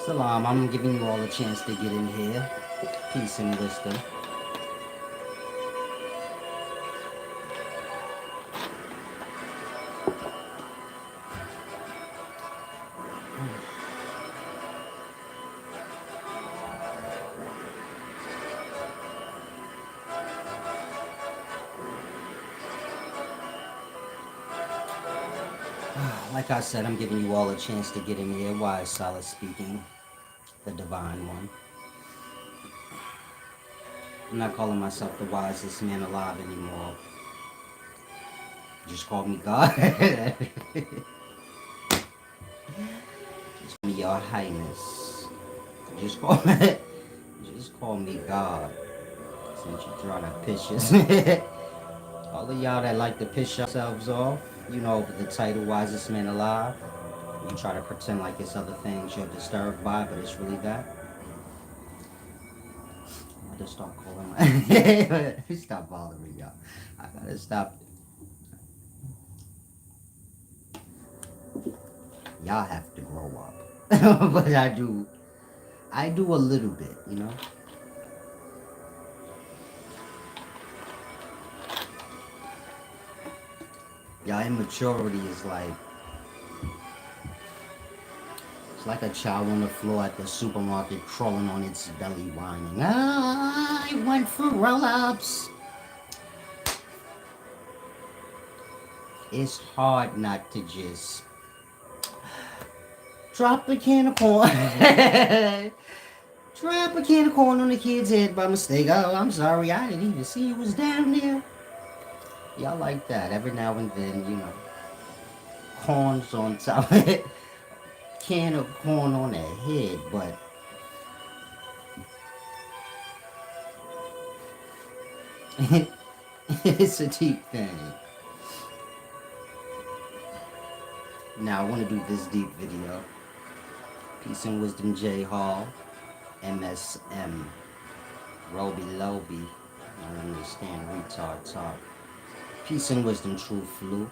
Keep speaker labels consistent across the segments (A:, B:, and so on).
A: Salam, I'm giving you all a chance to get in here. Peace and wisdom. Like I said, I'm giving you all a chance to get in here. Wise Solid speaking, the divine one. I'm not calling myself the wisest man alive anymore. Just call me God. Just call me Your Highness. Just call me, just call me God. Since you draw the pictures. All of y'all that like to piss yourselves off, you know, over the title Wisest Man Alive. You try to pretend like it's other things you're disturbed by, but it's really that. I just start calling my stop bothering y'all. I gotta stop. Y'all have to grow up. But I do a little bit, you know. Y'all immaturity is like, it's like a child on the floor at the supermarket crawling on its belly whining. Ah, I went for roll-ups. It's hard not to just drop a can of corn. Drop a can of corn on the kid's head by mistake. Oh, I'm sorry, I didn't even see it was down there. Y'all like that every now and then, you know. Corn's on top of it. Can of corn on their head, but it's a deep thing. Now I want to do this deep video. Peace and wisdom, J Hall, MSM, Roby Loby. I don't understand retard talk. Peace and wisdom, True Flu.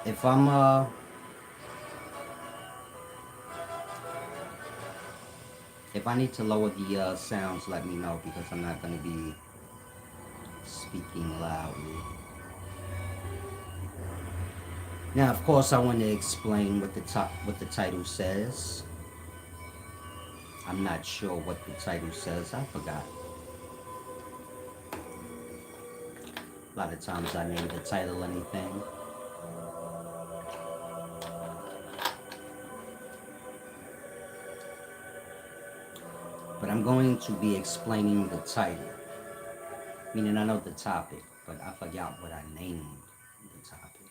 A: If if I need to lower the sounds, let me know because I'm not gonna be speaking loudly. Now, of course, I want to explain what the title says. I'm not sure what the title says. I forgot. A lot of times I name the title anything. But I'm going to be explaining the title. Meaning I know the topic, but I forgot what I named the topic.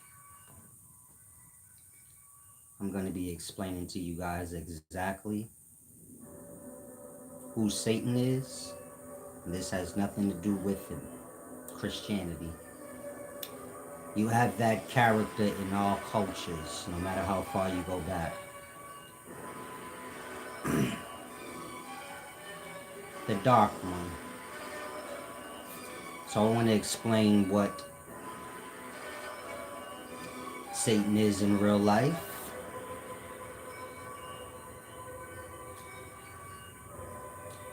A: I'm going to be explaining to you guys exactly who Satan is. And this has nothing to do with Christianity. You have that character in all cultures, no matter how far you go back. The dark one. So I want to explain what Satan is in real life.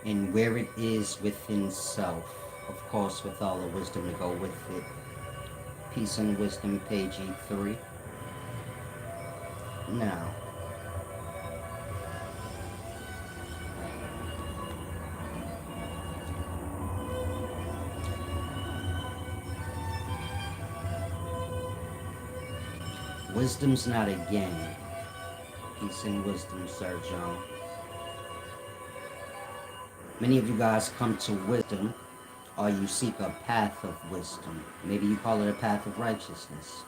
A: And where it is within self. Of course, with all the wisdom to go with it. Peace and Wisdom, page E3. Now, wisdom's not a game. Peace and wisdom, Sir John. Many of you guys come to wisdom, or you seek a path of wisdom. Maybe you call it a path of righteousness.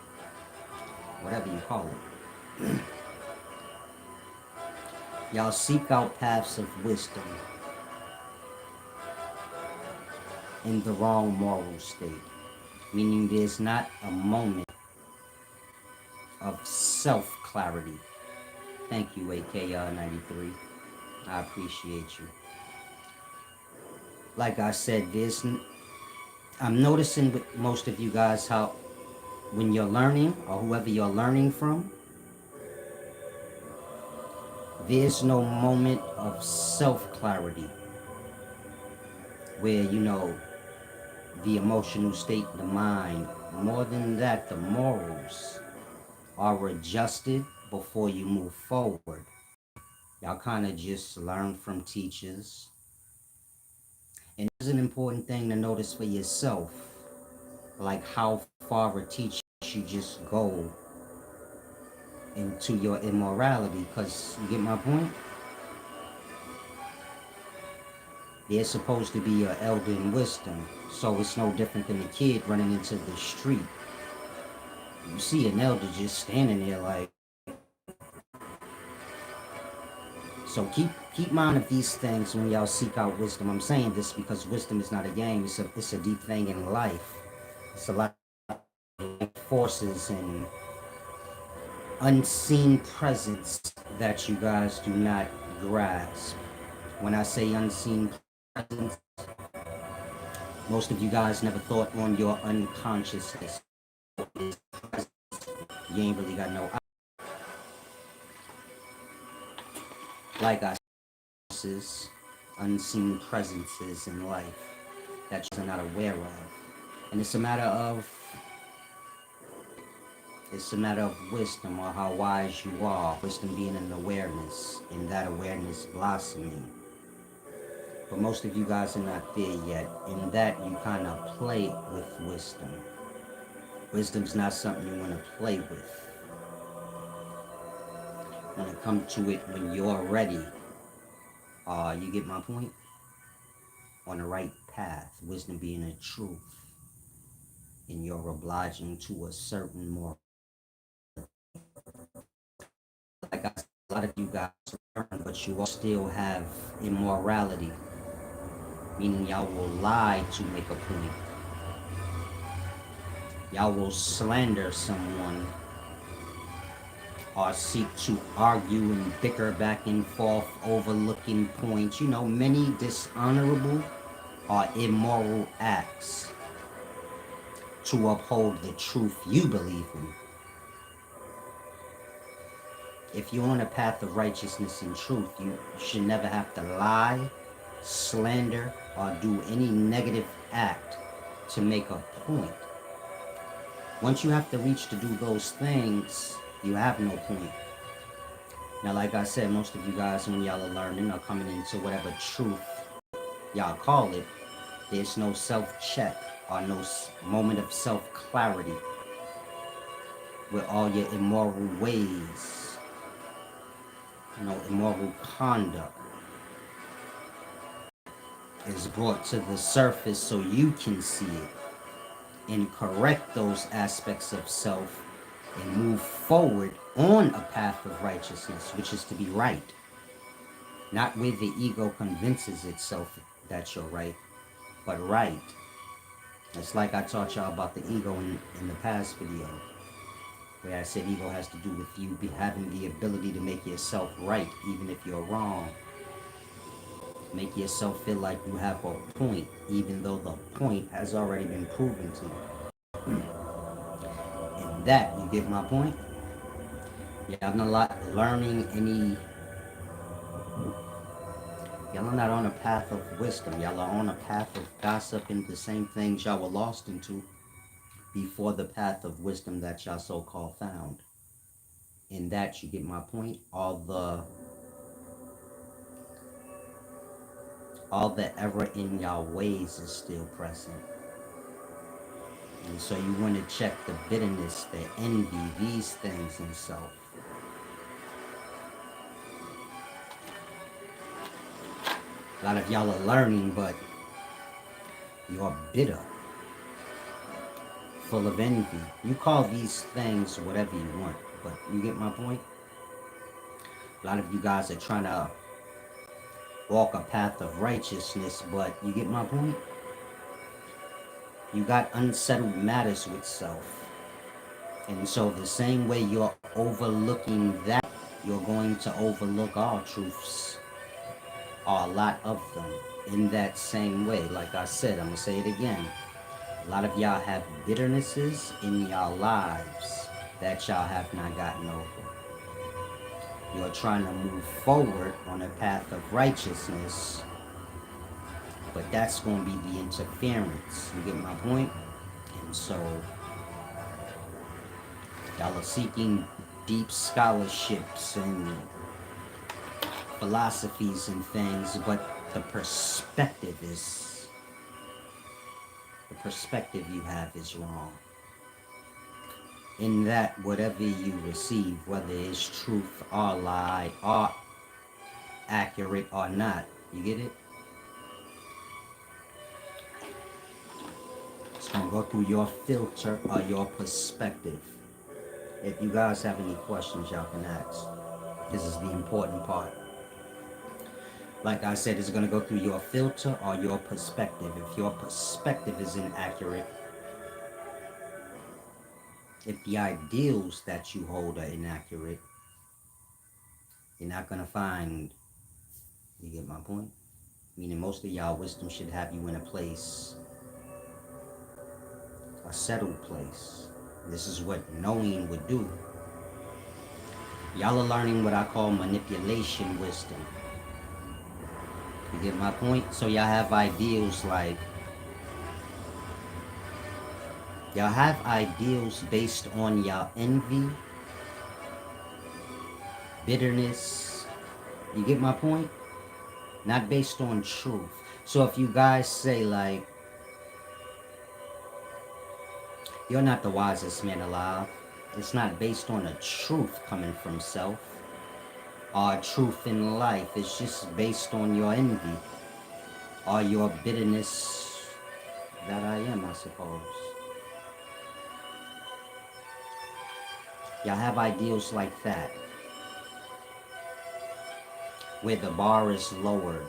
A: Whatever you call it. Y'all seek out paths of wisdom in the wrong moral state. Meaning there's not a moment of self-clarity. Thank you, AKR93. I appreciate you. Like I said, I'm noticing with most of you guys how when you're learning, or whoever you're learning from, There's no moment of self-clarity where, the emotional state of the mind, more than that, the morals are adjusted before you move forward. Y'all kind of just learn from teachers. And it's an important thing to notice for yourself, like how far a teacher you just go into your immorality. Because you get my point? They're supposed to be your elder in wisdom. So it's no different than a kid running into the street. You see an elder just standing there like, so keep mind of these things when y'all seek out wisdom. I'm saying this because wisdom is not a game. It's a deep thing in life. It's a lot of forces and unseen presence that you guys do not grasp. When I say unseen presence, most of you guys never thought on your unconsciousness. You ain't really got no, like I said, unseen presences in life that you're not aware of. And it's a matter of wisdom, or how wise you are. Wisdom being an awareness, and that awareness blossoming. But most of you guys are not there yet. In that, you kind of play with wisdom. Wisdom's not something you want to play with. You want to come to it when you're ready. You get my point? On the right path. Wisdom being a truth. And you're obliging to a certain moral. Like I said, a lot of you guys learn, but you all still have immorality. Meaning y'all will lie to make a point. Y'all will slander someone or seek to argue and bicker back and forth, overlooking points. Many dishonorable or immoral acts to uphold the truth you believe in. If you're on a path of righteousness and truth, you should never have to lie, slander, or do any negative act to make a point. Once you have to reach to do those things, you have no point. Now, like I said, most of you guys, when y'all are learning or coming into whatever truth y'all call it, there's no self-check or no moment of self-clarity with all your immoral ways, immoral conduct is brought to the surface so you can see it and correct those aspects of self and move forward on a path of righteousness, which is to be right. Not where the ego convinces itself that you're right, but right. It's like I taught y'all about the ego in the past video, where I said ego has to do with you having the ability to make yourself right, even if you're wrong. Make yourself feel like you have a point, even though the point has already been proven to you. And that, you get my point? Y'all not learning any. Y'all are not on a path of wisdom. Y'all are on a path of gossip and the same things y'all were lost into before the path of wisdom that y'all so-called found. In that, you get my point? All the error in y'all ways is still present. And so you want to check the bitterness, the envy, these things in self. A lot of y'all are learning, but you're bitter, full of envy. You call these things whatever you want, but you get my point? A lot of you guys are trying to walk a path of righteousness, but you get my point? You got unsettled matters with self. And so the same way you're overlooking that, you're going to overlook all truths, or a lot of them, in that same way. Like I said, I'm going to say it again. A lot of y'all have bitternesses in y'all lives that y'all have not gotten over. You're trying to move forward on a path of righteousness, but that's going to be the interference. You get my point? And so, y'all are seeking deep scholarships and philosophies and things, but the perspective you have is wrong. In that, whatever you receive, whether it's truth or lie or accurate or not, you get it? It's gonna go through your filter or your perspective. If you guys have any questions, y'all can ask. This is the important part. Like I said, it's gonna go through your filter or your perspective. If your perspective is inaccurate, if the ideals that you hold are inaccurate, you're not gonna find, you get my point? Meaning most of y'all wisdom should have you in a place, a settled place. This is what knowing would do. Y'all are learning what I call manipulation wisdom. You get my point? So y'all have ideals like, y'all have ideals based on y'all envy, bitterness. You get my point? Not based on truth. So if you guys say like, you're not the wisest man alive, it's not based on a truth coming from self or a truth in life. It's just based on your envy or your bitterness that I am, I suppose. Y'all have ideals like that, where the bar is lowered.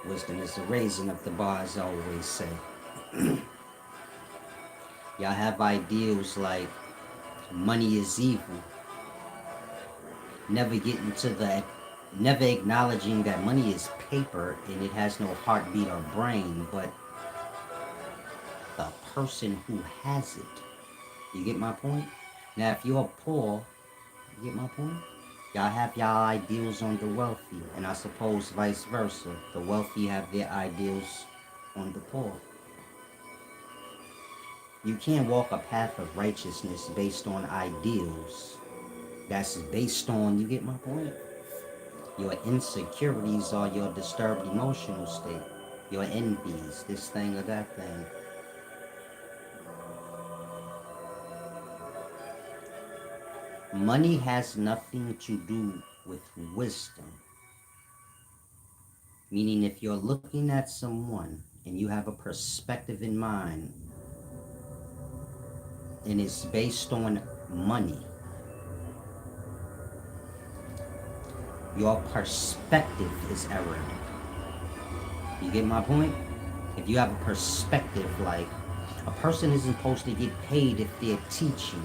A: Wisdom is the raising of the bar, as I always say. Y'all have ideals like money is evil. Never acknowledging that money is paper and it has no heartbeat or brain, but the person who has it. You get my point? Now, if you're poor, you get my point? Y'all have y'all ideals on the wealthy, and I suppose vice versa. The wealthy have their ideals on the poor. You can't walk a path of righteousness based on ideals. That's based on, you get my point? Your insecurities or your disturbed emotional state. Your envies, this thing or that thing. Money has nothing to do with wisdom. Meaning if you're looking at someone and you have a perspective in mind and it's based on money, your perspective is errored. You get my point? If you have a perspective like a person isn't supposed to get paid if they're teaching,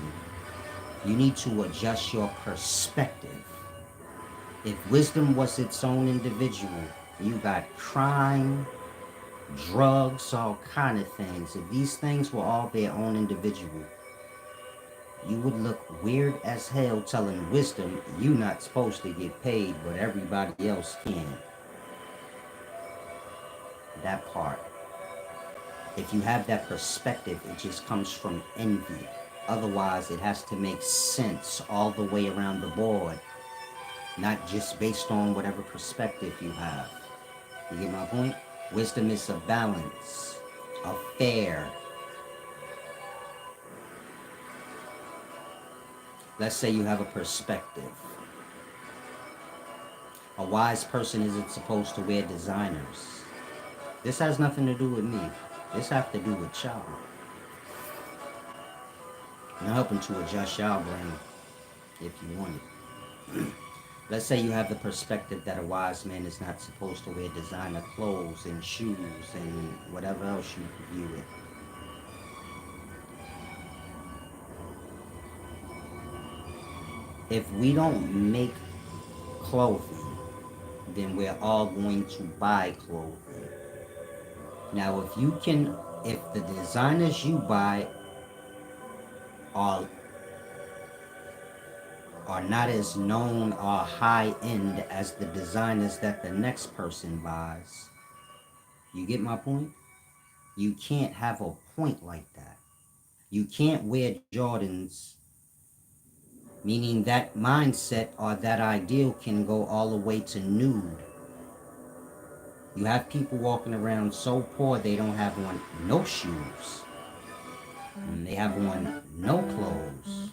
A: you need to adjust your perspective. If wisdom was its own individual, you got crime, drugs, all kind of things. If these things were all their own individual, you would look weird as hell telling wisdom you not supposed to get paid, but everybody else can. That part. If you have that perspective, it just comes from envy. Otherwise, it has to make sense all the way around the board, not just based on whatever perspective you have. You get my point? Wisdom is a balance, a fair. Let's say you have a perspective. A wise person isn't supposed to wear designers. This has nothing to do with me. This has to do with y'all. I'm helping to adjust y'all brain if you want it. Let's say you have the perspective that a wise man is not supposed to wear designer clothes and shoes and whatever else you view it. If we don't make clothing, then we're all going to buy clothing. Now, if the designers you buy are are not as known or high end as the designers that the next person buys. You get my point? You can't have a point like that. You can't wear Jordans, meaning that mindset or that ideal can go all the way to nude. You have people walking around so poor they don't have on no shoes. And they have on no clothes.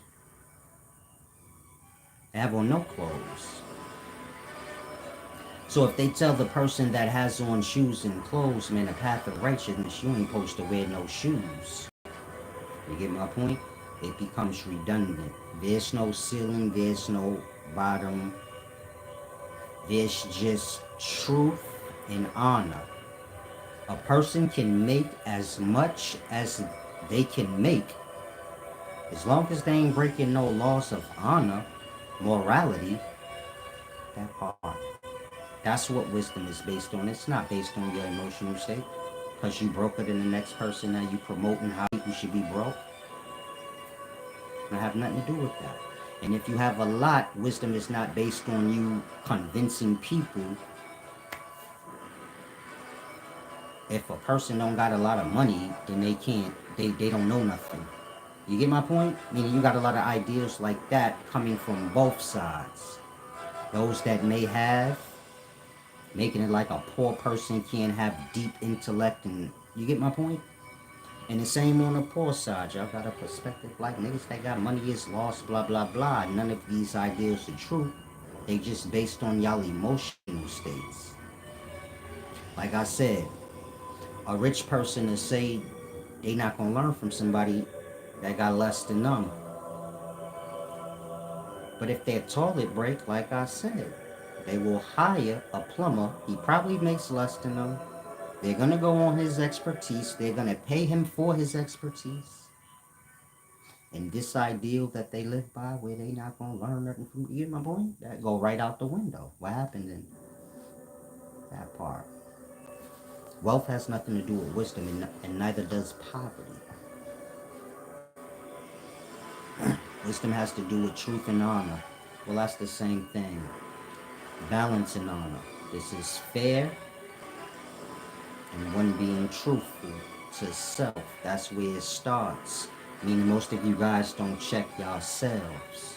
A: They have on no clothes. So if they tell the person that has on shoes and clothes, man, the path of righteousness, you ain't supposed to wear no shoes. You get my point? It becomes redundant. There's no ceiling, there's no bottom. There's just truth and honor. A person can make as much as they can make as long as they ain't breaking no laws of honor, morality, that part. That's what wisdom is based on. It's not based on your emotional state. Because you broke it in the next person, now you promoting how people should be broke. It have nothing to do with that. And if you have a lot, wisdom is not based on you convincing people. If a person don't got a lot of money, then they don't know nothing. You get my point? Meaning you got a lot of ideas like that coming from both sides. Those that may have, making it like a poor person can't have deep intellect, and you get my point? And the same on the poor side. Y'all got a perspective like niggas that got money is lost, blah, blah, blah. None of these ideas are true. They just based on y'all emotional states. Like I said, a rich person to say they not gonna learn from somebody that got less than them. But if their toilet break, like I said, they will hire a plumber. He probably makes less than them. They're gonna go on his expertise. They're gonna pay him for his expertise. And this ideal that they live by, where they not gonna learn nothing from, you get my point? That go right out the window. What happened in that part? Wealth has nothing to do with wisdom, and neither does poverty. Wisdom has to do with truth and honor. Well, that's the same thing. Balance and honor. This is fair, and one being truthful to self. That's where it starts. Meaning most of you guys don't check yourselves.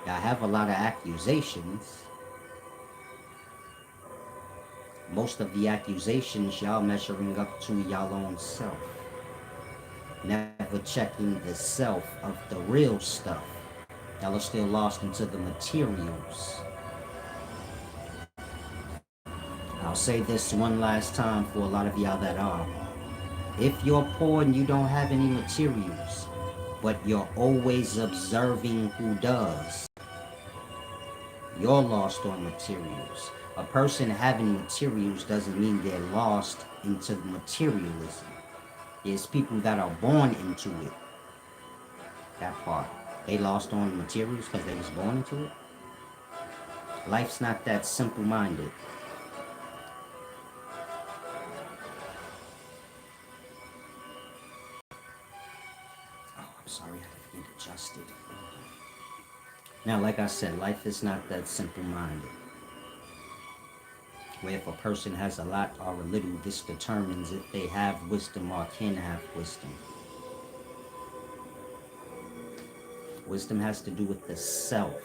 A: Y'all have a lot of accusations. Most of the accusations y'all measuring up to y'all own self. Never checking the self of the real stuff. Y'all are still lost into the materials. I'll say this one last time for a lot of y'all that are. If you're poor and you don't have any materials, but you're always observing who does, you're lost on materials. A person having materials doesn't mean they're lost into materialism. There's people that are born into it. That part. They lost on materials because they was born into it. Life's not that simple-minded. Sorry, I have to get adjusted. Now, like I said, life is not that simple-minded. Where if a person has a lot or a little, this determines if they have wisdom or can have wisdom. Wisdom has to do with the self.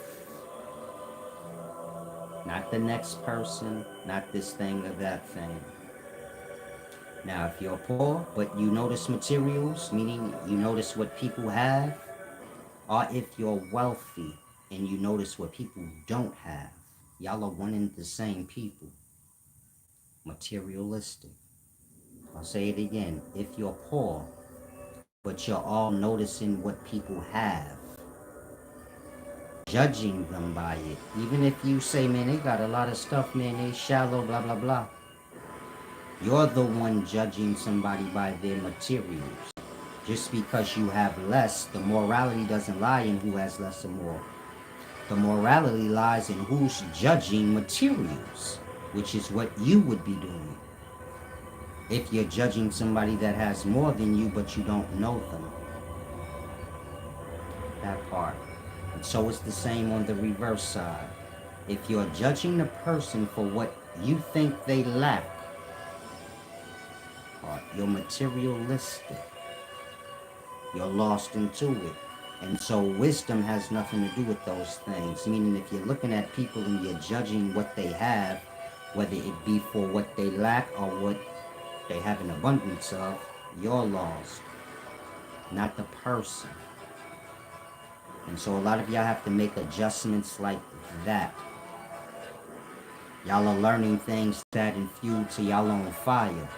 A: Not the next person, not this thing or that thing. Now, if you're poor, but you notice materials, meaning you notice what people have, or if you're wealthy and you notice what people don't have, y'all are one and the same people. Materialistic. I'll say it again. If you're poor, but you're all noticing what people have, judging them by it, even if you say, man, they got a lot of stuff, man, they shallow, blah, blah, blah. You're the one judging somebody by their materials. Just because you have less, the morality doesn't lie in who has less or more. The morality lies in who's judging materials, which is what you would be doing. If you're judging somebody that has more than you, but you don't know them. That part. And so it's the same on the reverse side. If you're judging a person for what you think they lack, or you're materialistic, you're lost into it. And so wisdom has nothing to do with those things. Meaning if you're looking at people and you're judging what they have, whether it be for what they lack or what they have an abundance of, you're lost, not the person. And so a lot of y'all have to make adjustments like that. Y'all are learning things that infuse to y'all on fire.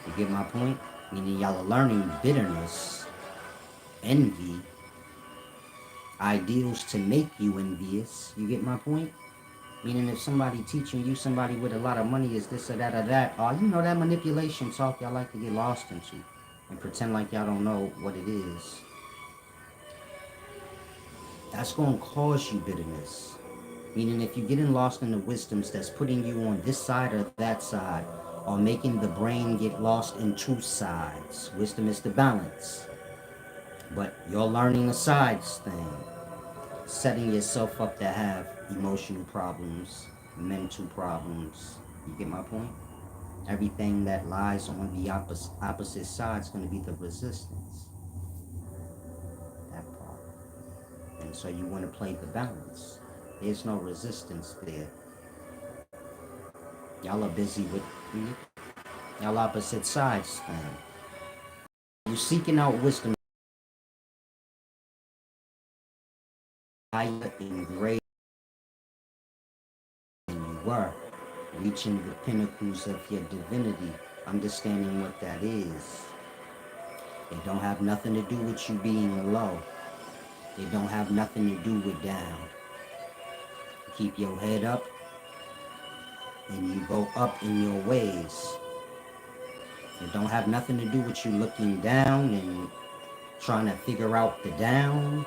A: You get my point? Meaning y'all are learning bitterness, envy, ideals to make you envious. You get my point? Meaning if somebody teaching you somebody with a lot of money is this or that, you know that manipulation talk y'all like to get lost into and pretend like y'all don't know what it is. That's going to cause you bitterness. Meaning if you're getting lost in the wisdoms that's putting you on this side or that side, or making the brain get lost in two sides. Wisdom is the balance. But you're learning a sides thing. Setting yourself up to have emotional problems, mental problems. You get my point? Everything that lies on the opposite side is going to be the resistance. That part. And so you want to play the balance. There's no resistance there. Y'all are busy with y'all opposite sides thing. You're seeking out wisdom higher and greater than you were, reaching the pinnacles of your divinity, understanding what that is. It don't have nothing to do with you being low. It don't have nothing to do with down. Keep your head up and you go up in your ways. It don't have nothing to do with you looking down and trying to figure out the down.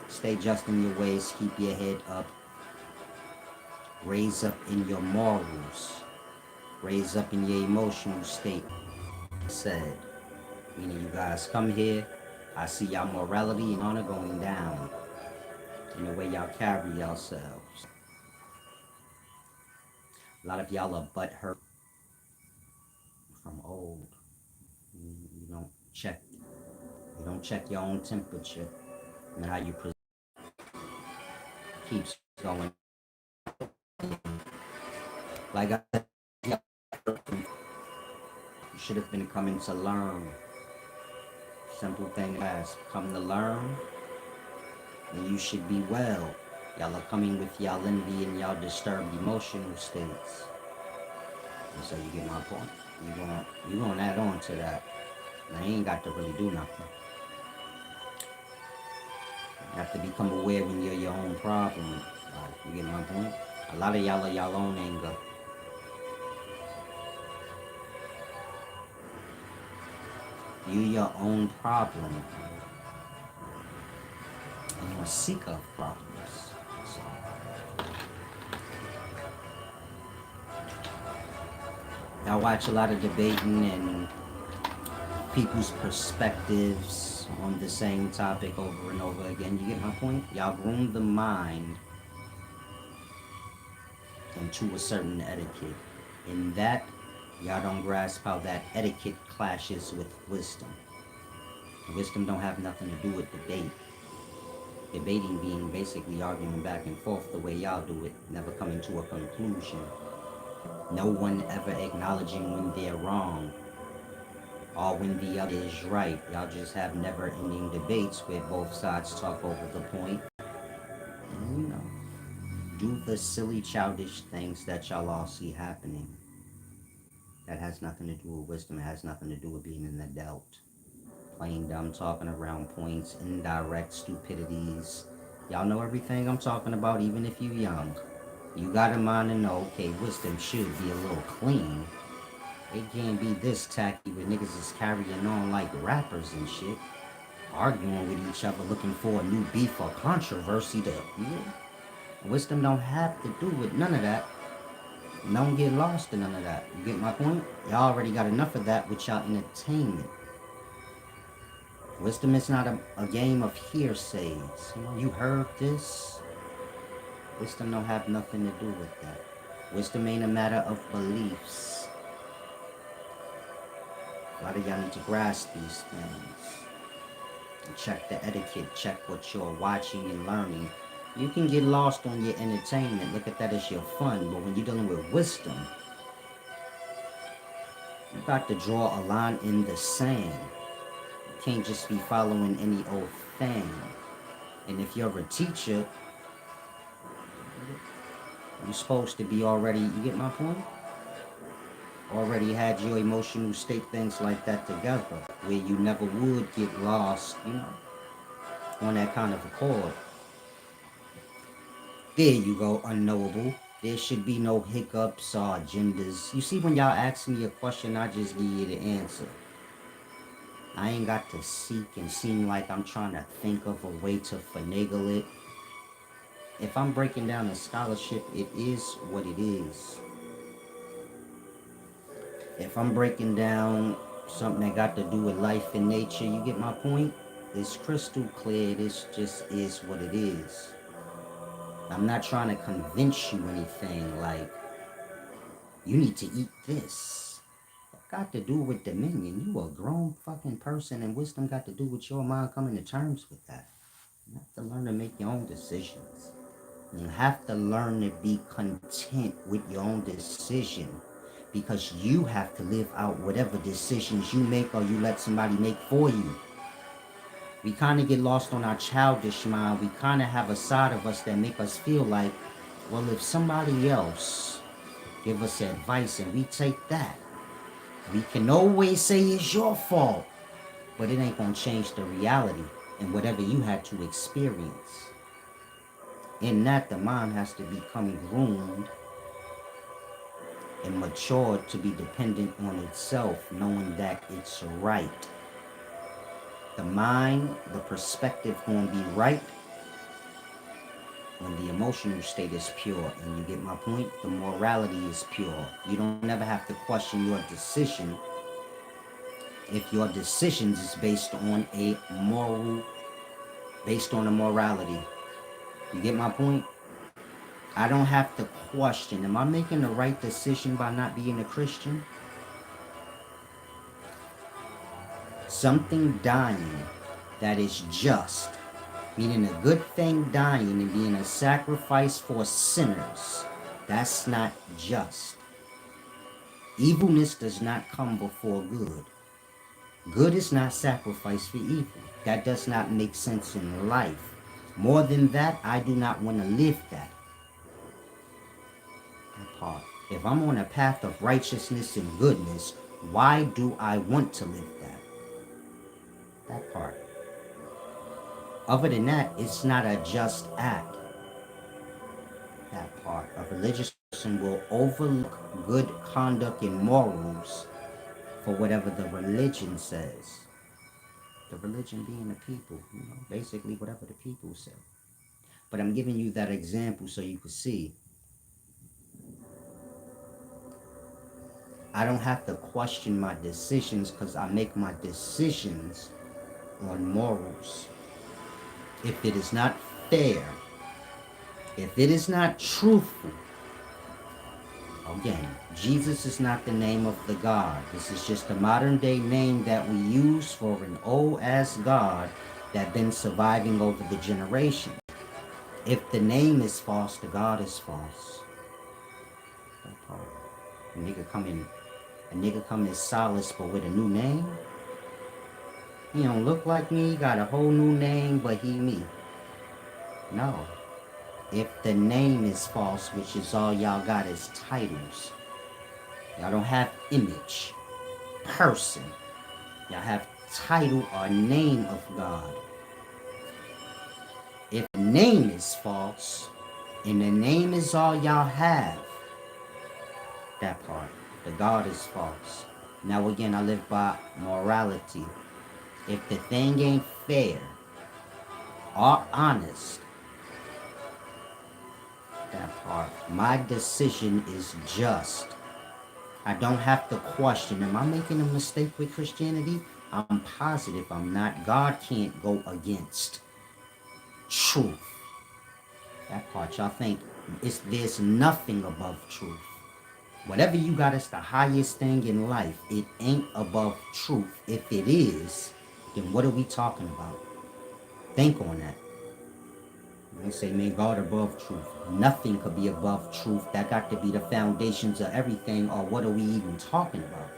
A: Stay just in your ways, keep your head up. Raise up in your morals. Raise up in your emotional state. Said, meaning you guys come here, I see y'all morality and honor going down in the way y'all carry yourselves. A lot of y'all are butthurt from old. You don't check your own temperature and how you present keeps going. Like I said, you should have been coming to learn. Simple thing as come to learn, and you should be well. Y'all are coming with y'all envy and y'all disturbed emotional states. And so you get my point. You gonna add on to that. Now you ain't got to really do nothing. You have to become aware when you're your own problem. You get my point? A lot of y'all are y'all own anger. You your own problem. And you're a seeker of problems. So. I watch a lot of debating and people's perspectives on the same topic over and over again. You get my point? Y'all groom the mind into a certain etiquette. In that, y'all don't grasp how that etiquette clashes with wisdom. Wisdom don't have nothing to do with debate. Debating being basically arguing back and forth the way y'all do it, never coming to a conclusion. No one ever acknowledging when they're wrong or when the other is right. Y'all just have never-ending debates where both sides talk over the point. And, you know, do the silly, childish things that y'all all see happening. That has nothing to do with wisdom. It has nothing to do with being an adult. Plain dumb talking around points, indirect stupidities. Y'all know everything I'm talking about, even if you young. You got in mind to know, okay, wisdom should be a little clean. It can't be this tacky where niggas is carrying on like rappers and shit. Arguing with each other, looking for a new beef or controversy to, Wisdom don't have to do with none of that. Don't get lost in none of that. You get my point? Y'all already got enough of that with y'all entertainment. Wisdom is not a game of hearsays. You know, you heard this. Wisdom don't have nothing to do with that. Wisdom ain't a matter of beliefs. A lot of y'all need to grasp these things. And check the etiquette, check what you're watching and learning. You can get lost on your entertainment, look at that as your fun, but when you're dealing with wisdom, you got to draw a line in the sand. You can't just be following any old thing. And if you're a teacher, you're supposed to be already, you get my point? Already had your emotional state, things like that together, where you never would get lost, you know, on that kind of accord. There you go, unknowable. There should be no hiccups or agendas. You see, when y'all ask me a question, I just give you the answer. I ain't got to seek and seem like I'm trying to think of a way to finagle it. If I'm breaking down a scholarship, it is what it is. If I'm breaking down something that got to do with life and nature, you get my point? It's crystal clear. This just is what it is. I'm not trying to convince you anything like, you need to eat this. That got to do with dominion. You a grown fucking person, and wisdom got to do with your mind coming to terms with that. You have to learn to make your own decisions. You have to learn to be content with your own decision, because you have to live out whatever decisions you make or you let somebody make for you. We kind of get lost on our childish mind. We kind of have a side of us that make us feel like, well, if somebody else give us advice and we take that, we can always say it's your fault, but it ain't gonna change the reality and whatever you had to experience. In that, the mind has to become groomed and matured to be dependent on itself, knowing that it's right. The mind, the perspective gonna be right when the emotional state is pure. And you get my point? The morality is pure. You don't never have to question your decision if your decisions is based on a morality. You get my point? I don't have to question, am I making the right decision by not being a Christian? Something dying that is just, meaning a good thing dying and being a sacrifice for sinners, that's not just. Evilness does not come before good. Good is not sacrificed for evil. That does not make sense in life. More than that, I do not want to live that. Part. If I'm on a path of righteousness and goodness, why do I want to live that? That part. Other than that, it's not a just act. That part. A religious person will overlook good conduct and morals for whatever the religion says. The religion being the people, you know, basically whatever the people say. But I'm giving you that example so you can see. I don't have to question my decisions because I make my decisions on morals. If it is not fair, if it is not truthful, again, Jesus is not the name of the God. This is just a modern day name that we use for an old ass God that been surviving over the generation. If the name is false, the God is false. That part. A nigga come in solace but with a new name. He don't look like me, he got a whole new name, but he me. No. If the name is false, which is all y'all got is titles, y'all don't have image, person. Y'all have title or name of God. If the name is false, and the name is all y'all have, that part, the God is false. Now again, I live by morality. If the thing ain't fair or honest, that part, my decision is just. I don't have to question, am I making a mistake with Christianity? I'm positive I'm not. God can't go against truth. That part, y'all think there's nothing above truth. Whatever you got is the highest thing in life. It ain't above truth. If it is, then what are we talking about? Think on that. They say, man, God above truth. Nothing could be above truth. That got to be the foundations of everything, or what are we even talking about?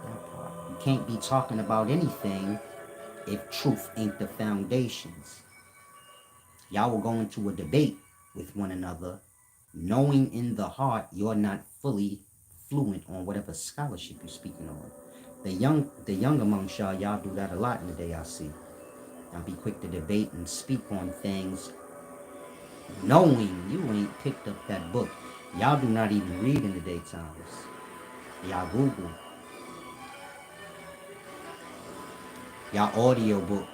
A: That part. You can't be talking about anything if truth ain't the foundations. Y'all will go into a debate with one another, knowing in the heart you're not fully fluent on whatever scholarship you're speaking on. The young amongst y'all do that a lot in the day I see. Y'all be quick to debate and speak on things knowing you ain't picked up that book. Y'all do not even read in the daytimes. Y'all Google. Y'all audio book,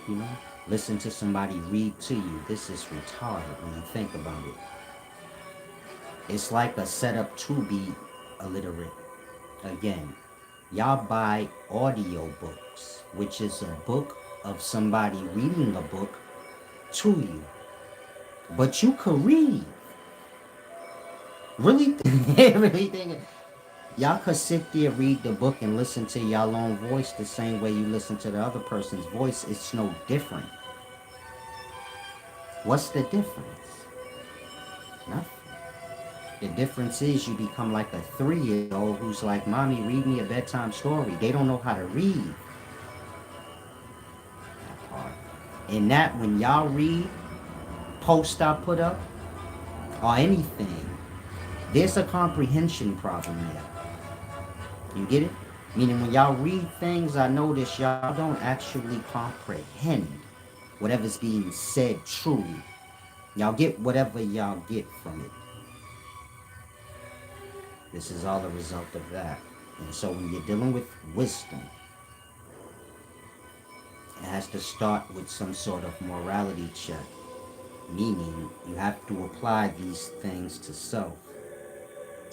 A: you know? Listen to somebody read to you. This is retarded when you think about it. It's like a setup to be illiterate. Again, y'all buy audio books, which is a book of somebody reading a book to you. But you could read. Really? Really think y'all could sit there, read the book, and listen to y'all own voice the same way you listen to the other person's voice. It's no different. What's the difference? Nothing. The difference is you become like a 3-year-old who's like, Mommy, read me a bedtime story. They don't know how to read. That part. And that, when y'all read, post I put up, or anything, there's a comprehension problem there. You get it? Meaning when y'all read things, I notice y'all don't actually comprehend whatever's being said truly. Y'all get whatever y'all get from it. This is all a result of that. And so when you're dealing with wisdom, it has to start with some sort of morality check. Meaning you have to apply these things to self.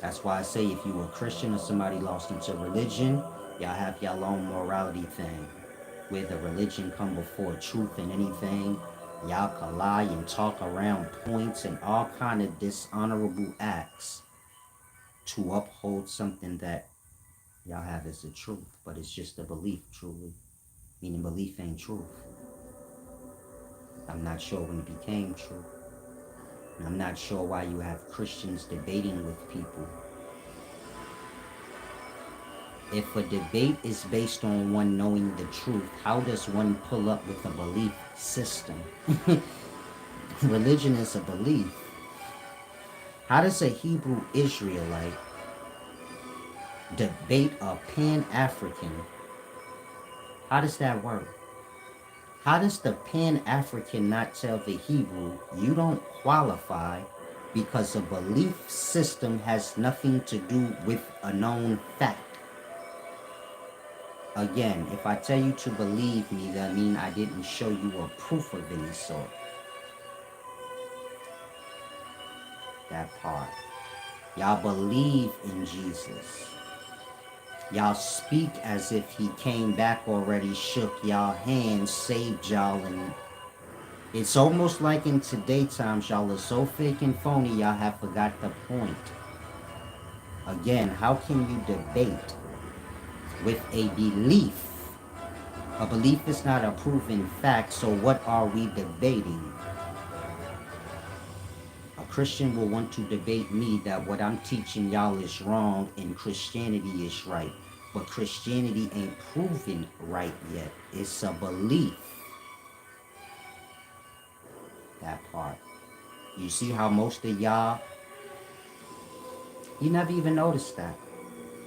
A: That's why I say if you were a Christian or somebody lost into religion, y'all have y'all own morality thing. Where the religion come before truth and anything, y'all can lie and talk around points and all kind of dishonorable acts to uphold something that y'all have as the truth, but it's just a belief truly. Meaning belief ain't truth. I'm not sure when it became true. And I'm not sure why you have Christians debating with people. If a debate is based on one knowing the truth, how does one pull up with a belief system? Religion is a belief. How does a Hebrew Israelite debate a Pan-African? How does that work? How does the Pan-African not tell the Hebrew, you don't qualify because a belief system has nothing to do with a known fact? Again, if I tell you to believe me, that means I didn't show you a proof of any sort. That part. Y'all believe in Jesus. Y'all speak as if he came back already, shook y'all hands, saved y'all, and it's almost like in today's times, y'all are so fake and phony, y'all have forgot the point. Again, how can you debate with a belief? A belief is not a proven fact, so what are we debating? A Christian will want to debate me that what I'm teaching y'all is wrong and Christianity is right. But Christianity ain't proven right yet. It's a belief. That part. You see how most of y'all, you never even noticed that.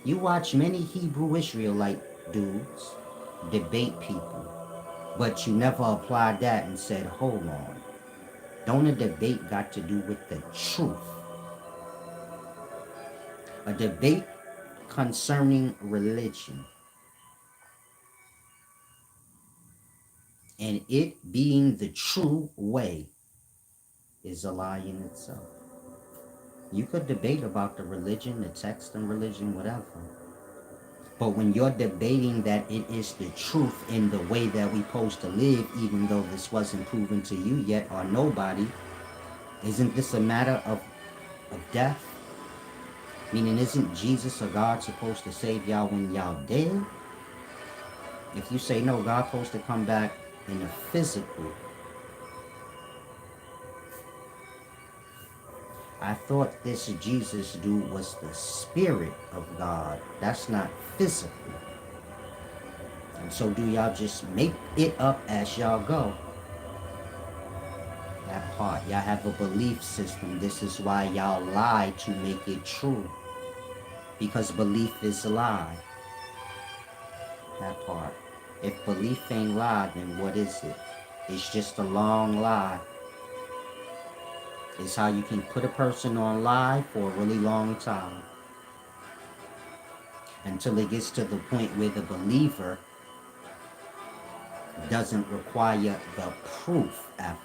A: You watch many Hebrew Israelite dudes debate people, but you never applied that and said, hold on. Don't a debate got to do with the truth? A debate concerning religion and it being the true way is a lie in itself. You could debate about the religion, the text and religion, whatever. But when you're debating that it is the truth in the way that we supposed to live, even though this wasn't proven to you yet or nobody, isn't this a matter of death? Meaning, isn't Jesus or God supposed to save y'all when y'all dead? If you say no, God's supposed to come back in the physical. I thought this Jesus dude was the spirit of God. That's not physical. And so do y'all just make it up as y'all go? That part. Y'all have a belief system. This is why y'all lie to make it true. Because belief is a lie. That part. If belief ain't lie, then what is it? It's just a long lie. It's how you can put a person on lie for a really long time. Until it gets to the point where the believer doesn't require the proof after.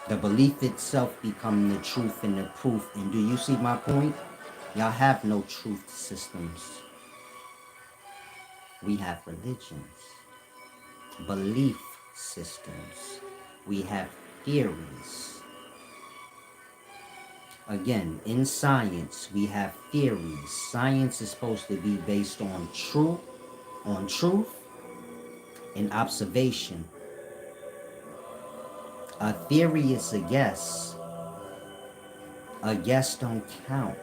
A: The belief itself become the truth and the proof. And do you see my point? Y'all have no truth systems. We have religions, belief systems. We have theories. Again, in science, we have theories. Science is supposed to be based on truth and observation. A theory is a guess. A guess don't count.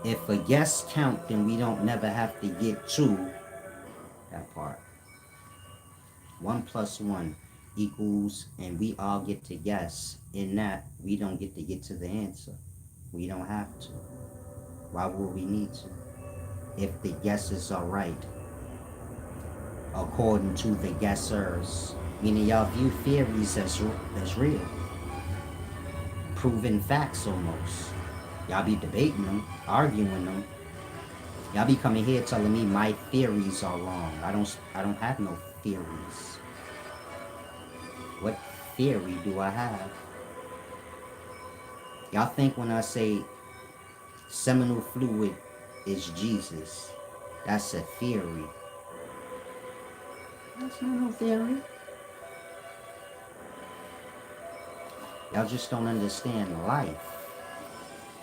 A: If a guess count, then we don't never have to get to that part. 1 + 1 equals, and we all get to guess. In that, we don't get to the answer. We don't have to. Why would we need to? If the guesses are right, according to the guessers. Meaning y'all view theories as real. Proven facts almost. Y'all be debating them, arguing them. Y'all be coming here telling me my theories are wrong. I don't have no theories. What theory do I have? Y'all think when I say seminal fluid is Jesus, that's a theory. That's not no theory. Y'all just don't understand life.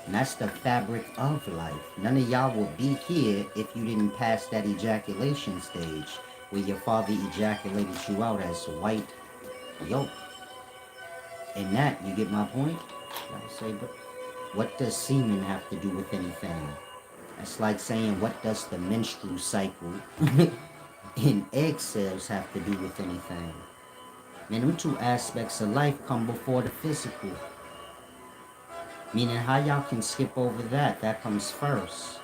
A: And that's the fabric of life. None of y'all would be here if you didn't pass that ejaculation stage where your father ejaculated you out as white yolk. In that, you get my point? I say, but what does semen have to do with anything? That's like saying, what does the menstrual cycle in egg cells have to do with anything? Man, them two aspects of life come before the physical. Meaning how y'all can skip over that? That comes first.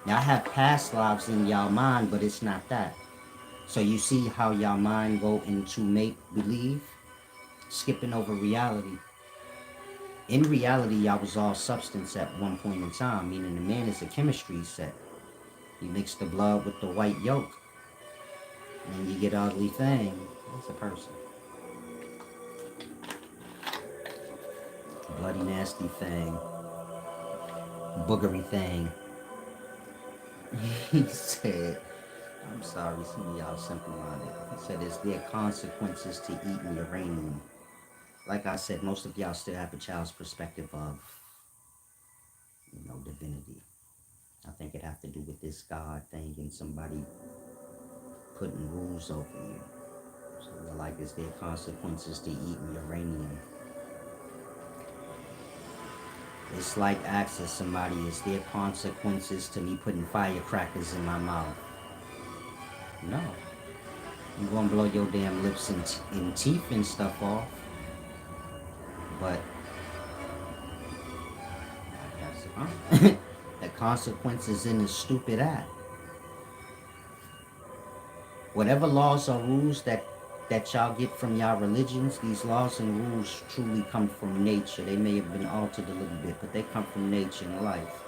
A: Y'all have past lives in y'all mind, but it's not that. So you see how y'all mind go into make-believe? Skipping over reality. In reality, y'all was all substance at one point in time, meaning the man is a chemistry set. You mix the blood with the white yolk, and you get an ugly thing. That's a person. Bloody nasty thing. Boogery thing. He said, I'm sorry, some of y'all simple-minded. He said, is there consequences to eating uranium? Like I said, most of y'all still have a child's perspective of, divinity. I think it have to do with this God thing and somebody putting rules over you. So they're like, is there consequences to eating uranium? It's like asking somebody, is there consequences to me putting firecrackers in my mouth? No. You're gonna blow your damn lips and teeth and stuff off. But the consequences in the stupid act. Whatever laws or rules that y'all get from y'all religions, these laws and rules truly come from nature. They may have been altered a little bit, but they come from nature and life.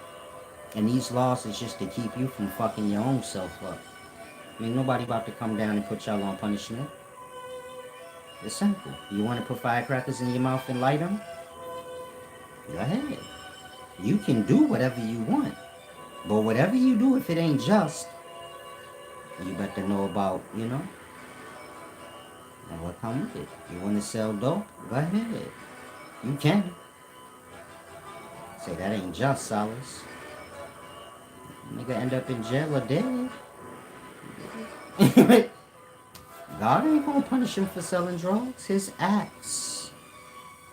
A: And these laws is just to keep you from fucking your own self up. I mean, nobody about to come down and put y'all on punishment. It's simple. You want to put firecrackers in your mouth and light them? Go ahead. You can do whatever you want. But whatever you do, if it ain't just, you better know about, and what come with it. You want to sell dope? Go ahead. You can. Say that ain't just, Solace. Nigga end up in jail or dead. God ain't gonna punish him for selling drugs. His acts,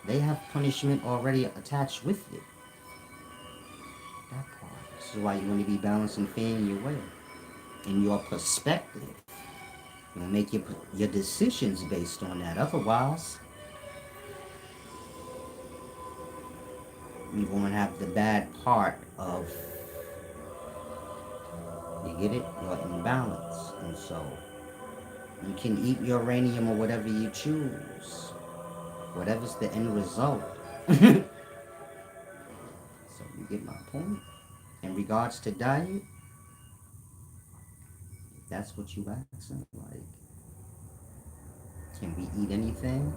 A: they have punishment already attached with it. That part. This is why you want to be balanced and fair in your way, in your perspective. You make your decisions based on that. Otherwise, you're gonna have the bad part of, you get it, your imbalance, and so you can eat uranium or whatever you choose, whatever's the end result. So you get my point. In regards to diet, that's what you asking. Like, can we eat anything?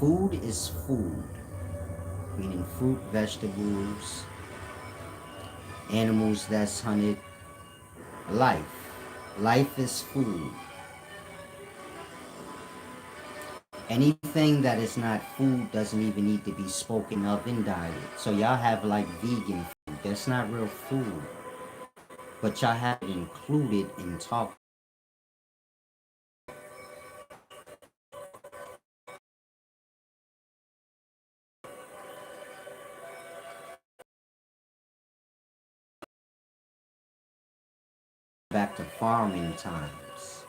A: Food is food, meaning fruit, vegetables, animals that's hunted, life. Life is food. Anything that is not food doesn't even need to be spoken of in diet. So y'all have like vegan food. That's not real food. But y'all have it included in talk back to farming times.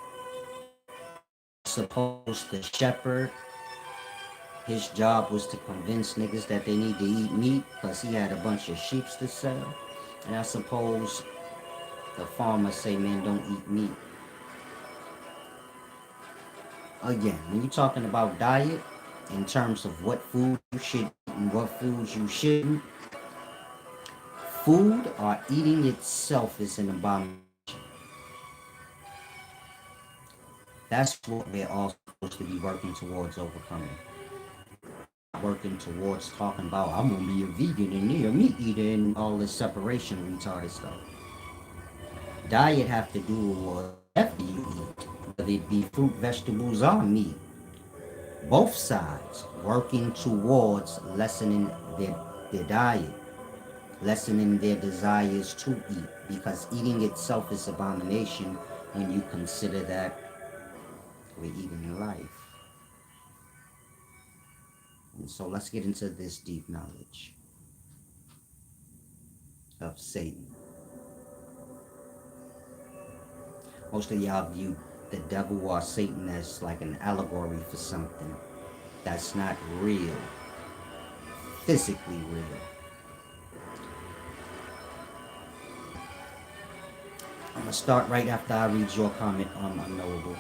A: Suppose the shepherd, his job was to convince niggas that they need to eat meat because he had a bunch of sheeps to sell. And I suppose the farmer say, man, don't eat meat. Again, when you're talking about diet, in terms of what food you should eat and what foods you shouldn't, food or eating itself is an abomination. That's what we're all supposed to be working towards overcoming. Working towards talking about, I'm gonna be a vegan and a meat eater and all this separation retarded stuff. Diet have to do with whatever you eat, whether it be fruit, vegetables, or meat. Both sides working towards lessening their diet, lessening their desires to eat, because eating itself is abomination when you consider that we're eating life. And so let's get into this deep knowledge of Satan. Most of y'all view the devil or Satan as like an allegory for something that's not real, physically real. I'm gonna start right after I read your comment on Unknowable.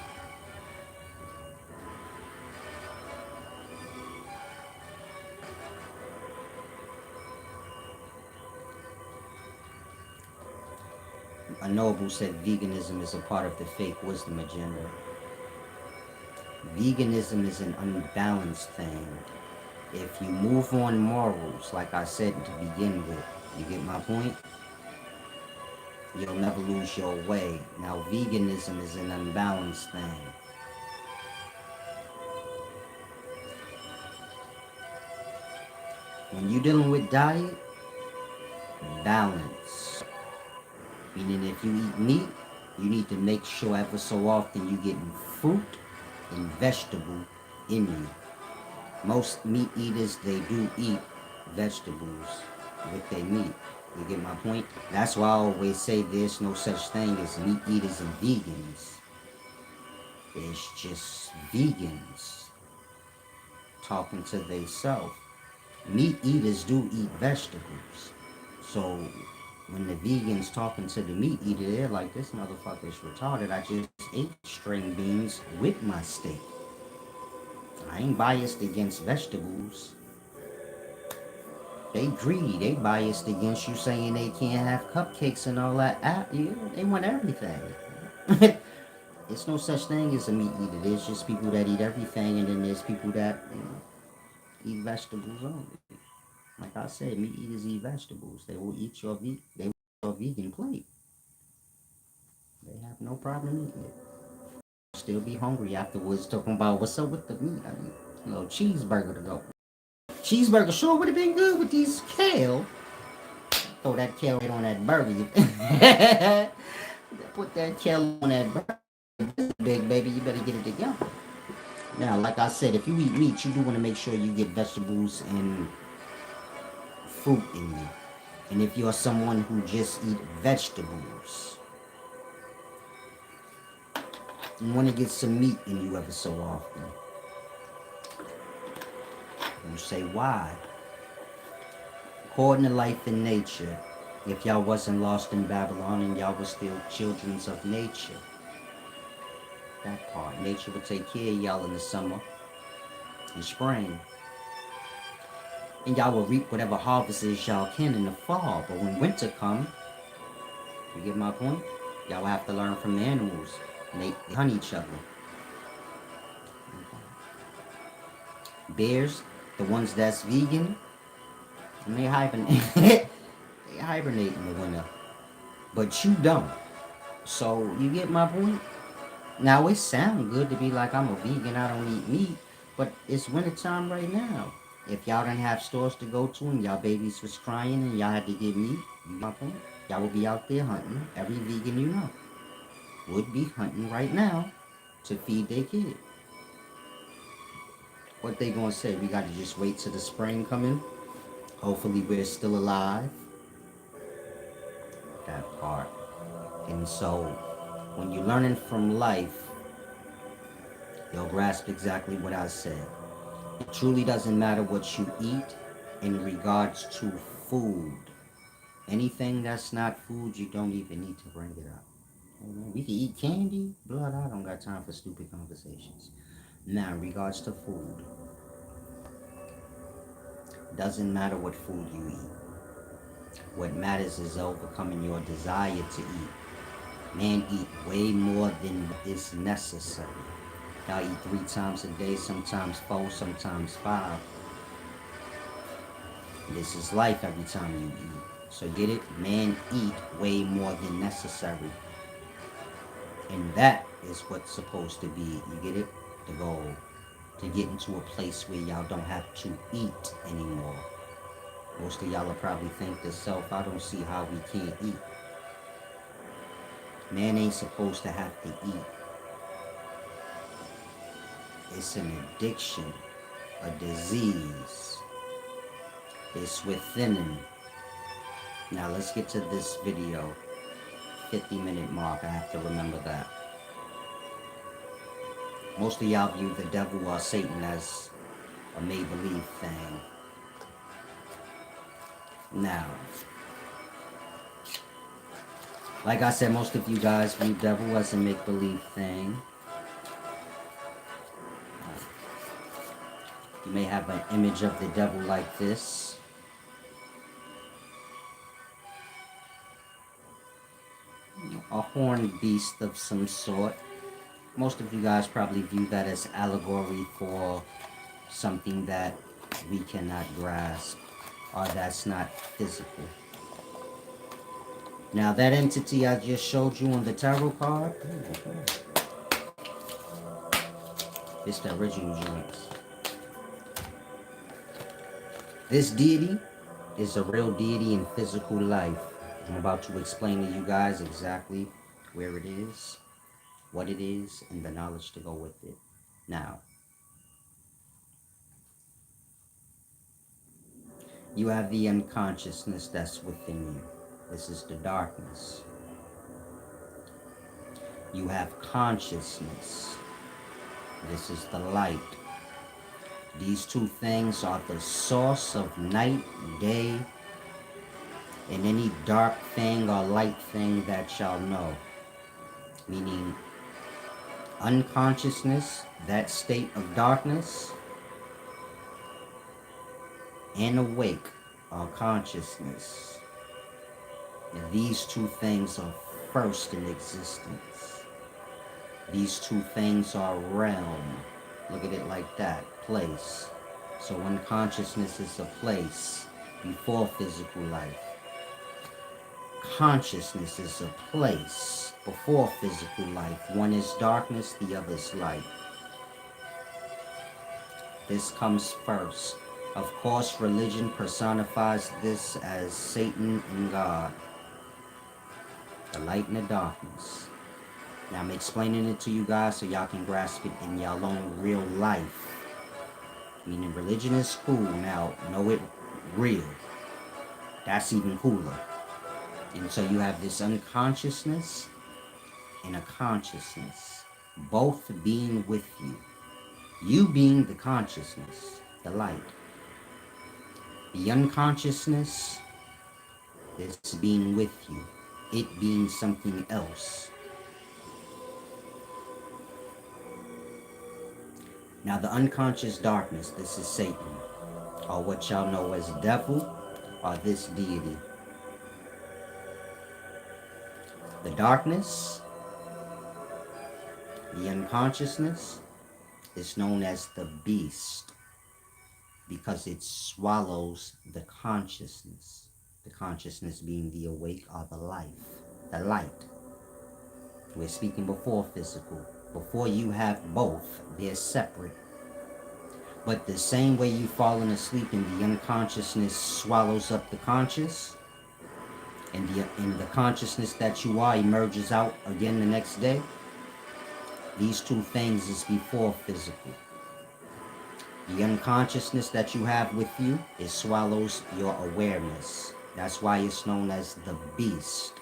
A: Unknowable said veganism is a part of the fake wisdom agenda. Veganism is an unbalanced thing. If you move on morals, like I said to begin with, you get my point? You'll never lose your way. Now, veganism is an unbalanced thing. When you're dealing with diet, balance. Meaning if you eat meat, you need to make sure ever so often you're getting fruit and vegetable in you. Most meat eaters, they do eat vegetables with their meat. You get my point? That's why I always say there's no such thing as meat eaters and vegans. There's just vegans talking to themselves. Meat eaters do eat vegetables. So when the vegans talking to the meat eater, they're like, this motherfucker's retarded. I just ate string beans with my steak. I ain't biased against vegetables. They greedy. They biased against you saying they can't have cupcakes and all that. Yeah, they want everything. It's no such thing as a meat eater. There's just people that eat everything, and then there's people that eat vegetables only. Like I said, meat eaters eat vegetables. They will eat your vegan plate. They have no problem eating it. Still be hungry afterwards talking about what's up with the meat. I mean, a little cheeseburger to go. Cheeseburger sure would have been good with these kale. Throw that kale right on that burger. Put that kale on that burger. Big baby, you better get it together. Now, like I said, if you eat meat, you do want to make sure you get vegetables and fruit in you. And if you're someone who just eat vegetables, you want to get some meat in you ever so often. You say, why? According to life in nature, if y'all wasn't lost in Babylon and y'all was still children of nature, that part, nature would take care of y'all in the summer and spring. And y'all will reap whatever harvests y'all can in the fall. But when winter come, you get my point? Y'all will have to learn from the animals. And they hunt each other. Bears, the ones that's vegan, and they hibernate. They hibernate in the winter. But you don't. So you get my point? Now it sounds good to be like I'm a vegan, I don't eat meat, but it's wintertime right now. If y'all didn't have stores to go to and y'all babies was crying and y'all had to get meat, you my point? Y'all would be out there hunting. Every vegan you know would be hunting right now to feed their kid. What they gonna say? We gotta just wait till the spring coming. Hopefully we're still alive. That part. And so when you're learning from life, you'll grasp exactly what I said. It truly doesn't matter what you eat in regards to food. Anything that's not food, you don't even need to bring it up. We can eat candy, blood. I don't got time for stupid conversations. Now, in regards to food, doesn't matter what food you eat. What matters is overcoming your desire to eat. Man eat way more than is necessary. Y'all eat 3 times a day, sometimes 4, sometimes 5. This is life every time you eat. So get it? Man eat way more than necessary. And that is what's supposed to be, you get it? The goal. To get into a place where y'all don't have to eat anymore. Most of y'all will probably think to self, I don't see how we can't eat. Man ain't supposed to have to eat. It's an addiction, a disease. It's within him. Now let's get to this video. 50-minute mark, I have to remember that. Most of y'all view the devil or Satan as a make-believe thing. Now, like I said, most of you guys view the devil as a make-believe thing. You may have an image of the devil like this. A horned beast of some sort. Most of you guys probably view that as allegory for something that we cannot grasp or that's not physical. Now that entity I just showed you on the tarot card, it's the original joints. This deity is a real deity in physical life. I'm about to explain to you guys exactly where it is, what it is, and the knowledge to go with it. Now, you have the unconsciousness that's within you. This is the darkness. You have consciousness. This is the light. These two things are the source of night, day, and any dark thing or light thing that y'all know. Meaning unconsciousness, that state of darkness, and awake or consciousness. And these two things are first in existence. These two things are realm. Look at it like that, place. So unconsciousness is a place. before physical life. Consciousness is a place before physical life. One is darkness, the other is light. This comes first. Of course, religion personifies this as Satan and God, the light and the darkness. Now I'm explaining it to you guys so y'all can grasp it in y'all own real life. Meaning religion is cool, now know it real. That's even cooler. And so you have this unconsciousness and a consciousness, both being with you. You being the consciousness, the light. The unconsciousness is being with you. It being something else. Now the unconscious darkness, this is Satan, or what y'all know as devil, or this deity. The darkness, the unconsciousness, is known as the beast because it swallows the consciousness. The consciousness being the awake or the life, the light. We're speaking before physical. Before you have both, they're separate. But the same way you've fallen asleep and the unconsciousness swallows up the conscious, and the consciousness that you are emerges out again the next day, these two things is before physical. The unconsciousness that you have with you, it swallows your awareness. That's why it's known as the beast.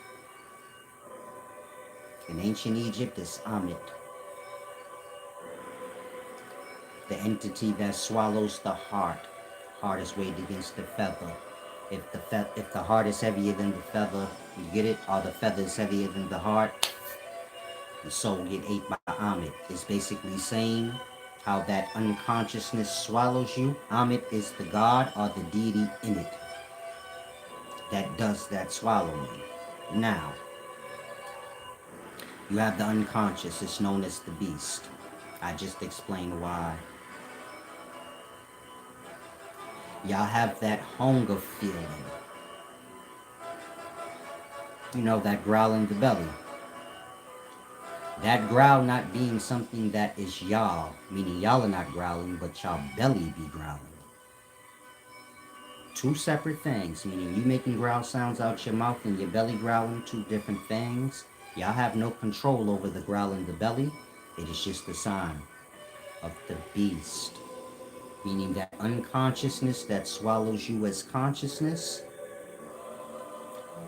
A: In ancient Egypt, it's Amit, the entity that swallows the heart. Heart is weighed against the feather. If the heart is heavier than the feather, you get it? Or the feather is heavier than the heart, the soul get ate by Amit. It's basically saying how that unconsciousness swallows you. Amit is the God or the deity in it that does that swallowing. Now, you have the unconscious. It's known as the beast. I just explained why. Y'all have that hunger feeling. You know, that growl in the belly. That growl not being something that is y'all, meaning y'all are not growling, but y'all belly be growling. Two separate things, meaning you making growl sounds out your mouth and your belly growling, two different things. Y'all have no control over the growl in the belly. It is just a sign of the beast. Meaning that unconsciousness that swallows you as consciousness,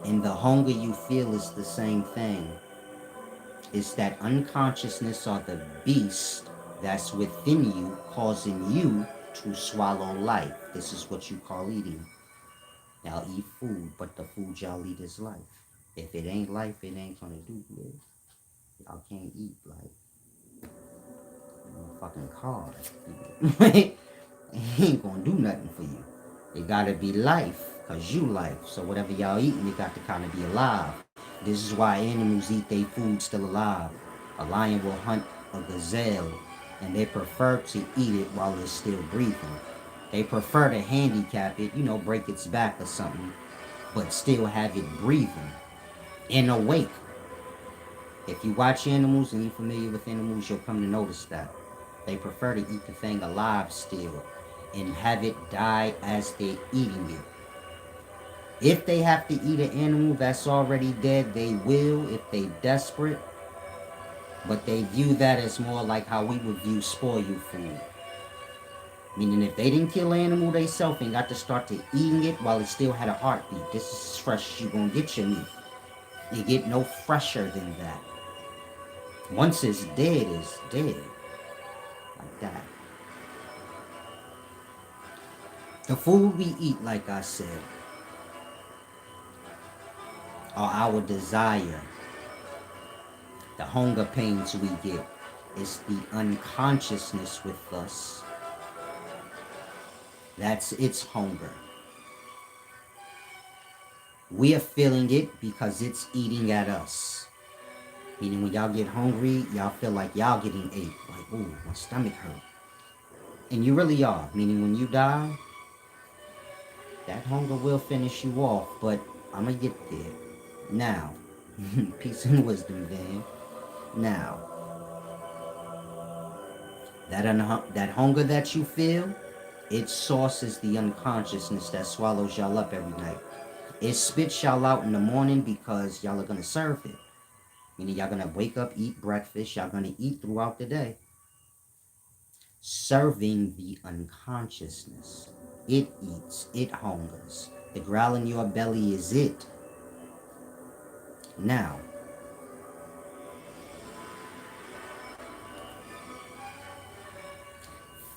A: and the hunger you feel is the same thing. It's that unconsciousness or the beast that's within you causing you to swallow life. This is what you call eating. Y'all eat food, but the food y'all eat is life. If it ain't life, it ain't gonna do good. Y'all can't eat like a fucking car. It ain't gonna do nothing for you. It gotta be life, cause you life. So whatever y'all eating, it got to kind of be alive. This is why animals eat their food still alive. A lion will hunt a gazelle, and they prefer to eat it while it's still breathing. They prefer to handicap it, break its back or something, but still have it breathing and awake. If you watch animals and you're familiar with animals, you'll come to notice that. They prefer to eat the thing alive still and have it die as they're eating it. If they have to eat an animal that's already dead, they will if they desperate. But they view that as more like how we would view spoiled food. Meaning if they didn't kill an animal themselves and got to start to eating it while it still had a heartbeat, this is as fresh as you're going to get your meat. You get no fresher than that. Once it's dead, it's dead. Like that. The food we eat, like I said, are our desire. The hunger pains we get is the unconsciousness with us. That's its hunger. We are feeling it because it's eating at us. Meaning when y'all get hungry, y'all feel like y'all getting ate. Like, ooh, my stomach hurt. And you really are. Meaning when you die, That hunger will finish you off, but I'm gonna get there. Now, peace and wisdom, Van. Now, that hunger that you feel, its source is the unconsciousness that swallows y'all up every night. It spits y'all out in the morning because y'all are gonna serve it. Meaning y'all gonna wake up, eat breakfast, y'all gonna eat throughout the day. Serving the unconsciousness. It eats, it hungers. The growl in your belly is it. Now,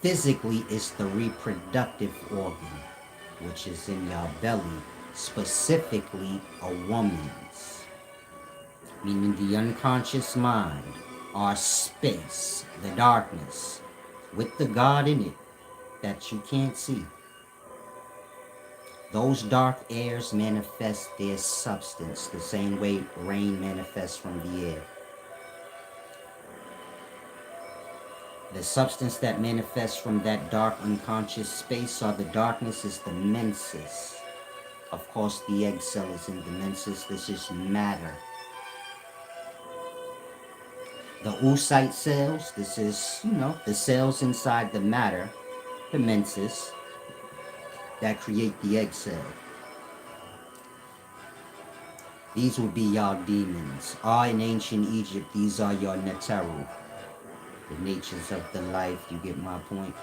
A: physically, it's the reproductive organ, which is in your belly, specifically a woman's. Meaning the unconscious mind, our space, the darkness, with the God in it that you can't see. Those dark airs manifest their substance the same way rain manifests from the air. The substance that manifests from that dark unconscious space or the darkness is the menses. Of course, the egg cell is in the menses. This is matter. The oocyte cells, this is, the cells inside the matter, the menses, that create the egg cell. These would be your demons. In ancient Egypt, these are your Neteru. The natures of the life, you get my point?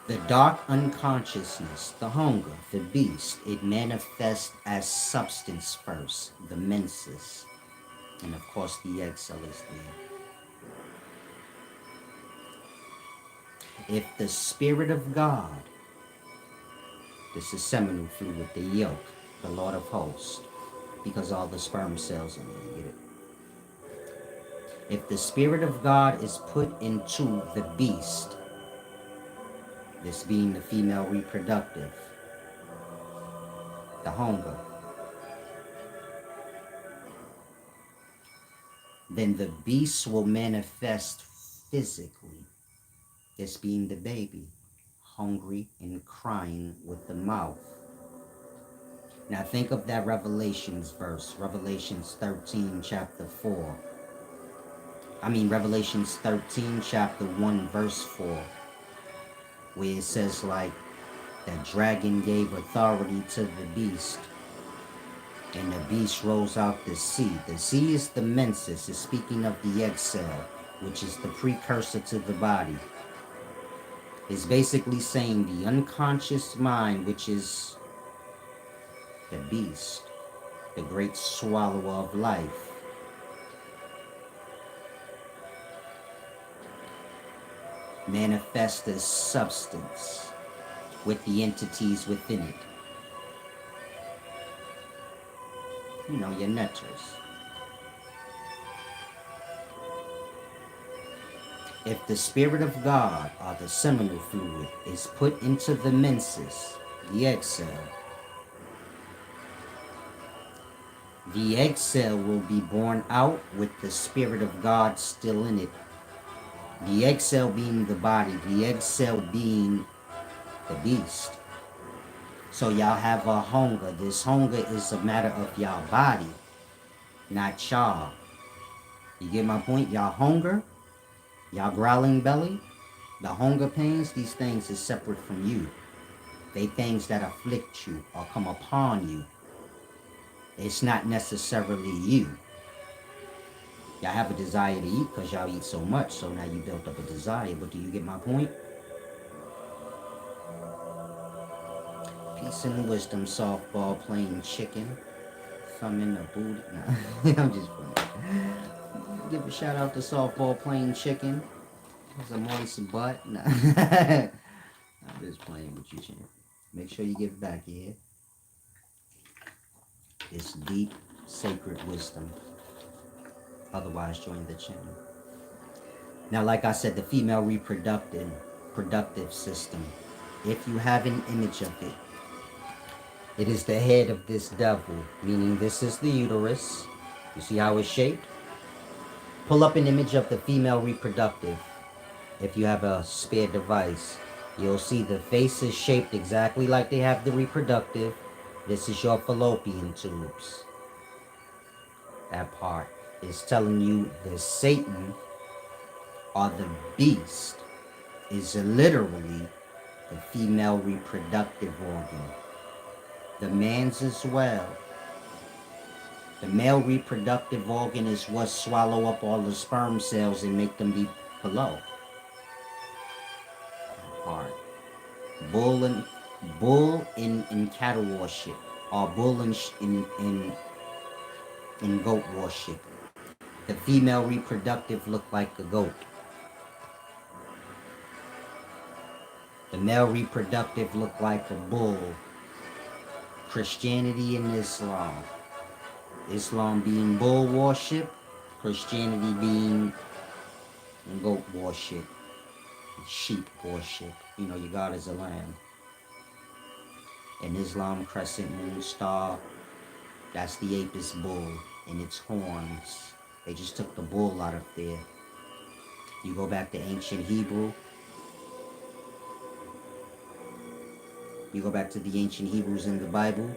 A: The dark unconsciousness, the hunger, the beast, it manifests as substance first, the menses. And of course the egg cell is there. If the Spirit of God, this is seminal fluid, the yolk, the Lord of hosts, because all the sperm cells in there, you get it? If the Spirit of God is put into the beast, this being the female reproductive, the hunger, then the beast will manifest physically, this being the baby, hungry and crying with the mouth. Now think of that Revelations verse, Revelations 13, chapter 4. Revelations 13, chapter 1, verse 4. Where it says like, that dragon gave authority to the beast. And the beast rose out the sea. The sea is the menses. It's speaking of the egg cell, which is the precursor to the body. It's basically saying the unconscious mind, which is the beast, the great swallower of life. Manifest as substance with the entities within it. Your netters. If the Spirit of God, or the seminal fluid, is put into the menses, the egg cell, the egg cell will be born out with the Spirit of God still in it. The egg cell being the body, the egg cell being the beast. So y'all have a hunger. This hunger is a matter of y'all body, not y'all. You get my point? Y'all hunger, y'all growling belly, the hunger pains, these things is separate from you. They things that afflict you or come upon you. It's not necessarily you. Y'all have a desire to eat because y'all eat so much, so now you built up a desire. But do you get my point? Peace and wisdom, softball playing chicken. Thumb in the booty. Nah, I'm just playing. Give a shout out to softball playing chicken. There's a moist butt. Nah. I'm just playing with you, champ. Make sure you give back, yeah? It's deep, sacred wisdom. Otherwise, join the channel. Now, like I said, the female reproductive system. If you have an image of it, it is the head of this devil, meaning this is the uterus. You see how it's shaped? Pull up an image of the female reproductive if you have a spare device. You'll see the face is shaped exactly like they have the reproductive. This is your fallopian tubes. That part is telling you the Satan or the beast is literally the female reproductive organ. The man's as well. The male reproductive organ is what swallow up all the sperm cells and make them be below. Part. Bull and in cattle worship, or bull in goat worship. The female reproductive look like a goat. The male reproductive look like a bull. Christianity and Islam. Islam being bull worship, Christianity being goat worship, sheep worship. You know, your God is a lamb. In Islam, crescent moon star, that's the Apis bull and its horns. They just took the bull out of there. You go back to ancient Hebrew. You go back to the ancient Hebrews in the Bible.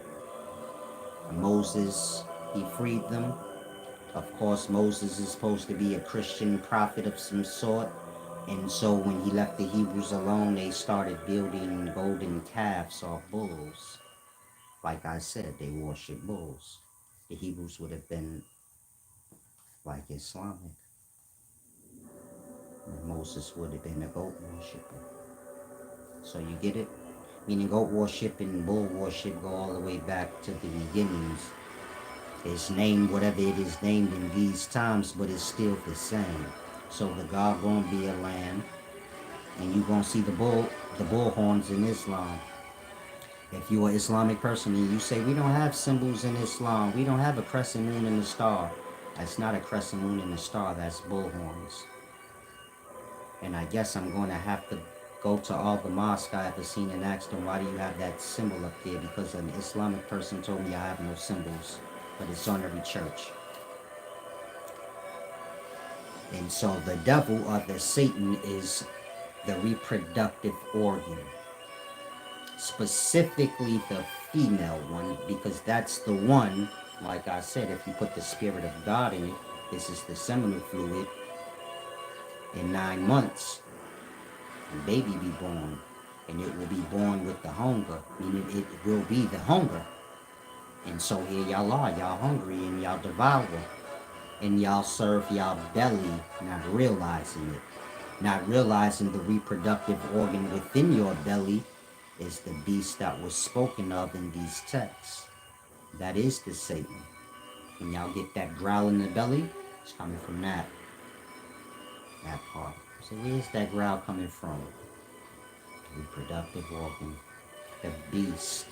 A: Moses, he freed them. Of course, Moses is supposed to be a Christian prophet of some sort. And so when he left the Hebrews alone, they started building golden calves or bulls. Like I said, they worship bulls. The Hebrews would have been like Islamic. And Moses would have been a goat worshiper. So you get it? Meaning goat worship and bull worship go all the way back to the beginnings. It's named whatever it is named in these times, but it's still the same. So the God gonna be a lamb, and you gonna see the bull horns in Islam. If you're an Islamic person and you say we don't have symbols in Islam, we don't have a crescent moon and a star. That's not a crescent moon and a star, that's bull horns. And I guess I'm going to have to go to all the mosques I ever seen and ask them, why do you have that symbol up there? Because an Islamic person told me I have no symbols, but it's on every church. And so the devil or the Satan is the reproductive organ. Specifically the female one, because that's the one, like I said, if you put the Spirit of God in it, this is the seminal fluid. In 9 months, a baby be born, and it will be born with the hunger, meaning it will be the hunger. And so here y'all are, y'all hungry, and y'all devour, and y'all serve y'all belly, not realizing it. Not realizing the reproductive organ within your belly is the beast that was spoken of in these texts. That is the Satan. And y'all get that growl in the belly, it's coming from that part. So where's that growl coming from? The reproductive organ, the beast.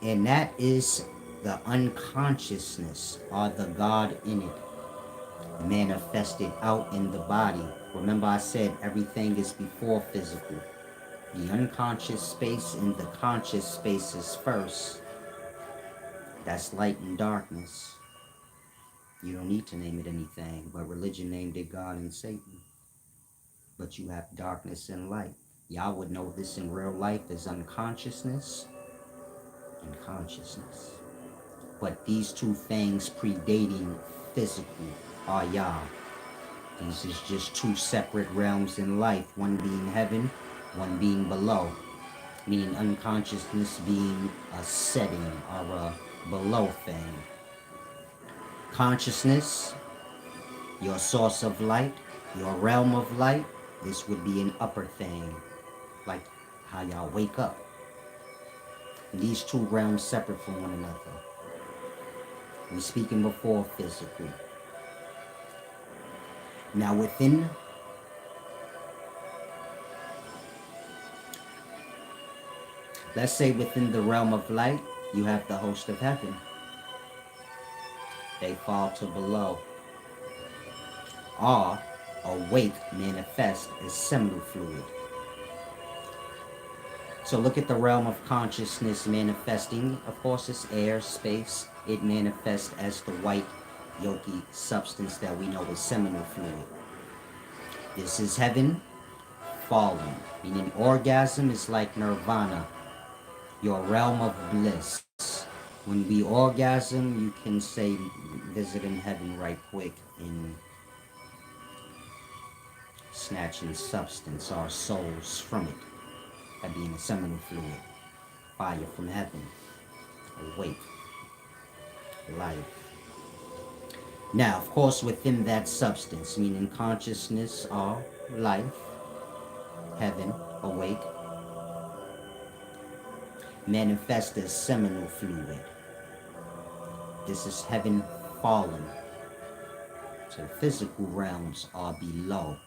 A: And that is the unconsciousness, or the God in it, manifested out in the body. Remember I said everything is before physical. The unconscious space and the conscious space is first. That's light and darkness. You don't need to name it anything, but religion named it God and Satan. But you have darkness and light. Y'all would know this in real life as unconsciousness and consciousness. But these two things predating physical are Yah. These is just two separate realms in life, one being heaven, one being below. Meaning unconsciousness being a setting or a below thing. Consciousness, your source of light, your realm of light, this would be an upper thing, like how y'all wake up. And these two realms separate from one another. We're speaking before physical. Now within let's say within the realm of light, you have the host of heaven. They fall to below. Or awake manifest as seminal fluid. So look at the realm of consciousness manifesting. Of course, it's air, space. It manifests as the white, yolky substance that we know as seminal fluid. This is heaven fallen. Meaning orgasm is like nirvana, your realm of bliss. When we orgasm, you can say visiting heaven right quick in snatching substance, our souls from it, by being a seminal fluid, fire from heaven, awake, life. Now, of course, within that substance, meaning consciousness, our life, heaven, awake, manifest as seminal fluid. This is heaven fallen. So physical realms are below.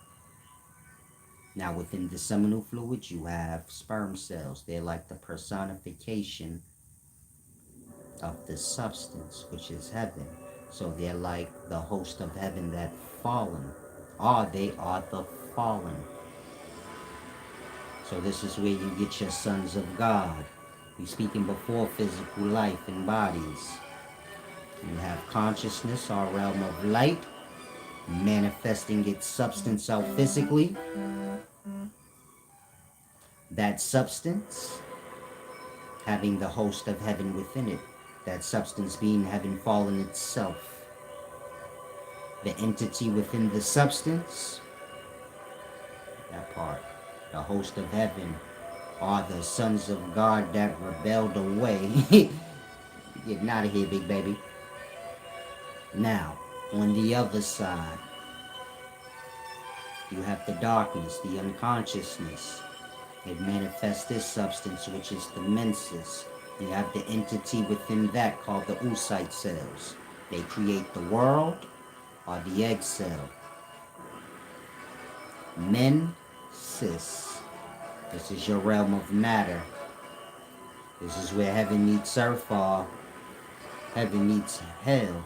A: Now within the seminal fluid, you have sperm cells. They're like the personification of the substance, which is heaven. So they're like the host of heaven that fallen. Or they are the fallen. So this is where you get your sons of God. We're speaking before physical life and bodies. You have consciousness, our realm of light, manifesting its substance out physically. That substance having the host of heaven within it. That substance being heaven fallen itself. The entity within the substance, that part, the host of heaven, are the sons of God that rebelled away. Getting out of here, big baby. Now, on the other side, you have the darkness, the unconsciousness. It manifests this substance, which is the menses. You have the entity within that called the oocyte cells. They create the world, or the egg cell. Men, cis. This is your realm of matter. This is where heaven meets earth, or heaven meets hell.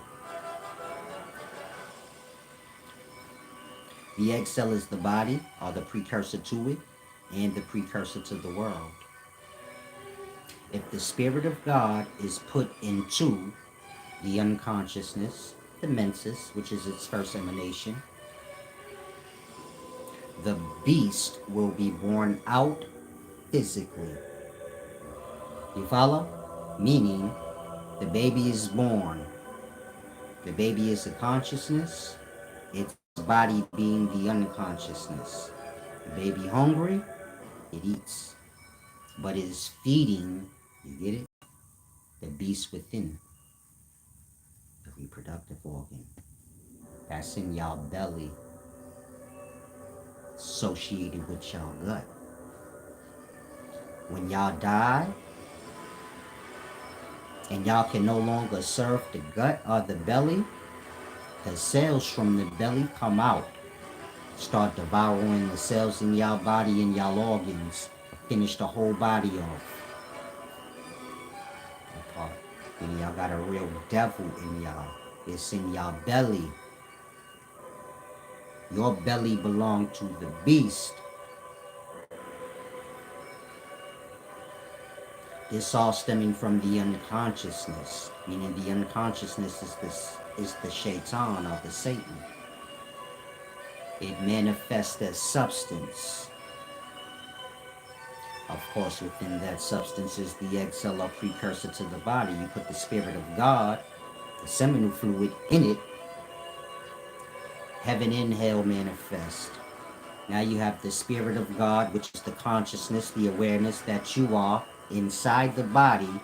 A: The egg cell is the body, or the precursor to it, and the precursor to the world. If the Spirit of God is put into the unconsciousness, the menses, which is its first emanation, the beast will be born out physically. You follow? Meaning, the baby is born. The baby is the consciousness, its body being the unconsciousness. The baby hungry, it eats. But it is feeding, you get it? The beast within, the reproductive organ. That's in y'all belly, associated with y'all gut. When y'all die, and y'all can no longer serve the gut or the belly, the cells from the belly come out, start devouring the cells in y'all body and y'all organs, finish the whole body off. Apart. And y'all got a real devil in y'all. It's in y'all belly. Your belly belongs to the beast. This all stemming from the unconsciousness, meaning the unconsciousness is the shaitan or the Satan. It manifests as substance. Of course, within that substance is the egg cell or precursor to the body. You put the Spirit of God, the seminal fluid, in it. Heaven and hell manifest. Now you have the Spirit of God, which is the consciousness, the awareness that you are inside the body,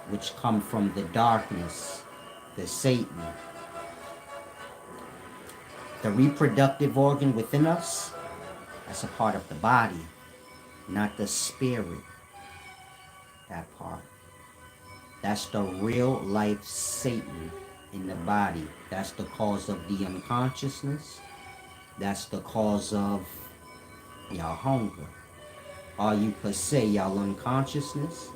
A: which come from the darkness, the Satan. The reproductive organ within us, that's a part of the body, not the spirit. That part. That's the real life Satan in the body. That's the cause of the unconsciousness. That's the cause of y'all hunger. Or you could say y'all unconsciousness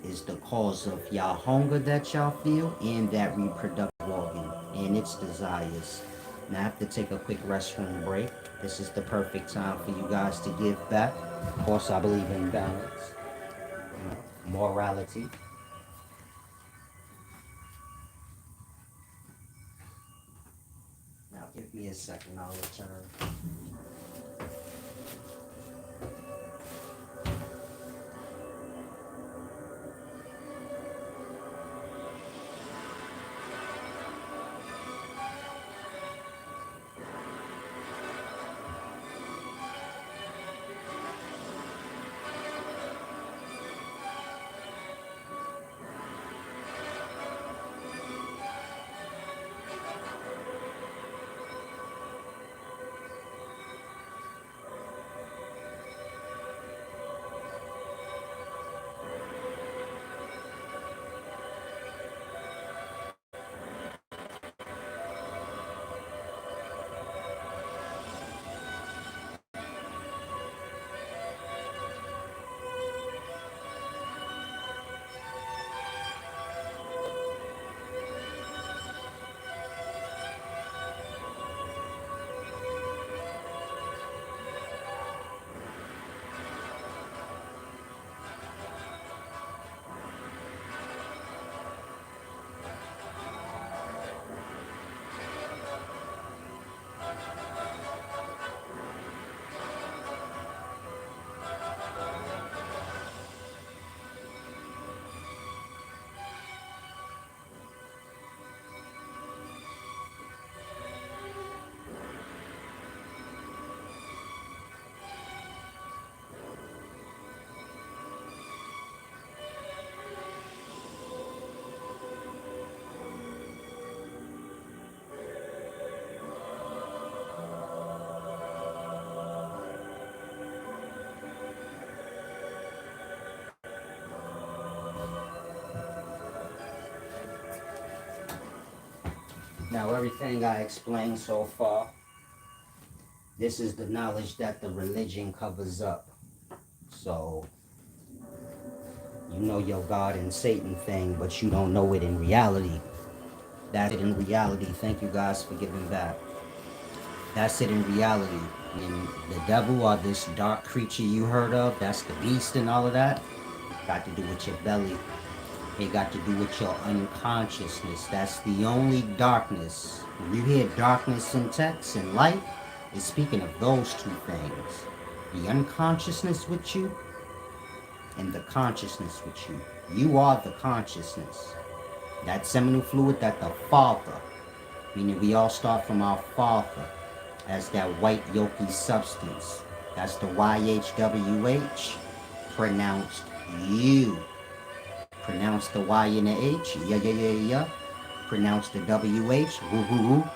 A: is the cause of y'all hunger that y'all feel and that reproductive organ and its desires. Now I have to take a quick restroom break. This is the perfect time for you guys to give back. Of course, I believe in balance, morality. Now give me a second, I'll return. Now, everything I explained so far, this is the knowledge that the religion covers up. So, you know your God and Satan thing, but you don't know it in reality. That's it in reality. Thank you guys for giving back. That's it in reality. And the devil or this dark creature you heard of, that's the beast and all of that, got to do with your belly. It got to do with your unconsciousness. That's the only darkness. When you hear darkness in text and light, it's speaking of those two things. The unconsciousness with you and the consciousness with you. You are the consciousness. That seminal fluid that the Father, meaning we all start from our Father, as that white yolky substance. That's the YHWH, pronounced you. Pronounce the Y and the H, yeah, yeah, yeah, yeah. Pronounce the WH, woo, woo, woo.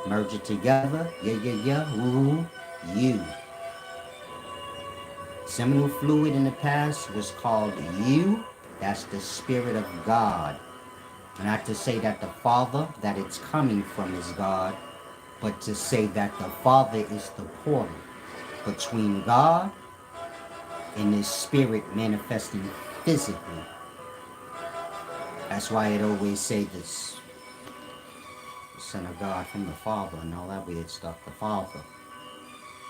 A: Merge it together, yeah, yeah, yeah, woo, woo, you. Seminal fluid in the past was called you. That's the Spirit of God. Not to say that the Father that it's coming from is God, but to say that the Father is the portal between God and His Spirit manifesting physically. That's why it always say this, the Son of God from the Father and all that weird stuff, the Father.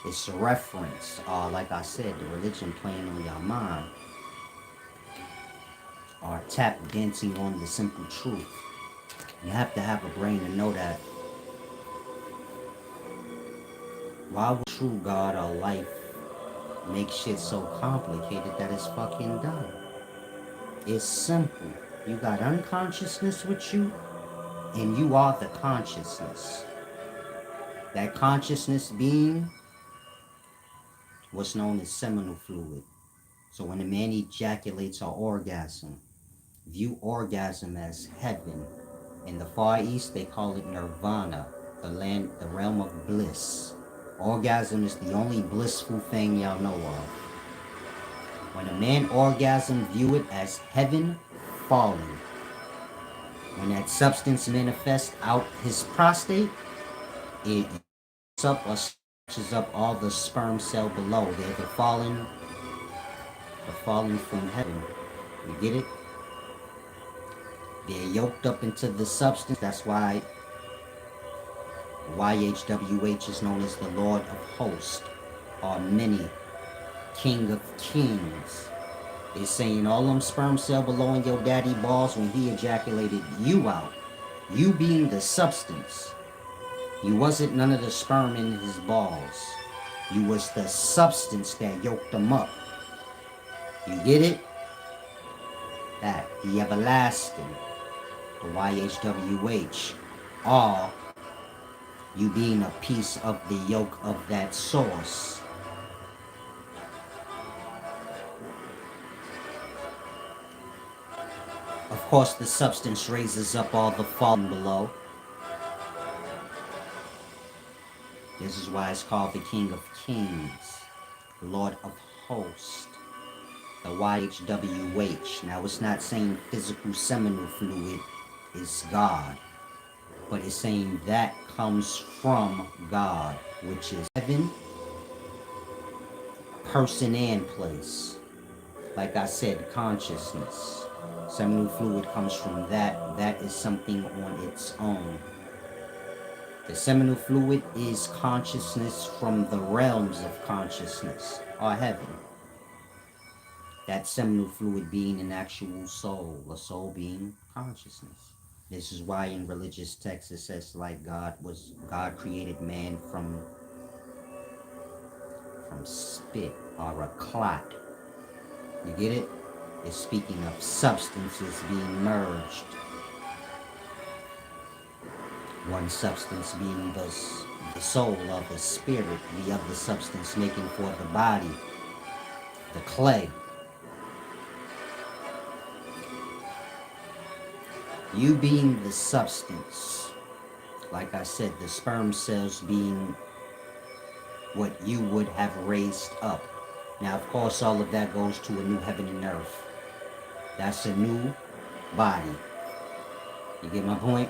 A: It's a reference, like I said, the religion playing on your mind, or tap dancing on the simple truth. You have to have a brain to know that. Why would true God or life make shit so complicated that it's fucking done? It's simple. You got unconsciousness with you, and you are the consciousness. That consciousness being what's known as seminal fluid. So when a man ejaculates or orgasm, view orgasm as heaven. In the Far East, they call it nirvana, the realm of bliss. Orgasm is the only blissful thing y'all know of. When a man orgasm, view it as heaven falling. When that substance manifests out his prostate, it up or stretches up all the sperm cell below. They're the fallen from heaven. You get it? They're yoked up into the substance. That's why YHWH is known as the Lord of Hosts, or many, King of Kings. They're saying all them sperm cell below in your daddy balls when he ejaculated you out. You being the substance. You wasn't none of the sperm in his balls. You was the substance that yoked them up. You get it? That, the everlasting, the YHWH, or you being a piece of the yoke of that source. Of course, the substance raises up all the fallen below. This is why it's called the King of Kings, the Lord of Hosts, the YHWH. Now, it's not saying physical seminal fluid is God, but it's saying that comes from God, which is heaven, person, and place. Like I said, consciousness. Seminal fluid comes from that. That is something on its own. The seminal fluid is consciousness from the realms of consciousness, or heaven. That seminal fluid being an actual soul, a soul being consciousness. This is why in religious texts it says like God created man from spit or a clot. You get it? It's speaking of substances being merged. One substance being the soul or the spirit, the other substance making for the body, the clay. You being the substance, like I said, the sperm cells being what you would have raised up. Now, of course, all of that goes to a new heaven and earth. That's a new body. You get my point?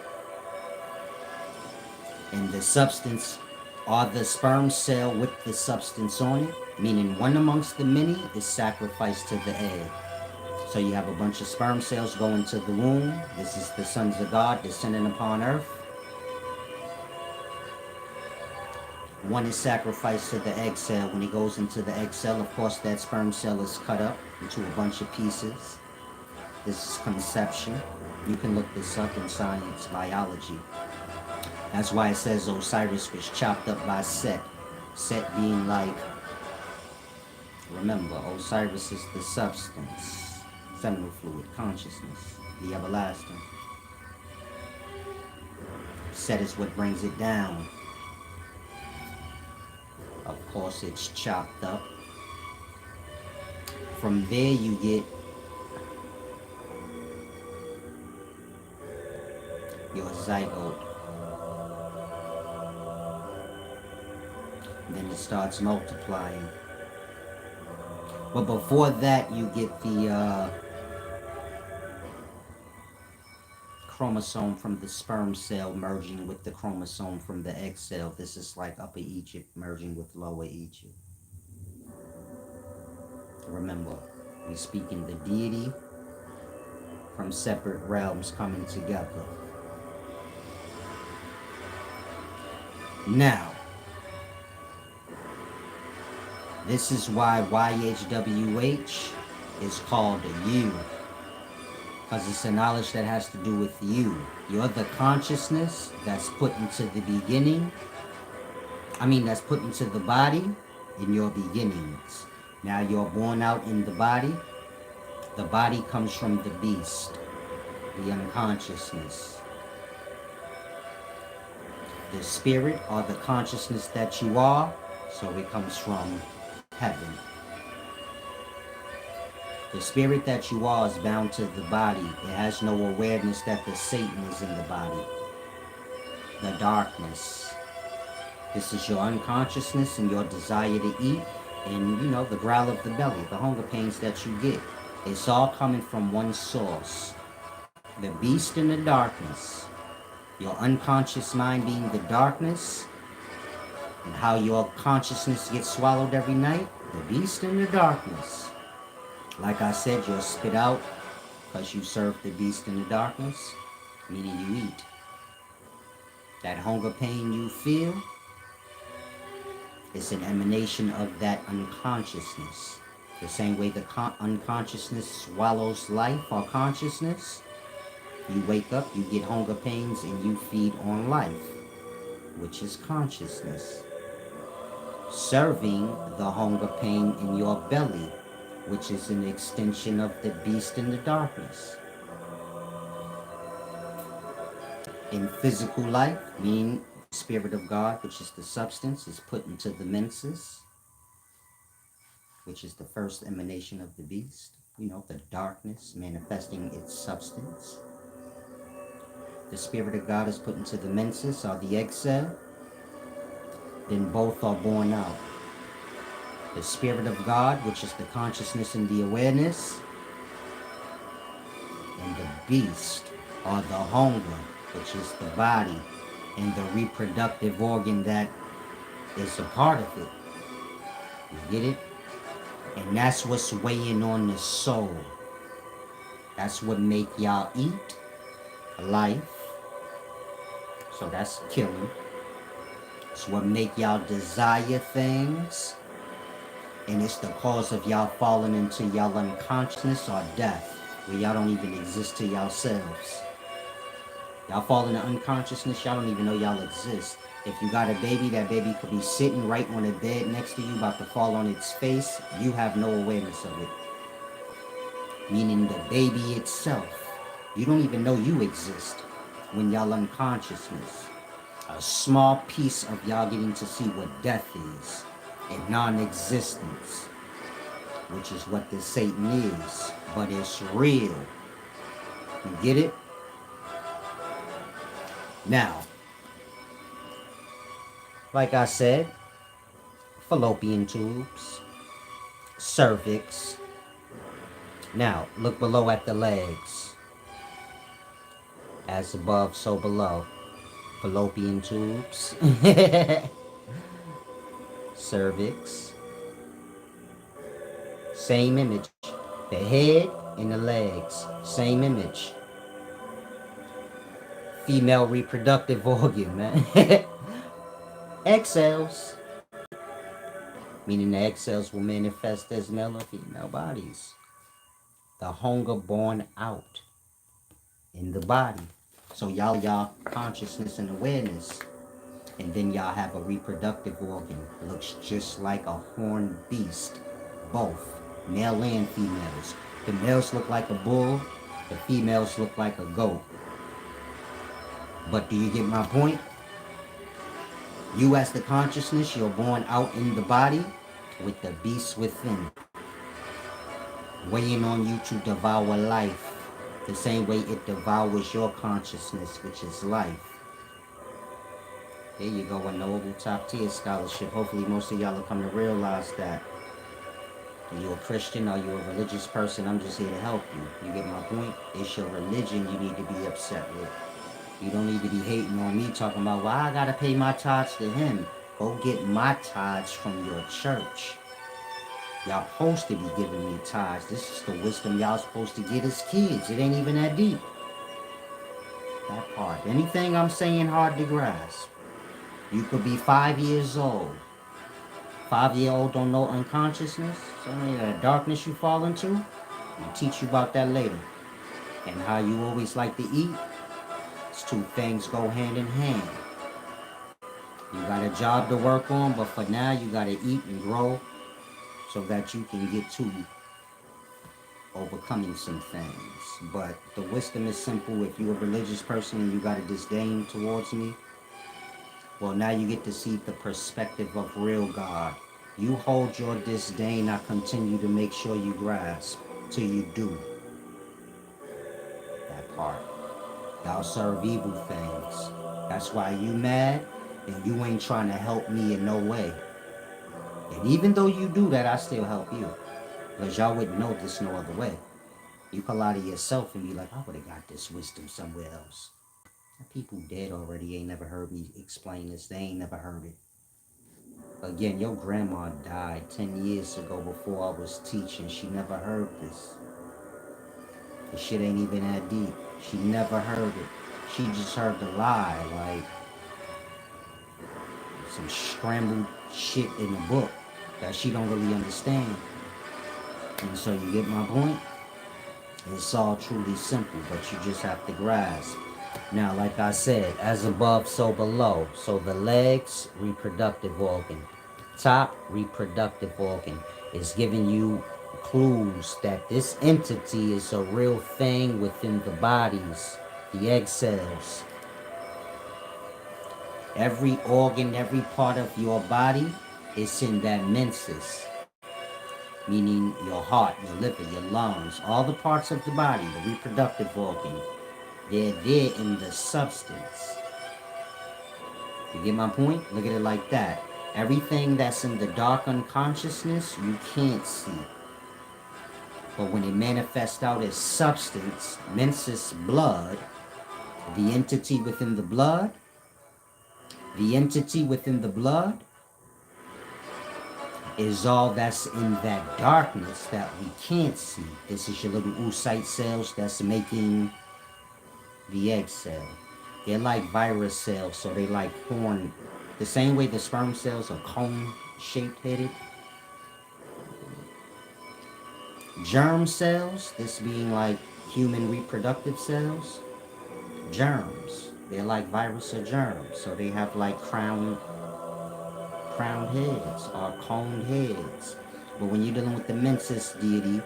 A: And the substance are the sperm cell with the substance on it, meaning one amongst the many is sacrificed to the egg. So you have a bunch of sperm cells going to the womb. This is the sons of God descending upon earth. One is sacrificed to the egg cell. When he goes into the egg cell, of course, that sperm cell is cut up into a bunch of pieces. This is conception. You can look this up in science, biology. That's why it says Osiris was chopped up by Set. Set being like, remember, Osiris is the substance, seminal fluid, consciousness, the everlasting. Set is what brings it down. Of course, it's chopped up. From there, you get your zygote. Then it starts multiplying. But before that, you get the chromosome from the sperm cell merging with the chromosome from the egg cell. This is like Upper Egypt merging with Lower Egypt. Remember, we speak in the deity from separate realms coming together. Now, this is why YHWH is called a you. Because it's a knowledge that has to do with you. You're the consciousness that's put into the beginning. That's put into the body in your beginnings. Now you're born out in the body. The body comes from the beast, the unconsciousness. The spirit or the consciousness that you are, so it comes from heaven. The spirit that you are is bound to the body. It has no awareness that the Satan is in the body. The darkness. This is your unconsciousness and your desire to eat, and the growl of the belly, the hunger pains that you get. It's all coming from one source. The beast in the darkness. Your unconscious mind being the darkness, and how your consciousness gets swallowed every night. The beast in the darkness. Like I said, you'll spit out because you serve the beast in the darkness, meaning you eat. That hunger pain you feel is an emanation of that unconsciousness. The same way the unconsciousness swallows life or consciousness, you wake up, you get hunger pains, and you feed on life, which is consciousness. Serving the hunger pain in your belly, which is an extension of the beast in the darkness. In physical life, meaning the Spirit of God, which is the substance, is put into the menses, which is the first emanation of the beast. The darkness manifesting its substance. The Spirit of God is put into the menses, or the egg cell. Then both are born out. The Spirit of God, which is the consciousness and the awareness, and the beast, or the hunger, which is the body, and the reproductive organ that is a part of it. You get it? And that's what's weighing on the soul. That's what make y'all eat, life. So that's killing. It's what make y'all desire things. And it's the cause of y'all falling into y'all unconsciousness or death, where y'all don't even exist to yourselves. Y'all fall into unconsciousness, y'all don't even know y'all exist. If you got a baby, that baby could be sitting right on a bed next to you, about to fall on its face. You have no awareness of it. Meaning the baby itself. You don't even know you exist when y'all unconsciousness. A small piece of y'all getting to see what death is. And non-existence, which is what this Satan is, but it's real. You get it? Now, like I said, fallopian tubes, cervix. Now, look below at the legs. As above, so below. fallopian tubes, cervix, same image. The head and the legs, same image. Female reproductive organ, man. Egg cells, meaning the egg cells will manifest as male or female bodies. The hunger born out in the body. So y'all consciousness and awareness. And then y'all have a reproductive organ. Looks just like a horned beast. Both, male and females. The males look like a bull, the females look like a goat. But do you get my point? You as the consciousness, you're born out in the body with the beast within, weighing on you to devour life, the same way it devours your consciousness, which is life. There you go, a noble top tier scholarship. Hopefully most of y'all will come to realize that. Are you a Christian? Are you a religious person? I'm just here to help you. You get my point? It's your religion you need to be upset with. You don't need to be hating on me talking about, well, I gotta pay my tithes to him. Go get my tithes from your church. Y'all supposed to be giving me tithes. This is the wisdom y'all supposed to get as kids. It ain't even that deep. That part. Anything I'm saying hard to grasp. You could be 5 years old. 5-year-old don't know unconsciousness. So any of that darkness you fall into, I'll teach you about that later. And how you always like to eat. These two things go hand in hand. You got a job to work on, but for now you got to eat and grow so that you can get to overcoming some things. But the wisdom is simple. If you're a religious person and you got a disdain towards me, well, now you get to see the perspective of real God. You hold your disdain, I continue to make sure you grasp till you do. That part. Y'all serve evil things. That's why you mad and you ain't trying to help me in no way. And even though you do that, I still help you. Because y'all wouldn't know this no other way. You can lie to yourself and be like, I would have got this wisdom somewhere else. People dead already ain't never heard me explain this. They ain't never heard it. Again, your grandma died 10 years ago before I was teaching. She never heard this. The shit ain't even that deep. She never heard it. She just heard the lie, like some scrambled shit in the book that she don't really understand. And so you get my point? It's all truly simple, but you just have to grasp. Now, like I said, as above, so below. So the legs, reproductive organ. Top, reproductive organ. Is giving you clues that this entity is a real thing within the bodies, the egg cells. Every organ, every part of your body is in that menses. Meaning your heart, your liver, your lungs, all the parts of the body, the reproductive organ. They're there in the substance. You get my point? Look at it like that. Everything that's in the dark unconsciousness, you can't see. But when it manifests out as substance, menses, blood, the entity within the blood, is all that's in that darkness that we can't see. This is your little oocyte cells that's making the egg cell. They're like virus cells, so they like horn. The same way the sperm cells are cone-shaped headed. Germ cells, this being like human reproductive cells. Germs, they're like virus or germs, so they have like crowned heads or coned heads. But when you're dealing with the menses deity,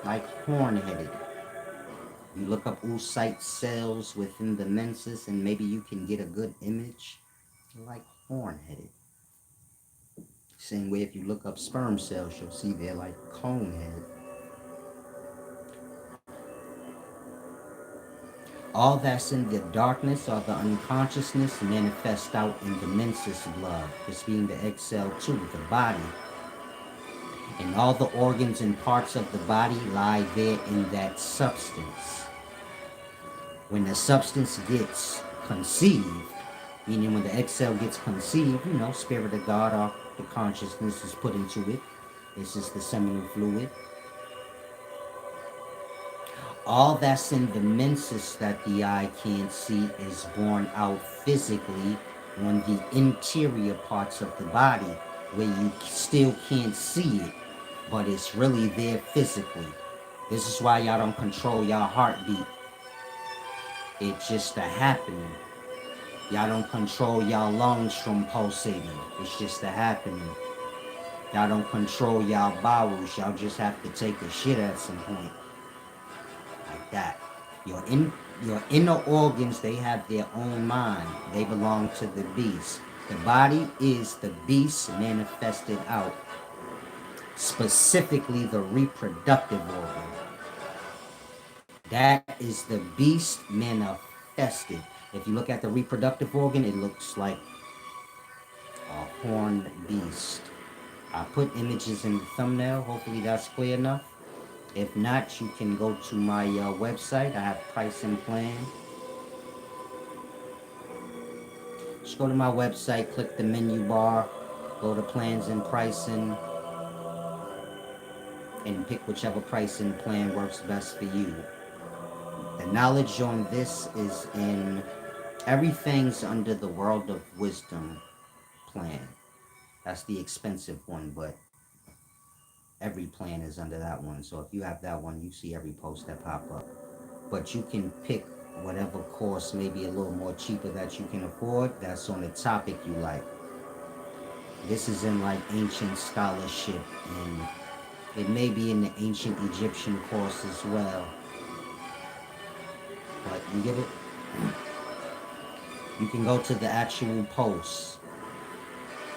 A: like horn-headed. You look up oocyte cells within the menses and maybe you can get a good image. Like horn-headed. Same way if you look up sperm cells, you'll see they're like cone-headed. All that's in the darkness or the unconsciousness manifests out in the menses blood. This being the egg cell too, the body. And all the organs and parts of the body lie there in that substance. When the substance gets conceived, meaning when the egg cell gets conceived, spirit of God or the consciousness is put into it. This is the seminal fluid. All that's in the menses that the eye can't see is born out physically on the interior parts of the body where you still can't see it, but it's really there physically. This is why y'all don't control y'all heartbeat. It's just a happening. Y'all don't control y'all lungs from pulsating. It's just a happening. Y'all don't control y'all bowels. Y'all just have to take a shit at some point. Like that. Your inner organs, they have their own mind. They belong to the beast. The body is the beast manifested out. Specifically the reproductive organ. That is the beast manifested. If you look at the reproductive organ, it looks like a horned beast. I put images in the thumbnail. Hopefully that's clear enough. If not, you can go to my website. I have pricing plan. Just go to my website, click the menu bar, go to plans and pricing, and pick whichever pricing plan works best for you. The knowledge on this is in everything's under the World of Wisdom plan. That's the expensive one, but every plan is under that one. So if you have that one, you see every post that pop up. But you can pick whatever course may be a little more cheaper that you can afford. That's on the topic you like. This is in like ancient scholarship, and it may be in the ancient Egyptian course as well. But you get it? You can go to the actual post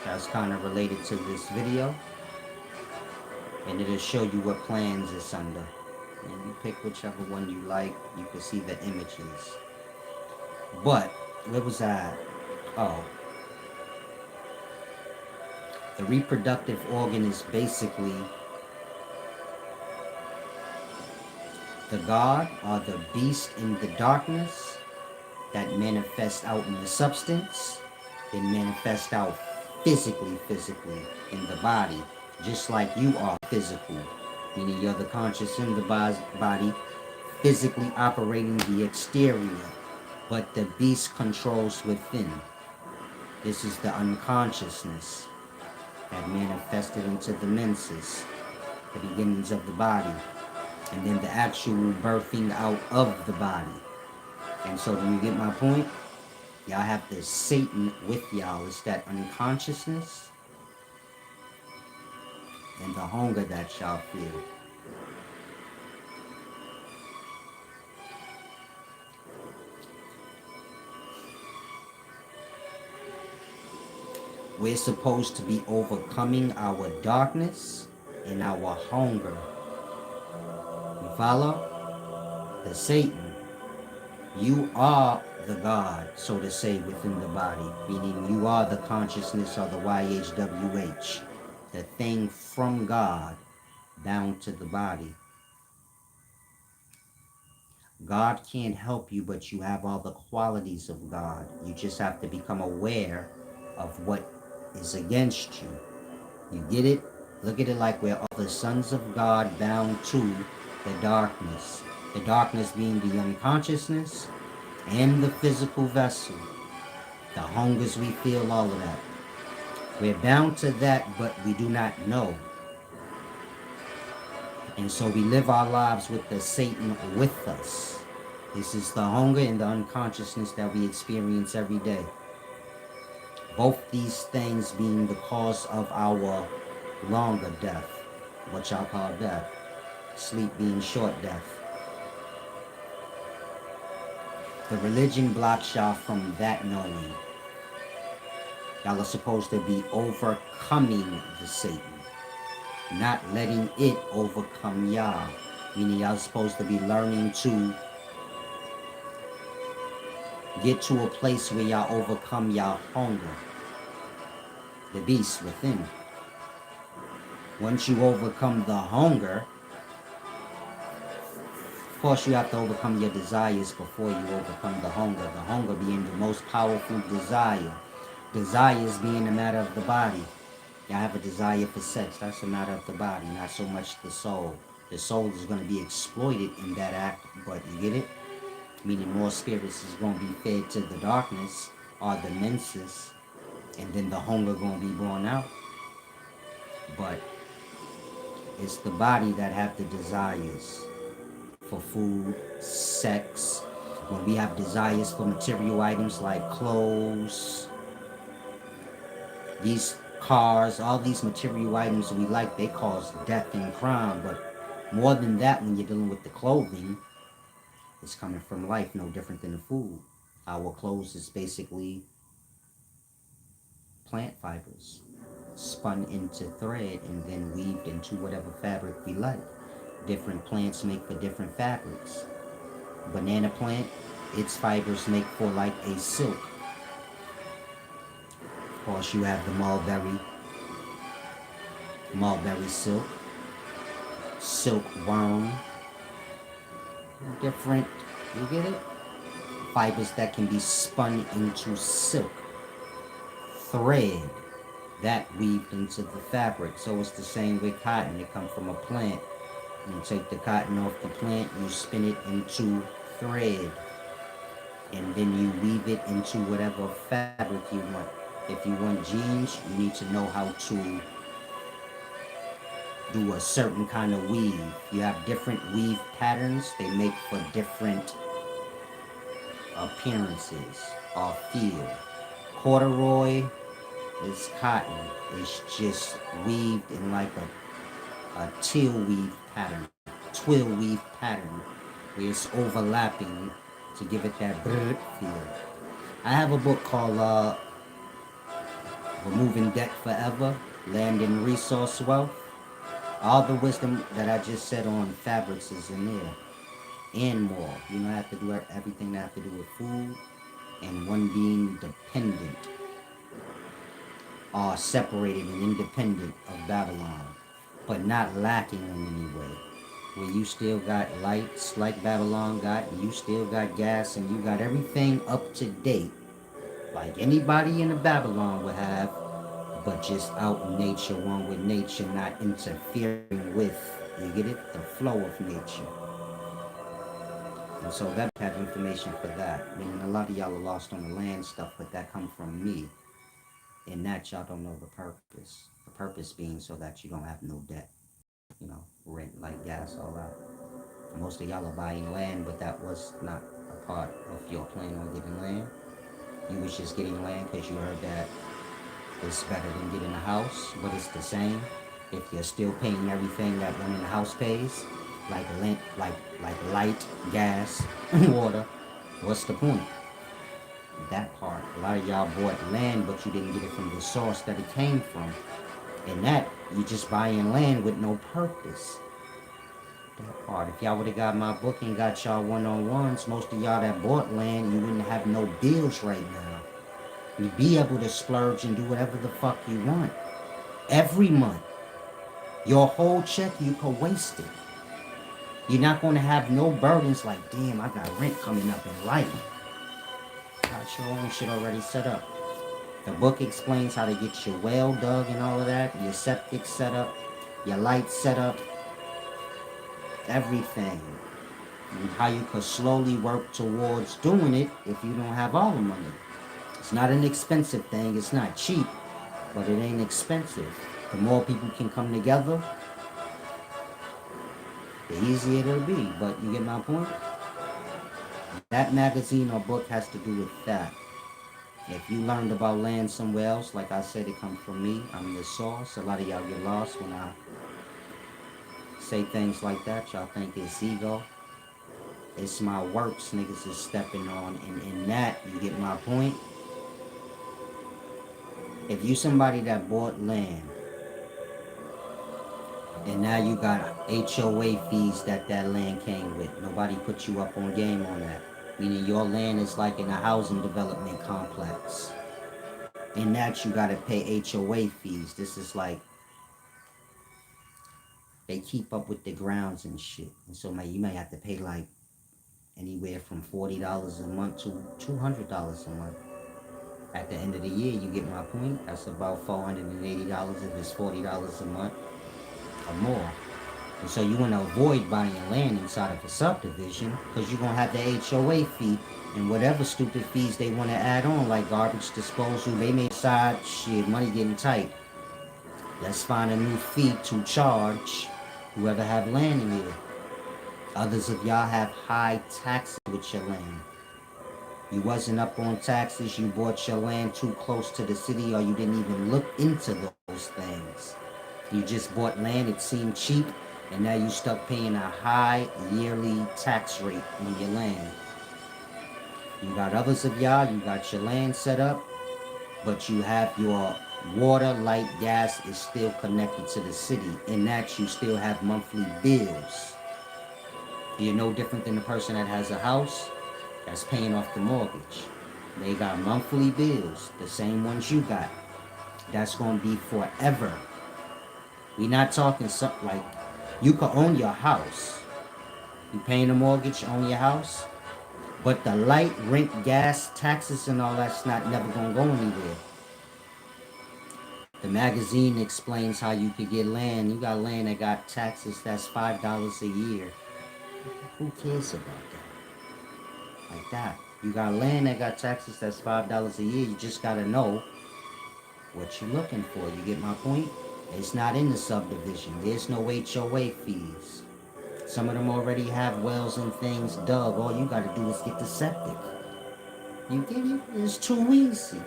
A: that's kind of related to this video, and it'll show you what plans it's under. And you pick whichever one you like. You can see the images. But where was I? Oh, the reproductive organ is basically the God or the beast in the darkness that manifests out in the substance, then manifests out physically in the body, just like you are physical, meaning you're the conscious in the body, physically operating the exterior, but the beast controls within. This is the unconsciousness that manifested into the menses, the beginnings of the body, and then the actual birthing out of the body. And so do you get my point? Y'all have this Satan with y'all. It's that unconsciousness and the hunger that y'all feel. We're supposed to be overcoming our darkness and our hunger. You follow? The Satan. You are the God, so to say, within the body, meaning you are the consciousness or the YHWH, the thing from God bound to the body. God can't help you, but you have all the qualities of God. You just have to become aware of what is against you. You get it? Look at it like we're all the sons of God bound to the darkness. The darkness being the unconsciousness and the physical vessel. The hungers we feel, all of that. We're bound to that, but we do not know. And so we live our lives with the Satan with us. This is the hunger and the unconsciousness that we experience every day. Both these things being the cause of our longer death, what y'all call death. Sleep being short death. The religion blocks y'all from that knowing. Y'all are supposed to be overcoming the Satan, not letting it overcome y'all. Meaning y'all supposed to be learning to get to a place where y'all overcome y'all hunger, the beast within. Once you overcome the hunger, course, you have to overcome your desires before you overcome the hunger. The hunger being the most powerful desire. Desires being a matter of the body. Y'all have a desire for sex. That's a matter of the body, not so much the soul. The soul is going to be exploited in that act, but you get it? Meaning more spirits is going to be fed to the darkness or the menses, and then the hunger going to be born out. But it's the body that have the desires for food, sex. When we have desires for material items like clothes, these cars, all these material items we like, they cause death and crime. But more than that, when you're dealing with the clothing, it's coming from life, no different than the food. Our clothes is basically plant fibers spun into thread and then weaved into whatever fabric we like. Different plants make for different fabrics. Banana plant, its fibers make for like a silk. Of course, you have the mulberry silk, silkworm, different, you get it? Fibers that can be spun into silk, thread that weaved into the fabric. So it's the same with cotton. It comes from a plant. You take the cotton off the plant, you spin it into thread, and then you weave it into whatever fabric you want. If you want jeans, you need to know how to do a certain kind of weave. You have different weave patterns. They make for different appearances or feel. Corduroy is cotton. It's just weaved in like a teal weave pattern, twill weave pattern, where it's overlapping to give it that brrr feel. I have a book called Removing Debt Forever, Land and Resource Wealth. All the wisdom that I just said on fabrics is in there, and more. You know, I have to do everything that have to do with food, and one being dependent, or separated and independent of Babylon, but not lacking in any way. Where you still got lights like Babylon got, and you still got gas, and you got everything up to date, like anybody in the Babylon would have, but just out in nature, one with nature, not interfering with, you get it, the flow of nature. And so that have information for that. Meaning a lot of y'all are lost on the land stuff, but that come from me. In that y'all don't know the purpose. The purpose being so that you don't have no debt. You know, rent, like gas, all that. Most of y'all are buying land, but that was not a part of your plan on getting land. You was just getting land because you heard that it's better than getting a house, but it's the same. If you're still paying everything that one in the house pays, like rent, like light, gas, water, what's the point? That part. A lot of y'all bought land, but you didn't get it from the source that it came from. And that, you just buying land with no purpose. That part. If y'all would have got my book and got y'all one-on-ones, most of y'all that bought land, you wouldn't have no bills right now. You'd be able to splurge and do whatever the fuck you want. Every month. Your whole check, you could waste it. You're not going to have no burdens like, damn, I got rent coming up in life. Got your own shit already set up. The book explains how to get your well dug and all of that, your septic set up, your lights set up, everything. And how you could slowly work towards doing it if you don't have all the money. It's not an expensive thing, it's not cheap, but it ain't expensive. The more people can come together, the easier it'll be. But you get my point? That magazine or book has to do with that. If you learned about land somewhere else, like I said, it comes from me. I'm the source. A lot of y'all get lost when I say things like that. Y'all think it's ego. It's my works niggas is stepping on. And in that, you get my point? If you somebody that bought land, and now you got HOA fees that land came with. Nobody put you up on game on that. Meaning your land is like in a housing development complex. And that you gotta pay HOA fees. This is like, they keep up with the grounds and shit. And so you might have to pay like anywhere from $40 a month to $200 a month. At the end of the year, you get my point? That's about $480 if it's $40 a month or more. And so you want to avoid buying land inside of a subdivision because you're going to have the HOA fee and whatever stupid fees they want to add on, like garbage disposal. They may decide, shit, money getting tight. Let's find a new fee to charge whoever have land in here. Others of y'all have high taxes with your land. You wasn't up on taxes, you bought your land too close to the city, or you didn't even look into those things. You just bought land, it seemed cheap, and now you stuck paying a high yearly tax rate on your land. You got others of y'all, you got your land set up, but you have your water, light, gas is still connected to the city. In that, you still have monthly bills. You're no different than the person that has a house that's paying off the mortgage. They got monthly bills, the same ones you got. That's going to be forever. We're not talking something like you could own your house. You paying a mortgage, own your house. But the light, rent, gas, taxes, and all that's not never going to go anywhere. The magazine explains how you could get land. You got land that got taxes that's $5 a year. Who cares about that? Like that. You got land that got taxes that's $5 a year. You just got to know what you're looking for. You get my point? It's not in the subdivision. There's no HOA fees. Some of them already have wells and things dug. All you got to do is get the septic. You get it? It's too easy.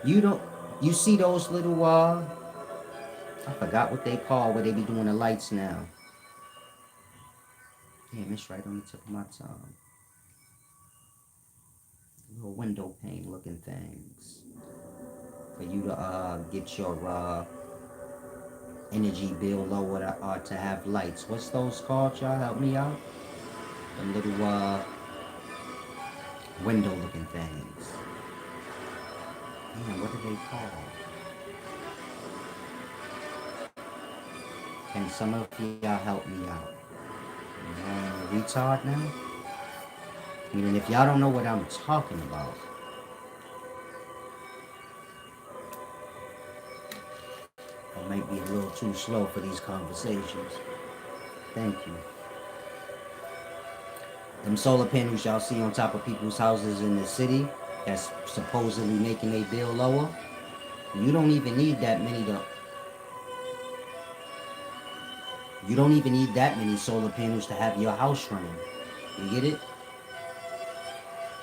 A: You see those little, I forgot what they call where they be doing the lights now. Damn, it's right on the tip of my tongue. Little window pane looking things. For you to get your energy bill lower to have lights. What's those called, y'all? Help me out. The little window looking things. Man, what are they called? Can some of y'all help me out? Retard now? Meaning if y'all don't know what I'm talking about, I might be a little too slow for these conversations. Thank you. Them solar panels y'all see on top of people's houses in the city that's supposedly making their bill lower, you don't even need that many you don't even need that many solar panels to have your house running. You get it?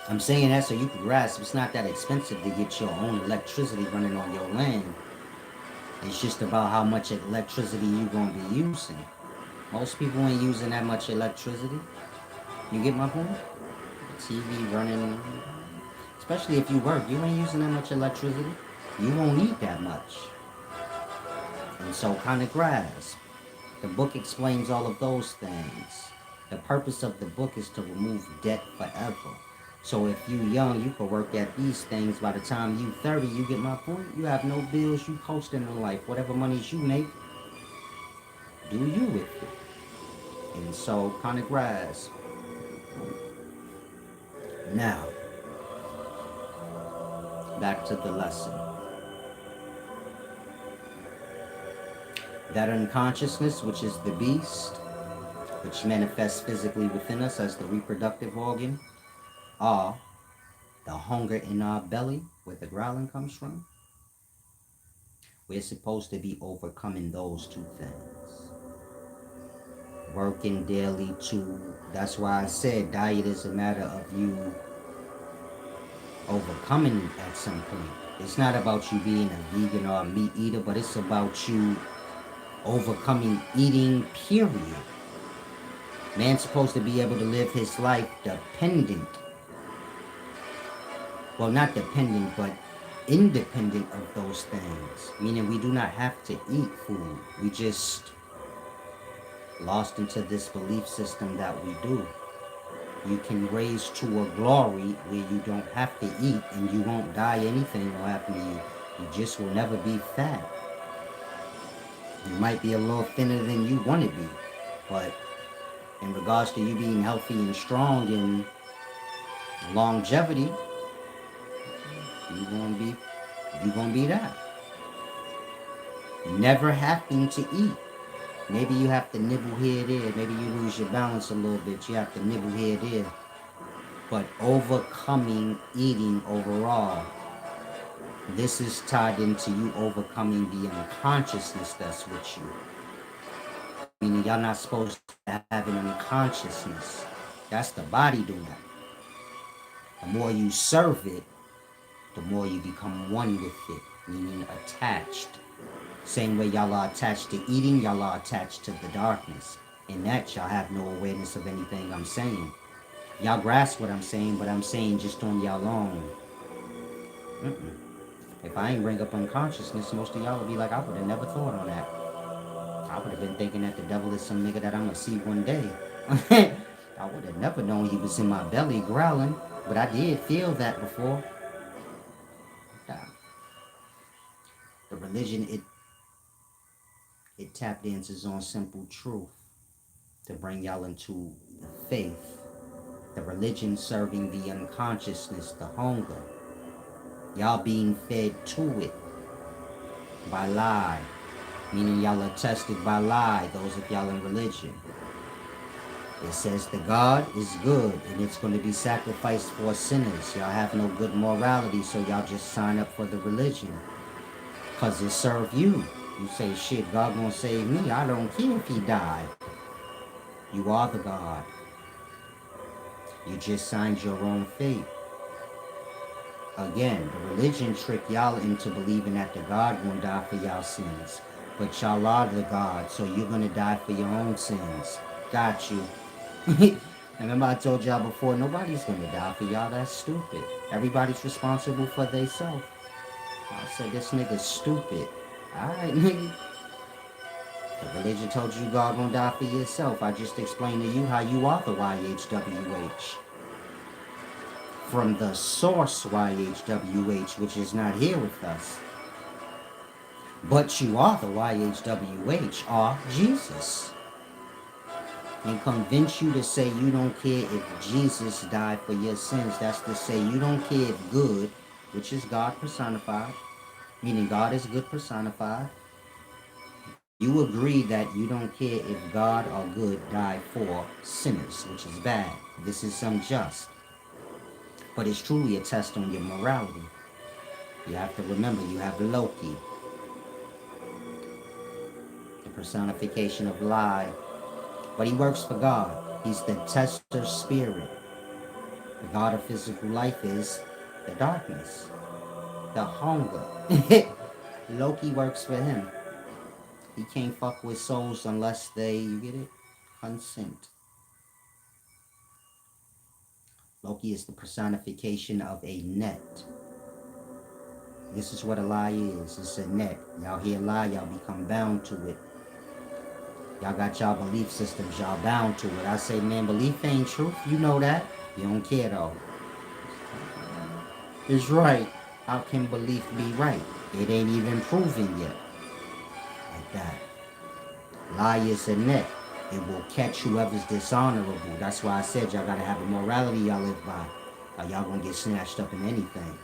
A: I'm saying that so you can grasp it's not that expensive to get your own electricity running on your land. It's just about how much electricity you're going to be using. Most people ain't using that much electricity. You get my point? TV running, especially if you work, you ain't using that much electricity. You won't need that much. And so kind of grasp. The book explains all of those things. The purpose of the book is to remove debt forever. So if you young, you can work at these things. By the time you 30, you get my point? You have no bills, you coasting in life. Whatever monies you make, do you with it. And so kind of grasp. Now, back to the lesson. That unconsciousness, which is the beast, which manifests physically within us as the reproductive organ, are the hunger in our belly, where the growling comes from. We're supposed to be overcoming those two things. Working daily to, that's why I said diet is a matter of you overcoming at some point. It's not about you being a vegan or a meat eater, but it's about you overcoming eating, period. Man's supposed to be able to live his life dependent. Well, not dependent, but independent of those things. Meaning we do not have to eat food. We just lost into this belief system that we do. You can raise to a glory where you don't have to eat and you won't die, anything will happen to you. You just will never be fat. You might be a little thinner than you want to be, but in regards to you being healthy and strong and longevity, you gonna be that. Never having to eat. Maybe you have to nibble here, there. Maybe you lose your balance a little bit. You have to nibble here, there. But overcoming eating overall, this is tied into you overcoming the unconsciousness that's with you. Meaning y'all not supposed to have an unconsciousness. That's the body doing that. The more you serve it, the more you become one with it, meaning attached. Same way y'all are attached to eating, y'all are attached to the darkness. In that, y'all have no awareness of anything I'm saying. Y'all grasp what I'm saying, but I'm saying just on y'all own. If I ain't bring up unconsciousness, most of y'all would be like, I would have never thought on that. I would have been thinking that the devil is some nigga that I'm gonna see one day. I would have never known he was in my belly growling, but I did feel that before. The religion, it tap dances on simple truth to bring y'all into faith. The religion serving the unconsciousness, the hunger. Y'all being fed to it by lie. Meaning y'all are tested by lie, those of y'all in religion. It says the God is good and it's going to be sacrificed for sinners. Y'all have no good morality, so y'all just sign up for the religion. Because it serve you. You say, shit, God gonna save me. I don't care if he died. You are the God. You just signed your own fate. Again, the religion trick y'all into believing that the God gonna die for y'all sins. But y'all are the God, so you're gonna die for your own sins. Got you. Remember I told y'all before, nobody's gonna die for y'all. That's stupid. Everybody's responsible for themselves. I said, this nigga's stupid. Alright, nigga. The religion told you God gonna die for yourself. I just explained to you how you are the YHWH. From the source YHWH, which is not here with us. But you are the YHWH, are Jesus. And convince you to say you don't care if Jesus died for your sins. That's to say you don't care if good, which is God personified, meaning God is good personified. You agree that you don't care if God or good died for sinners, which is bad. This is unjust. But it's truly a test on your morality. You have to remember, you have Loki, the personification of lie. But he works for God. He's the tester spirit. The God of physical life is the darkness, the hunger. Loki works for him. He can't fuck with souls unless they, you get it? Consent. Loki is the personification of a net. This is what a lie is. It's a net. Y'all hear lie, y'all become bound to it. Y'all got y'all belief systems, y'all bound to it. I say, man, belief ain't truth. You know that. You don't care though. It's right. How can belief be right? It ain't even proven yet. Like that. Lie is a net. It will catch whoever's dishonorable. That's why I said y'all gotta have a morality y'all live by. Or y'all gonna get snatched up in anything.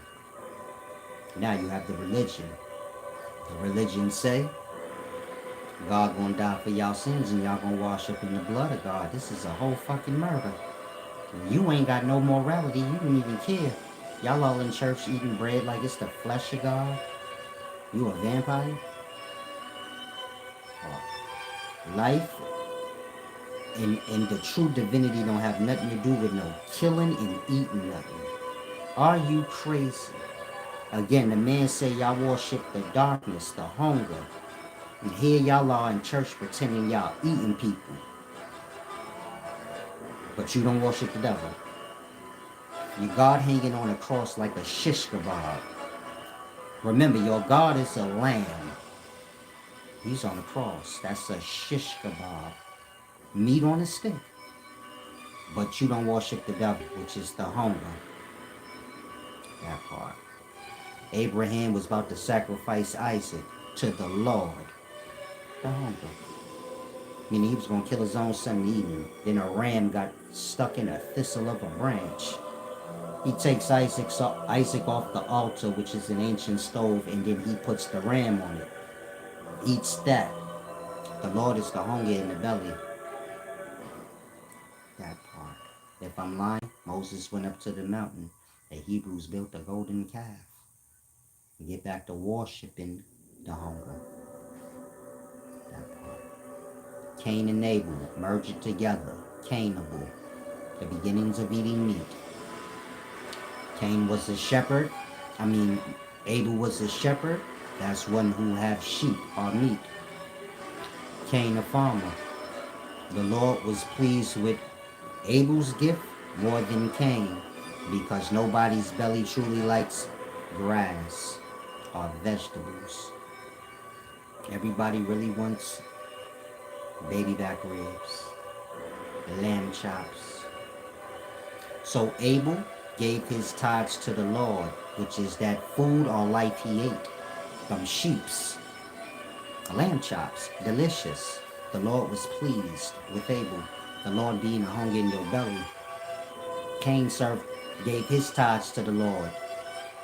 A: Now you have the religion. The religion say, God gonna die for y'all sins and y'all gonna wash up in the blood of God. This is a whole fucking murder. You ain't got no morality. You don't even care. Y'all all in church eating bread like it's the flesh of God. You a vampire? Life and the true divinity don't have nothing to do with no killing and eating nothing. Are you crazy? Again, the man say y'all worship the darkness, the hunger. And here y'all are in church pretending y'all eating people. But you don't worship the devil. Your God hanging on a cross like a shish kebab. Remember, your God is a lamb. He's on the cross. That's a shish kebab. Meat on a stick. But you don't worship the devil, which is the hunger. That part. Abraham was about to sacrifice Isaac to the Lord. The hunger. Meaning he was going to kill his own son and eat him. Then a ram got stuck in a thistle of a branch. He takes Isaac off the altar, which is an ancient stove, and then he puts the ram on it. Eats that. The Lord is the hunger in the belly. That part. If I'm lying, Moses went up to the mountain. The Hebrews built a golden calf. And get back to worshiping the hunger. That part. Cain and Abel merged together. Cainable. The beginnings of eating meat. Cain was a shepherd. Abel was a shepherd. That's one who have sheep or meat. Cain a farmer. The Lord was pleased with Abel's gift more than Cain, because nobody's belly truly likes grass or vegetables. Everybody really wants baby back ribs, lamb chops. So Abel gave his tithes to the Lord, which is that food or life he ate from sheeps. Lamb chops, delicious. The Lord was pleased with Abel, the Lord being a hunger in your belly. Cain gave his tithes to the Lord,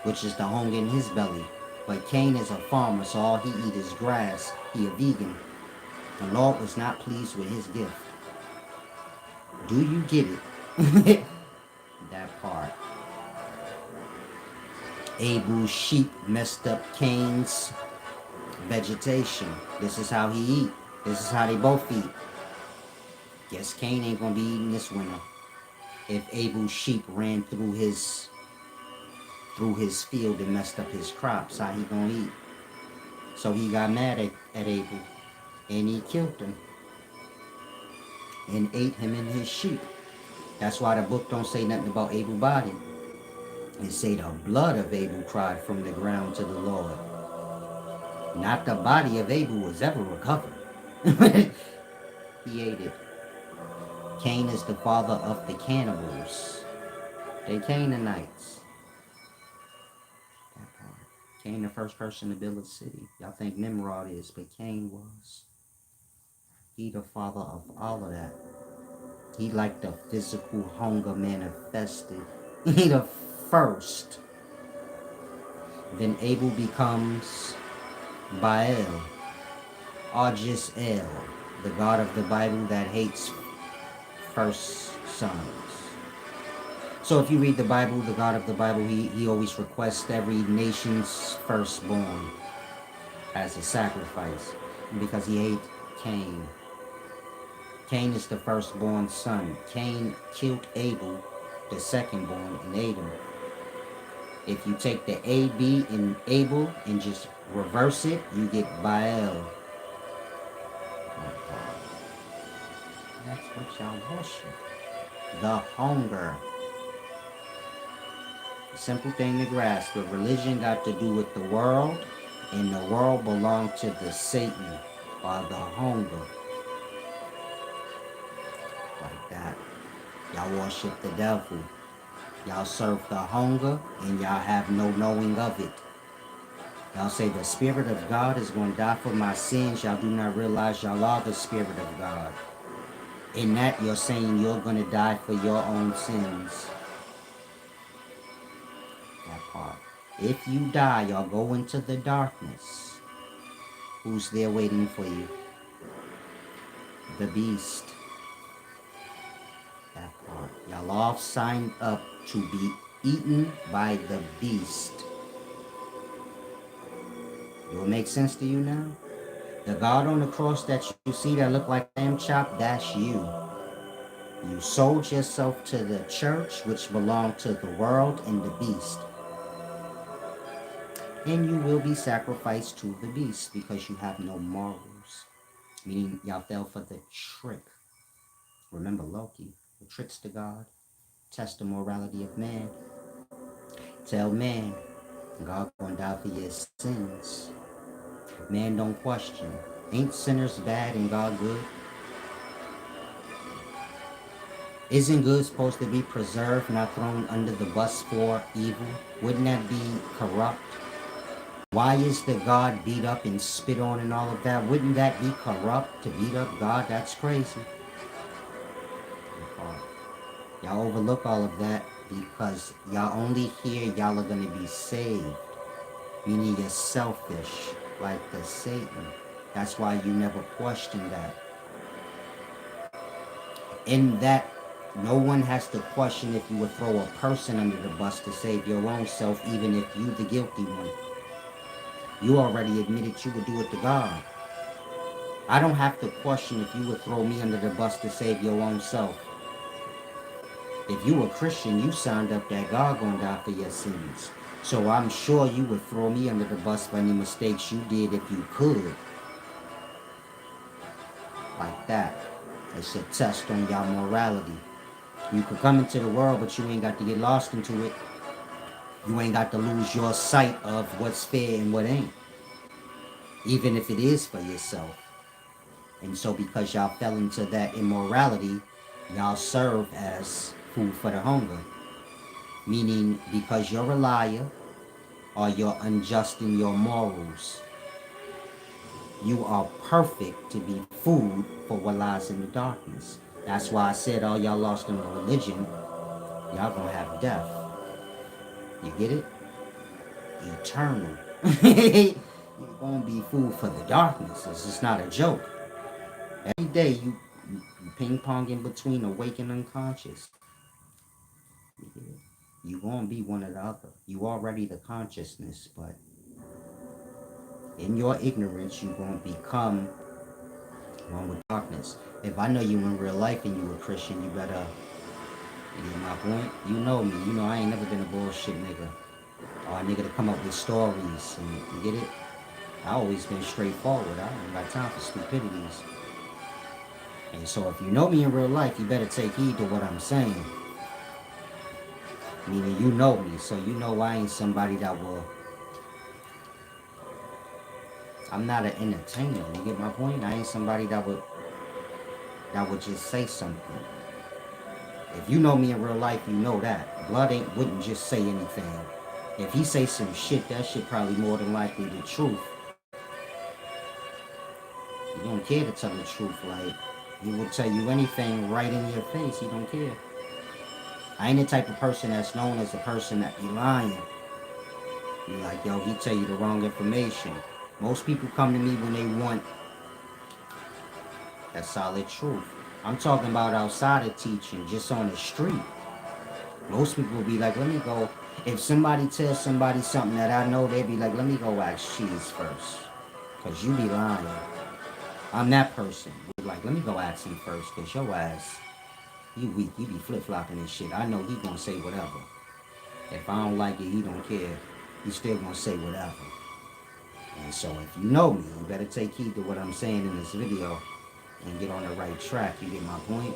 A: which is the hunger in his belly. But Cain is a farmer, so all he eat is grass. He a vegan. The Lord was not pleased with his gift. Do you get it? That part. Abel's sheep messed up Cain's vegetation. This is how he eat. This is how they both eat. Guess Cain ain't gonna be eating this winter. If Abel's sheep ran through his field and messed up his crops, how he gonna eat? So he got mad at Abel and he killed him and ate him and his sheep. That's why the book don't say nothing about Abel's body. It say the blood of Abel cried from the ground to the Lord. Not the body of Abel was ever recovered. He ate it. Cain is the father of the cannibals. They Canaanites. That part. Cain the first person to build a city. Y'all think Nimrod is, but Cain was. He the father of all of that. He like the physical hunger manifested. He the first. Then Abel becomes Baal, or just El, the God of the Bible that hates first sons. So if you read the Bible, the God of the Bible, he always requests every nation's firstborn as a sacrifice, because he hates Cain. Cain is the firstborn son. Cain killed Abel, the secondborn, and ate him. If you take the A, B in Abel and just reverse it, you get Baal. That's what y'all worship. The hunger. Simple thing to grasp. But religion got to do with the world, and the world belonged to the Satan, or the hunger. Like that. Y'all worship the devil. Y'all serve the hunger, and y'all have no knowing of it. Y'all say the Spirit of God is going to die for my sins. Y'all do not realize y'all are the Spirit of God. In that, you're saying you're going to die for your own sins. That part. If you die, y'all go into the darkness. Who's there waiting for you? The beast. That part. Y'all all signed up to be eaten by the beast. Do it make sense to you now? The God on the cross that you see that look like lamb chop, that's you. You sold yourself to the church, which belonged to the world and the beast. And you will be sacrificed to the beast because you have no morals. Meaning y'all fell for the trick. Remember Loki, the trickster God, test the morality of man. Tell man, God gonna die for your sins. Man don't question. Ain't sinners bad and God good? Isn't good supposed to be preserved, not thrown under the bus for evil? Wouldn't that be corrupt? Why is the God beat up and spit on and all of that? Wouldn't that be corrupt to beat up God? That's crazy. Y'all overlook all of that because y'all only hear y'all are going to be saved. Meaning you're selfish like the Satan. That's why you never question that. In that, no one has to question if you would throw a person under the bus to save your own self, even if you the guilty one. You already admitted you would do it to God. I don't have to question if you would throw me under the bus to save your own self. If you a Christian, you signed up that God gonna die for your sins. So I'm sure you would throw me under the bus for any mistakes you did if you could. Like that. It's a test on your morality. You could come into the world, but you ain't got to get lost into it. You ain't got to lose your sight of what's fair and what ain't. Even if it is for yourself. And so because y'all fell into that immorality, y'all serve as food for the hunger. Meaning because you're a liar or you're unjust in your morals, you are perfect to be food for what lies in the darkness. That's why I said all y'all lost in religion, y'all gonna have death. You get it? Eternal. You're gonna be food for the darkness. It's just not a joke. Every day you ping pong in between awake and unconscious. You gonna be one or the other. You already the consciousness, but in your ignorance, you gonna become one with darkness. If I know you in real life and you a Christian, you better, you get my point? You know me. You know I ain't never been a bullshit nigga. Or a nigga to come up with stories. And you get it? I always been straightforward. I don't got time for stupidities. And so if you know me in real life, you better take heed to what I'm saying. Meaning you know me, so you know I ain't somebody that will... I'm not an entertainer, you get my point? I ain't somebody that would just say something. If you know me in real life, you know that. Blood wouldn't just say anything. If he say some shit, that shit probably more than likely the truth. He don't care to tell the truth, like, he will tell you anything right in your face, he don't care. I ain't the type of person that's known as a person that be lying. Be like, yo, he tell you the wrong information. Most people come to me when they want that solid truth. I'm talking about outside of teaching, just on the street. Most people will be like, let me go. If somebody tells somebody something that I know, they'd be like, let me go ask Cheese first. Because you be lying. I'm that person. Like, let me go ask him first, because your ass, you weak. You be flip-flopping and shit. I know he gonna say whatever. If I don't like it, he don't care. He still gonna say whatever. And so if you know me, you better take heed to what I'm saying in this video and get on the right track. You get my point?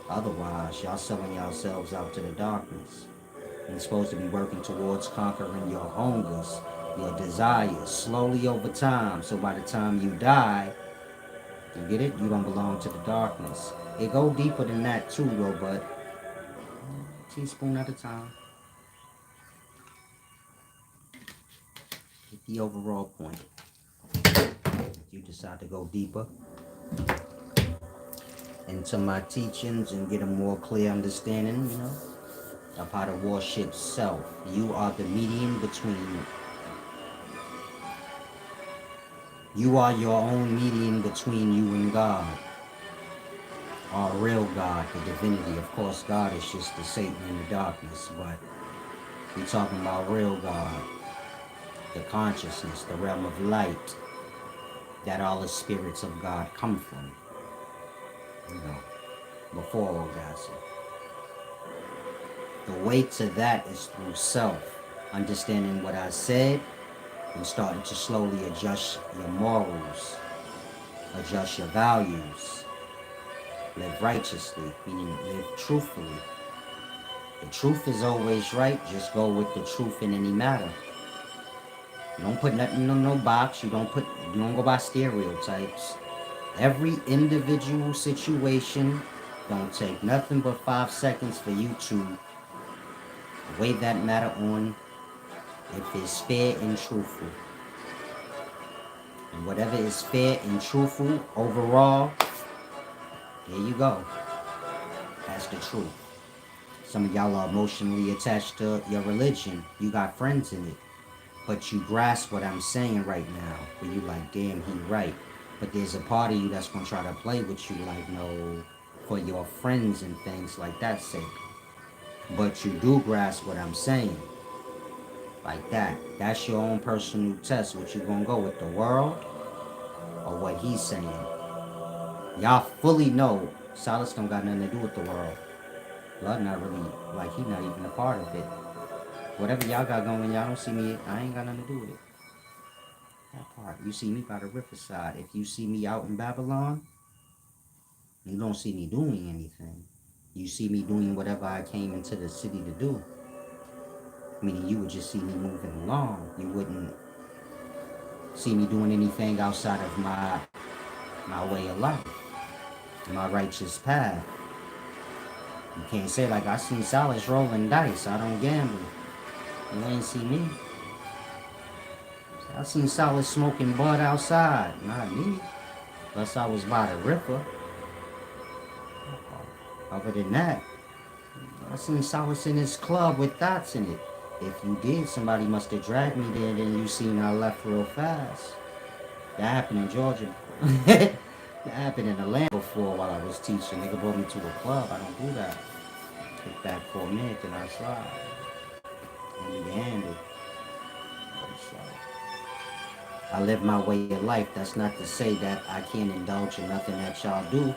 A: Otherwise, y'all selling yourselves out to the darkness. You're supposed to be working towards conquering your hungers, your desires, slowly over time. So by the time you die, you get it? You don't belong to the darkness. It go deeper than that too, though, but teaspoon at a time. Get the overall point. If you decide to go deeper into my teachings and get a more clear understanding, you know, of how to worship self. You are the medium between. You are your own medium between you and God. Our real God, the divinity. Of course, God is just the Satan in the darkness, but we're talking about real God. The consciousness, the realm of light that all the spirits of God come from. You know, before orgasm. The way to that is through self. Understanding what I said and starting to slowly adjust your morals, adjust your values, live righteously, meaning live truthfully. The truth is always right, just go with the truth in any matter. You don't put nothing in no box, you don't go by stereotypes. Every individual situation don't take nothing but 5 seconds for you to weigh that matter on if it's fair and truthful. And whatever is fair and truthful overall, there you go. That's the truth. Some of y'all are emotionally attached to your religion. You got friends in it. But you grasp what I'm saying right now. Where you like, damn, he right. But there's a part of you that's gonna try to play with you like, no, for your friends and things like that sake. But you do grasp what I'm saying. Like that. That's your own personal test. What you gonna go with, the world or what he's saying? Y'all fully know Silas don't got nothing to do with the world. Blood not really, like, he not even a part of it. Whatever y'all got going, y'all don't see me, I ain't got nothing to do with it. That part. You see me by the riverside. If you see me out in Babylon, you don't see me doing anything. You see me doing whatever I came into the city to do. Meaning you would just see me moving along. You wouldn't see me doing anything outside of my way of life, my righteous path. You can't say like I seen Silas rolling dice. I don't gamble. You ain't see me. I seen Silas smoking bud outside. Not me. Unless I was by the river. Other than that, I seen Silas in his club with thoughts in it. If you did, somebody must have dragged me there, then you seen I left real fast. That happened in Georgia. That happened in Atlanta before while I was teaching. Nigga brought me to a club. I don't do that. Kick back for a minute, then I slide. I need to handle. I live my way of life. That's not to say that I can't indulge in nothing that y'all do.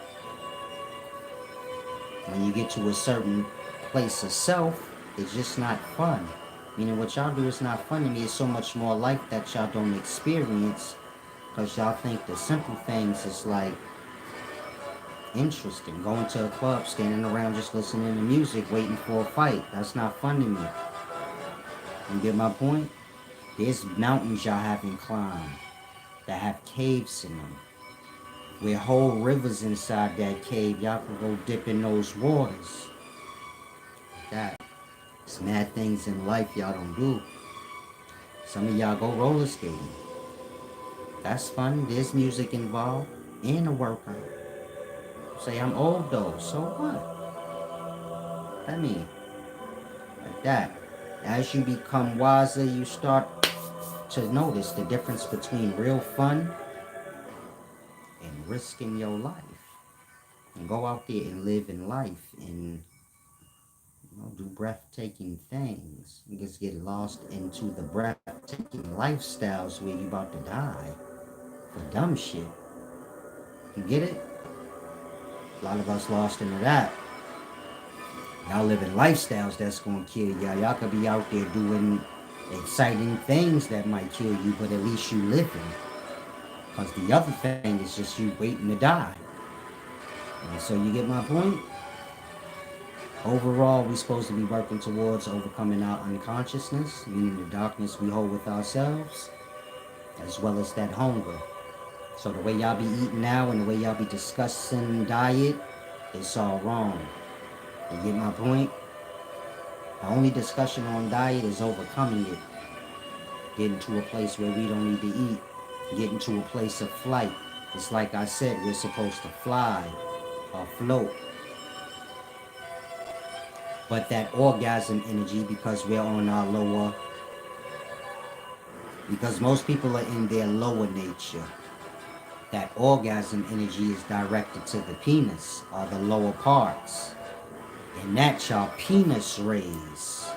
A: When you get to a certain place of self, it's just not fun. Meaning what y'all do is not fun to me. It's so much more life that y'all don't experience because y'all think the simple things is like interesting. Going to a club, standing around just listening to music, waiting for a fight. That's not fun to me. You get my point? There's mountains y'all haven't climbed that have caves in them. With whole rivers inside that cave, y'all can go dip in those waters. That. It's mad things in life y'all don't do. Some of y'all go roller skating. That's fun. There's music involved and a workout. Say I'm old though, so what? I mean, like that. As you become wiser, you start to notice the difference between real fun and risking your life. And go out there and live in life and do breathtaking things. You just get lost into the breathtaking lifestyles where you about to die for dumb shit. You get it? A lot of us lost into that. Y'all living lifestyles that's gonna kill y'all. Y'all could be out there doing exciting things that might kill you, but at least you living. Because the other thing is just you waiting to die. And so you get my point? Overall, we're supposed to be working towards overcoming our unconsciousness, meaning the darkness we hold with ourselves, as well as that hunger. So the way y'all be eating now and the way y'all be discussing diet, it's all wrong. You get my point? The only discussion on diet is overcoming it. Getting to a place where we don't need to eat. Getting to a place of flight. It's like I said, we're supposed to fly or float. But that orgasm energy, because we're on our lower, because most people are in their lower nature, that orgasm energy is directed to the penis or the lower parts. And that y'all penis raise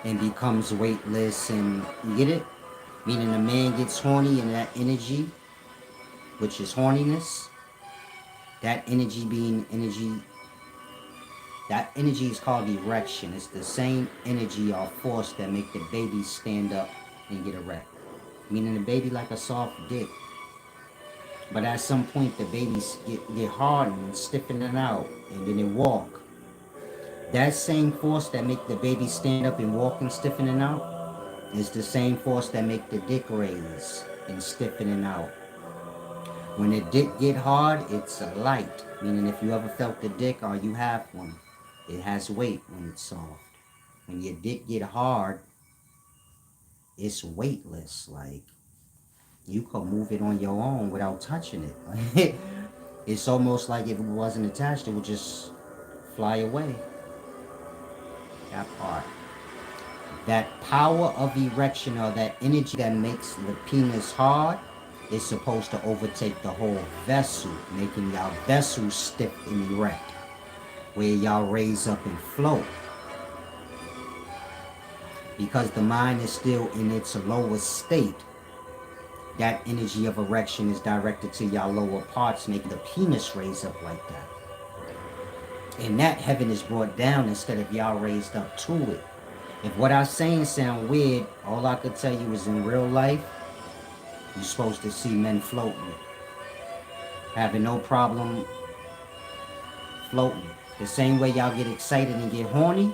A: and becomes weightless, and you get it? Meaning a man gets horny and that energy, which is horniness, that energy being energy, that energy is called erection. It's the same energy or force that make the baby stand up and get erect. Meaning the baby like a soft dick. But at some point the babies get hardened and stiffening out and then they walk. That same force that make the baby stand up and walk and stiffening out is the same force that make the dick raise and stiffening out. When the dick get hard, it's light. Meaning if you ever felt the dick or you have one, it has weight when it's soft. When your dick get hard, it's weightless. Like You could move it on your own without touching it. It's almost like if it wasn't attached, it would just fly away. That part. That power of erection, or that energy that makes the penis hard, is supposed to overtake the whole vessel, making y'all vessel stiff and erect, where y'all raise up and float. Because the mind is still in its lowest state, that energy of erection is directed to y'all lower parts, making the penis raise up like that. And that heaven is brought down instead of y'all raised up to it. If what I'm saying sound weird, all I could tell you is in real life, you're supposed to see men floating. Having no problem floating. The same way y'all get excited and get horny,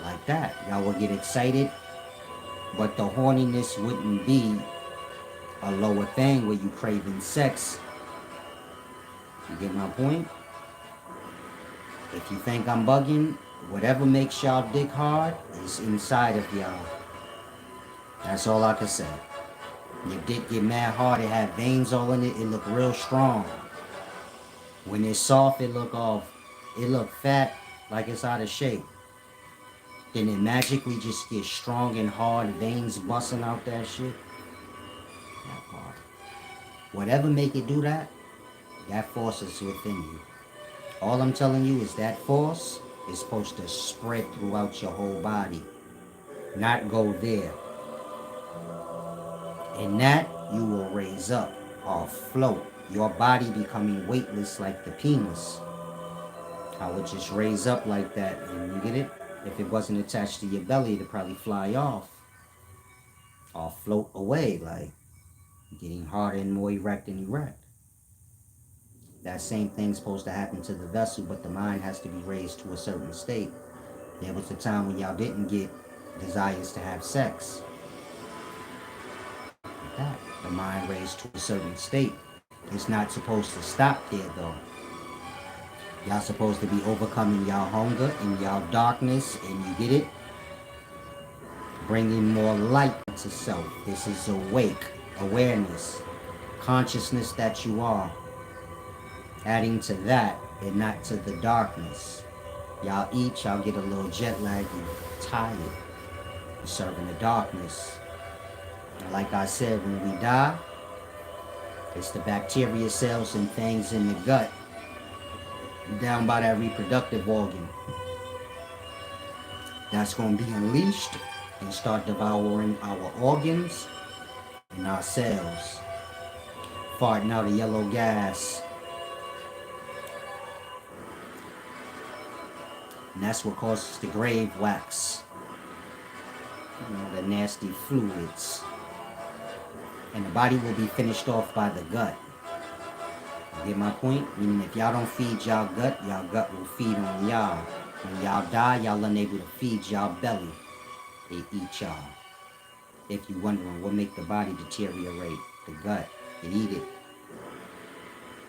A: like that. Y'all will get excited, but the horniness wouldn't be a lower thing where you craving sex. You get my point? If you think I'm bugging, whatever makes y'all dick hard is inside of y'all. That's all I can say. Your dick get mad hard, it have veins all in it, it look real strong. When it's soft, it look fat, like it's out of shape. Then it magically just gets strong and hard, veins busting out that shit. That part. Whatever make it do that, that force is within you. All I'm telling you is that force is supposed to spread throughout your whole body, not go there. And that you will raise up or float, your body becoming weightless like the penis. I would just raise up like that, and you get it? If it wasn't attached to your belly, it'd probably fly off or float away, like getting harder and more erect and erect. That same thing's supposed to happen to the vessel, but the mind has to be raised to a certain state. There was a time when y'all didn't get desires to have sex. Like that. The mind raised to a certain state. It's not supposed to stop there though. Y'all supposed to be overcoming y'all hunger and y'all darkness, and you get it? Bringing more light to self. This is awake, awareness, consciousness that you are. Adding to that and not to the darkness. Y'all eat, y'all get a little jet lag and tired. You're serving the darkness. And like I said, when we die, it's the bacteria cells and things in the gut down by that reproductive organ that's going to be unleashed and start devouring our organs and our cells, farting out a yellow gas. And that's what causes the grave wax. You know, the nasty fluids. And the body will be finished off by the gut. You get my point? Meaning if y'all don't feed y'all gut will feed on y'all. When y'all die, y'all unable to feed y'all belly. They eat y'all. If you wondering what make the body deteriorate, the gut, it eat it.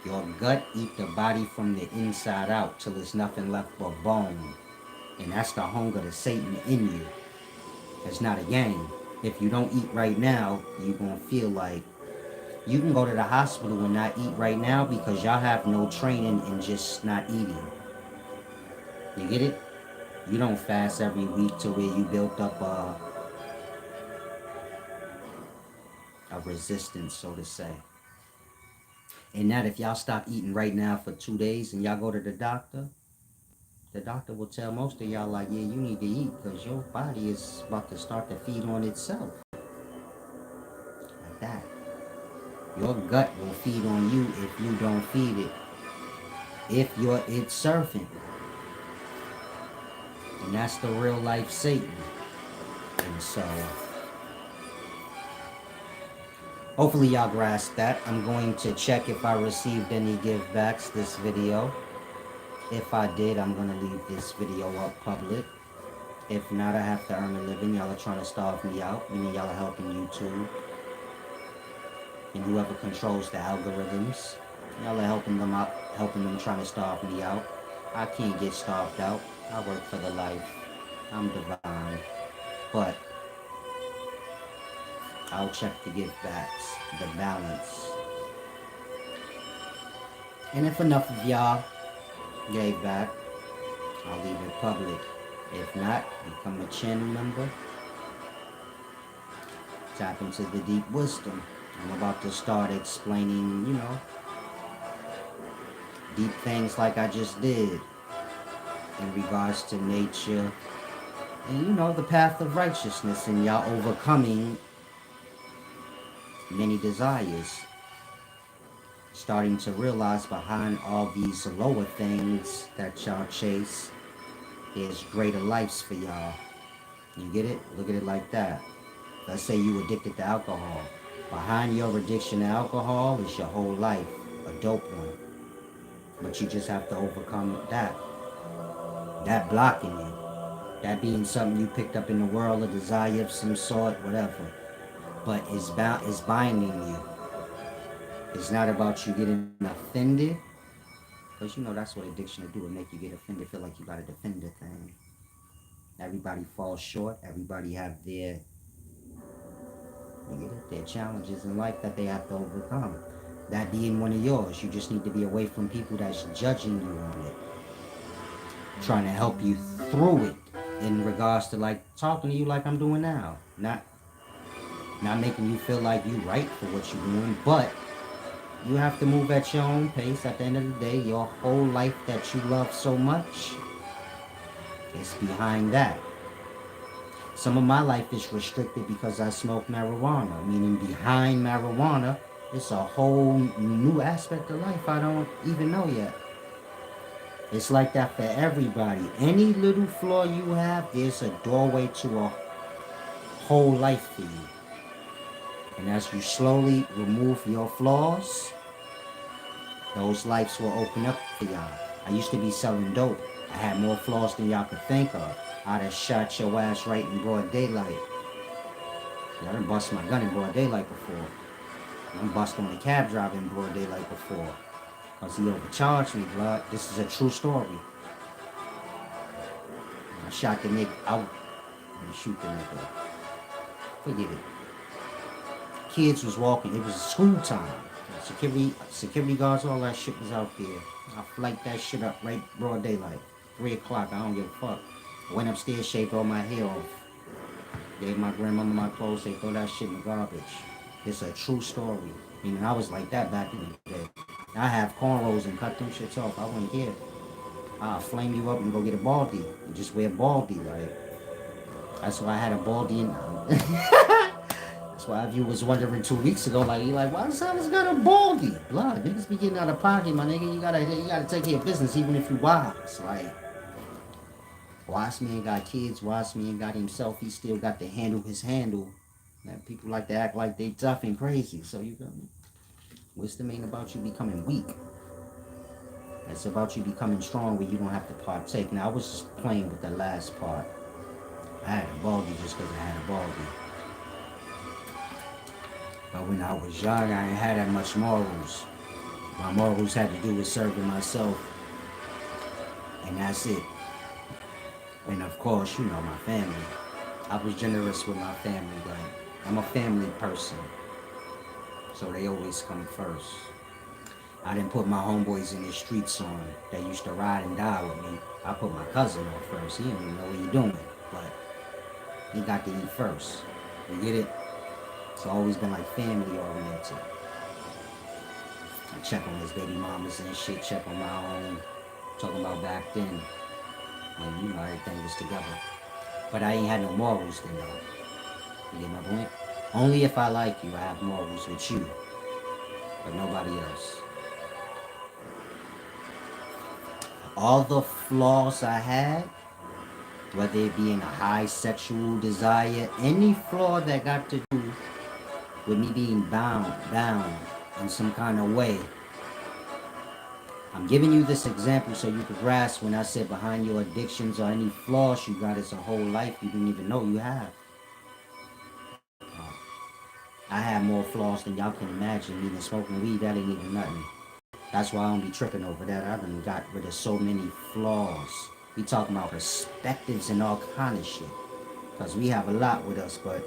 A: Your gut eat the body from the inside out till there's nothing left but bone. And that's the hunger to Satan in you. It's not a game. If you don't eat right now, you're going to feel like you can go to the hospital and not eat right now because y'all have no training in just not eating. You get it? You don't fast every week to where you built up a resistance, so to say. And that if y'all stop eating right now for 2 days and y'all go to the doctor will tell most of y'all like, yeah, you need to eat because your body is about to start to feed on itself. Like that. Your gut will feed on you if you don't feed it. If you're its servant. And that's the real life Satan. And so, hopefully y'all grasp that. I'm going to check if I received any givebacks this video. If I did, I'm going to leave this video up public. If not, I have to earn a living. Y'all are trying to starve me out. Meaning y'all are helping YouTube. And whoever controls the algorithms. Y'all are helping them out. Helping them trying to starve me out. I can't get starved out. I work for the life. I'm divine. But I'll check the give backs, the balance. And if enough of y'all gave back, I'll leave it public. If not, become a channel member. Tap into the deep wisdom. I'm about to start explaining, deep things like I just did in regards to nature and, the path of righteousness and y'all overcoming many desires. Starting to realize behind all these lower things that y'all chase, there's greater lives for y'all. You get it? Look at it like that. Let's say you addicted to alcohol. Behind your addiction to alcohol is your whole life, a dope one. But you just have to overcome that blocking you. That being something you picked up in the world, a desire of some sort, whatever. But it's binding you. It's not about you getting offended. Because that's what addiction will do. It make you get offended, feel like you gotta defend the thing. Everybody falls short. Everybody have their challenges in life that they have to overcome. That being one of yours. You just need to be away from people that's judging you on it. Trying to help you through it in regards to like talking to you like I'm doing now. Not making you feel like you right for what you're doing, but you have to move at your own pace. At the end of the day, your whole life that you love so much is behind that. Some of my life is restricted because I smoke marijuana, meaning behind marijuana, it's a whole new aspect of life I don't even know yet. It's like that for everybody. Any little flaw you have, there's a doorway to a whole life for you. And as you slowly remove your flaws, those lives will open up for y'all. I used to be selling dope. I had more flaws than y'all could think of. I'd have shot your ass right in broad daylight. I done bust my gun in broad daylight before. I done bust on a cab driver in broad daylight before. Because he overcharged me, blood. This is a true story. I shot the nigga out and shoot the nigga. Forget it. Kids was walking. It was school time. Security guards, all that shit was out there. I flanked that shit up right broad daylight. 3 o'clock, I don't give a fuck. I went upstairs, shaved all my hair off. Gave my grandmother my clothes, they throw that shit in the garbage. It's a true story. I mean, I was like that back in the day. I have cornrows and cut them shits off. I wouldn't care. I'll flame you up and go get a baldy. And just wear baldy, like. That's why I had a baldy in. That's why if you was wondering 2 weeks ago, like, you like, why does Silas got a baldy? Blood, niggas be getting out of pocket, my nigga. You gotta take care of business even if you wise. Like, wise man got kids, wise man got himself, he still got to handle his handle. Man, people like to act like they tough and crazy. So you go. Wisdom ain't about you becoming weak. It's about you becoming strong where you don't have to partake. Now I was just playing with the last part. I had a baldy just because I had a baldy. But when I was young, I ain't had that much morals. My morals had to do with serving myself. And that's it. And of course, my family. I was generous with my family. Like, I'm a family person. So they always come first. I didn't put my homeboys in the streets on that used to ride and die with me. I put my cousin on first. He didn't even know what he doing. But he got to eat first. You get it? It's always been like family oriented. I check on his baby mamas and shit, check on my own. Talking about back then when everything was together. But I ain't had no morals then though. You get my point? Only if I like you, I have morals with you. But nobody else. All the flaws I had, whether it be in a high sexual desire, any flaw that got to do with me being bound in some kind of way. I'm giving you this example so you can grasp when I said behind your addictions or any flaws you got, it's a whole life you didn't even know you have. I have more flaws than y'all can imagine. Even smoking weed, that ain't even nothing. That's why I don't be tripping over that. I done got rid of so many flaws. We talking about perspectives and all kind of shit. Because we have a lot with us, but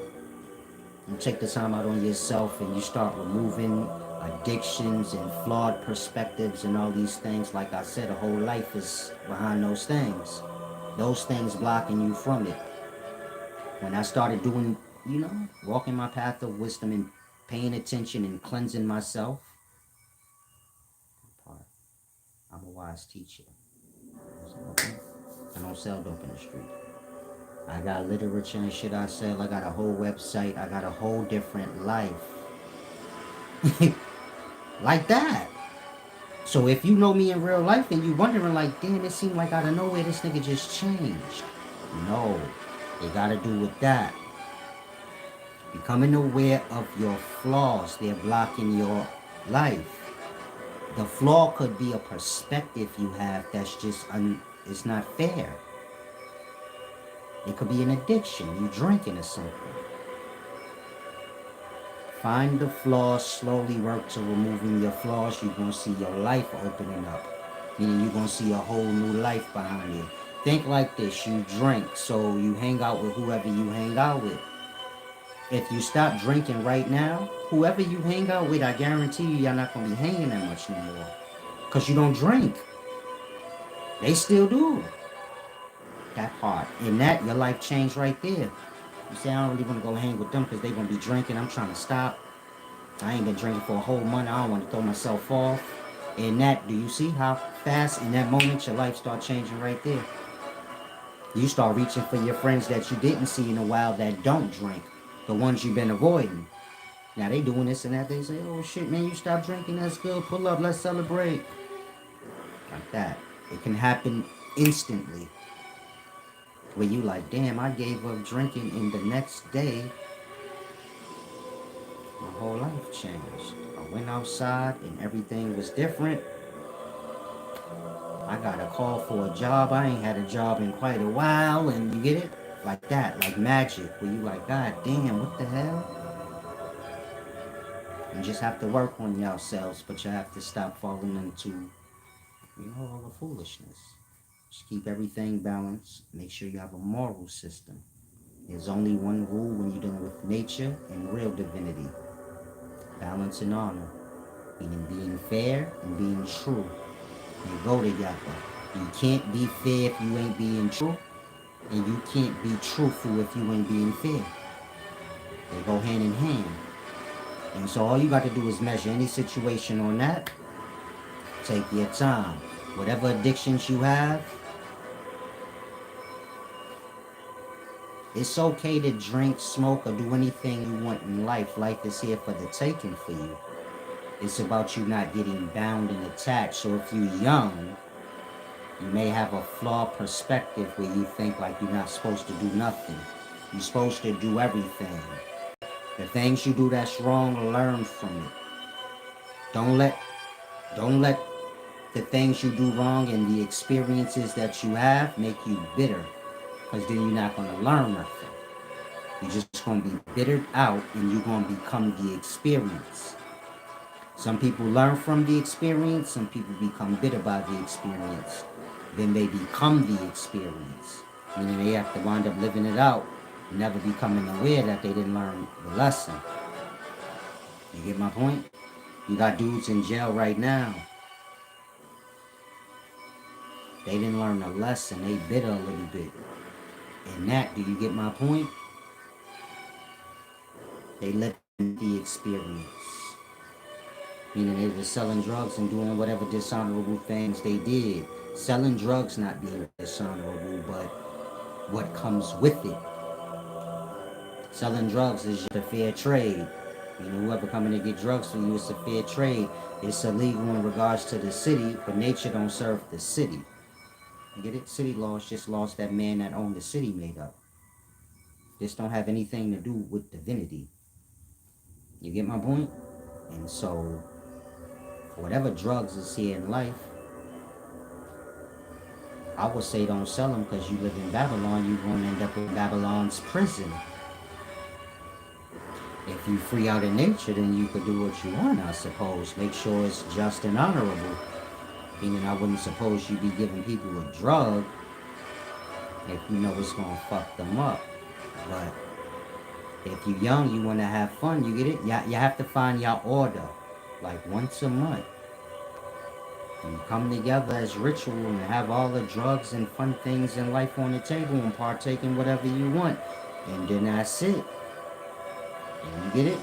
A: You take the time out on yourself and you start removing addictions and flawed perspectives and all these things. Like I said, a whole life is behind those things. Those things blocking you from it. When I started doing, walking my path of wisdom and paying attention and cleansing myself, I'm a wise teacher. I don't sell dope in the street. I got literature and shit I sell. I got a whole website. I got a whole different life. Like that. So if you know me in real life and you wondering like, damn, it seemed like out of nowhere this nigga just changed. No, it got to do with that. Becoming aware of your flaws. They're blocking your life. The flaw could be a perspective you have that's just, it's not fair. It could be an addiction. You drinking or something. Find the flaws, slowly work to removing your flaws. You're going to see your life opening up. Meaning you're going to see a whole new life behind you. Think like this. You drink, so you hang out with whoever you hang out with. If you stop drinking right now, whoever you hang out with, I guarantee you, you're not going to be hanging that much no more. Because you don't drink. They still do. That part. In that, your life changed right there. You say, I don't really want to go hang with them because they're going to be drinking. I'm trying to stop. I ain't been drinking for a whole month. I don't want to throw myself off. And that, do you see how fast in that moment your life start changing right there? You start reaching for your friends that you didn't see in a while that don't drink. The ones you've been avoiding. Now they doing this and that. They say, oh shit, man, you stop drinking. That's good. Pull up. Let's celebrate. Like that. It can happen instantly. Where you like, damn, I gave up drinking and the next day, my whole life changed. I went outside and everything was different. I got a call for a job. I ain't had a job in quite a while. And you get it? Like that, like magic. Where you like, God damn, what the hell? You just have to work on yourselves, but you have to stop falling into, all the foolishness. Just keep everything balanced. Make sure you have a moral system. There's only one rule when you're dealing with nature and real divinity. Balance and honor. Meaning being fair and being true. They go together. You can't be fair if you ain't being true. And you can't be truthful if you ain't being fair. They go hand in hand. And so all you got to do is measure any situation on that. Take your time. Whatever addictions you have, it's okay to drink, smoke, or do anything you want in life. Life is here for the taking for you. It's about you not getting bound and attached. So if you're young, you may have a flawed perspective where you think like you're not supposed to do nothing. You're supposed to do everything. The things you do that's wrong, learn from it. Don't let the things you do wrong and the experiences that you have make you bitter. Because then you're not going to learn nothing. You're just going to be bittered out and you're going to become the experience. Some people learn from the experience. Some people become bitter by the experience. Then they become the experience. Meaning they have to wind up living it out, never becoming aware that they didn't learn the lesson. You get my point? You got dudes in jail right now. They didn't learn the lesson. They bitter a little bit. And that, do you get my point? They lived the experience. Meaning they were selling drugs and doing whatever dishonorable things they did. Selling drugs not being dishonorable, but what comes with it. Selling drugs is just a fair trade. Whoever coming to get drugs from you, it's a fair trade. It's illegal in regards to the city, but nature don't serve the city. You get it? City laws just laws that man that owned the city made up. This don't have anything to do with divinity. You get my point? And so, whatever drugs is here in life, I would say don't sell them because you live in Babylon, you're going to end up in Babylon's prison. If you free out in nature, then you could do what you want, I suppose. Make sure it's just and honorable. Meaning I wouldn't suppose you be giving people a drug if you know it's going to fuck them up. But If you're young, you want to have fun, you get it? You have to find your order. Like once a month. You come together as ritual and have all the drugs and fun things in life on the table and partake in whatever you want. And then that's it. And you get it?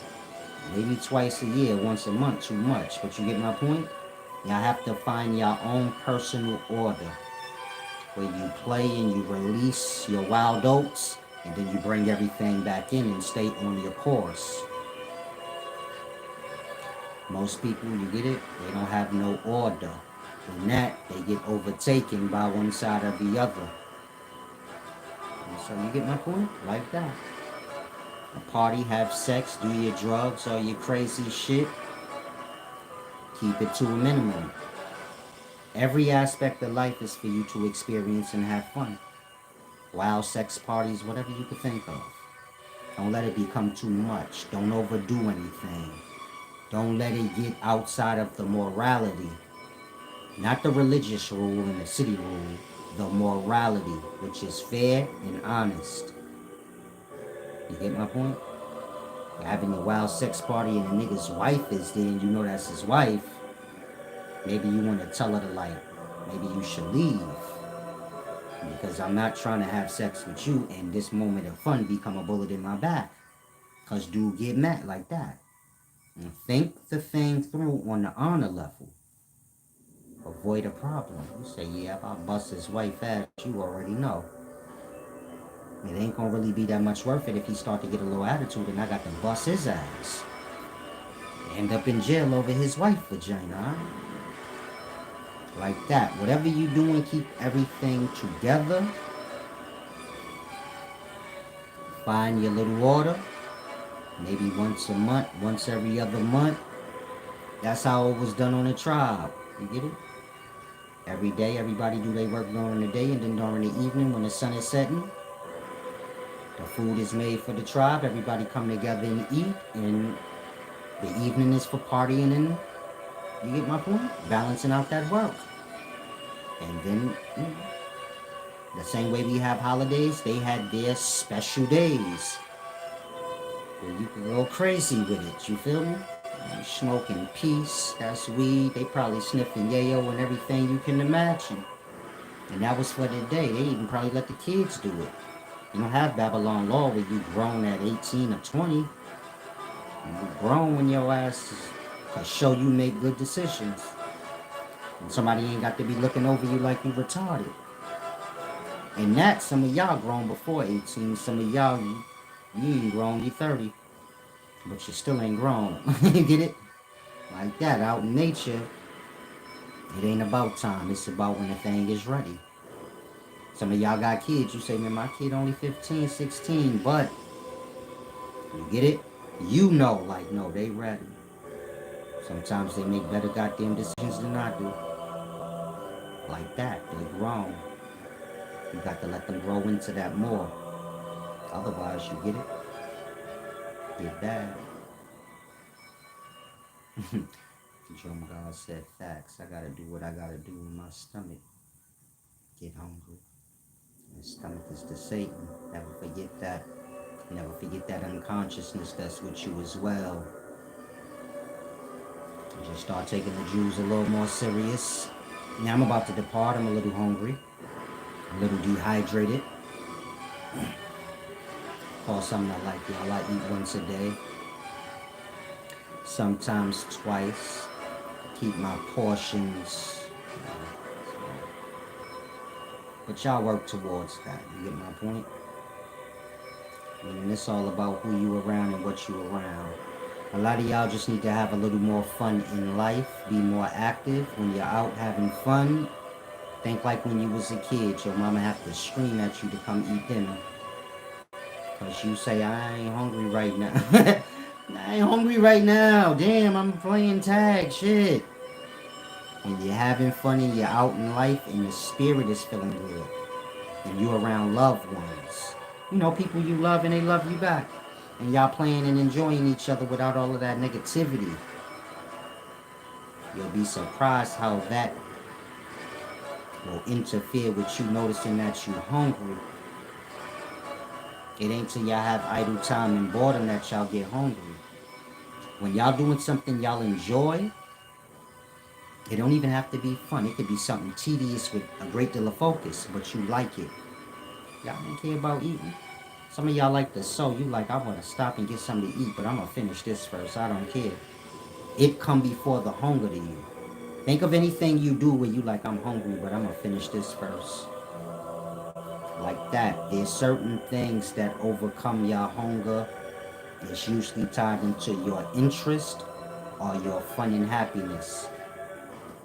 A: Maybe twice a year, once a month, too much. But you get my point? Y'all have to find your own personal order where you play and you release your wild oats and then you bring everything back in and stay on your course. Most people, you get it? They don't have no order. In that, they get overtaken by one side or the other. And so you get my point? Like that. A party, have sex, do your drugs, all your crazy shit. Keep it to a minimum. Every aspect of life is for you to experience and have fun. Wild sex parties, whatever you could think of. Don't let it become too much. Don't overdo anything. Don't let it get outside of the morality. Not the religious rule and the city rule. The morality, which is fair and honest. You get my point? You're having a wild sex party and a nigga's wife is there and you know that's his wife. Maybe you want to tell her to like, maybe you should leave. Because I'm not trying to have sex with you and this moment of fun become a bullet in my back. Because dude get mad like that. And think the thing through on the honor level. Avoid a problem. You say, yeah, if I bust his wife ass, you already know. It ain't gonna really be that much worth it if he start to get a little attitude and I got to bust his ass. End up in jail over his wife vagina, huh? Like that. Whatever you doing, keep everything together. Find your little order. Maybe once a month, once every other month. That's how it was done on the tribe. You get it? Every day, everybody do their work during the day, and then during the evening when the sun is setting, the food is made for the tribe. Everybody come together and eat, and the evening is for partying, and you get my point? Balancing out that work. And then, the same way we have holidays, they had their special days where you can go crazy with it. You feel me? Smoking peace, that's weed. They probably sniffing yayo and everything you can imagine. And that was for the day. They even probably let the kids do it. You don't have Babylon law where you grown at 18 or 20. You grown when your ass is show you make good decisions. And somebody ain't got to be looking over you like you retarded. And that, some of y'all grown before 18. Some of y'all, you ain't grown, you 30. But you still ain't grown. You get it? Like that, out in nature, it ain't about time. It's about when the thing is ready. Some of y'all got kids. You say, man, my kid only 15, 16. But, you get it? You know, like, no, they ready. Sometimes they make better goddamn decisions than I do. Like that. They grown. You got to let them grow into that more. Otherwise, you get it? Get bad. Drum God said facts. I gotta do what I gotta do in my stomach. Get hungry. The stomach is the Satan. Never forget that. Never forget that unconsciousness that's with you as well. Just start taking the Jews a little more serious. Now I'm about to depart. I'm a little hungry. A little dehydrated. Call something I like, y'all. I eat once a day. Sometimes twice. Keep my portions. But y'all work towards that. You get my point? And it's all about who you around and what you around. A lot of y'all just need to have a little more fun in life. Be more active. When you're out having fun, think like when you was a kid. Your mama have to scream at you to come eat dinner. Because you say, I ain't hungry right now. I ain't hungry right now. Damn, I'm playing tag. Shit. When you're having fun and you're out in life and your spirit is feeling good. And you're around loved ones. You know, people you love and they love you back. And y'all playing and enjoying each other without all of that negativity. You'll be surprised how that will interfere with you noticing that you're hungry. It ain't till y'all have idle time and boredom that y'all get hungry. When y'all doing something y'all enjoy, it don't even have to be fun. It could be something tedious with a great deal of focus, but you like it. Y'all don't care about eating. Some of y'all like to sew. You like, I want to stop and get something to eat, but I'm going to finish this first. I don't care. It come before the hunger to you. Think of anything you do where you like, I'm hungry, but I'm going to finish this first. Like that. There's certain things that overcome your hunger. It's usually tied into your interest or your fun and happiness.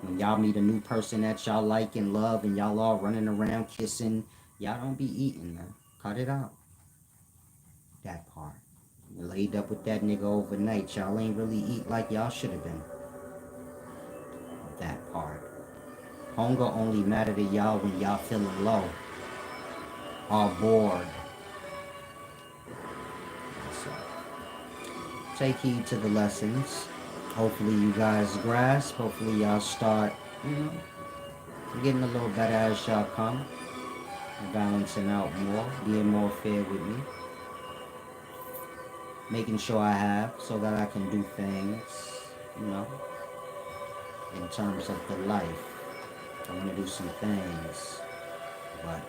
A: When y'all meet a new person that y'all like and love and y'all all running around kissing, y'all don't be eating, man. Cut it out. That part. You laid up with that nigga overnight. Y'all ain't really eat like y'all should have been. That part. Hunger only matter to y'all when y'all feeling low or bored. So, take heed to the lessons. Hopefully you guys grasp. Hopefully y'all start, getting a little better as y'all come. Balancing out more. Being more fair with me. Making sure I have so that I can do things, you know, in terms of the life. I want to do some things, but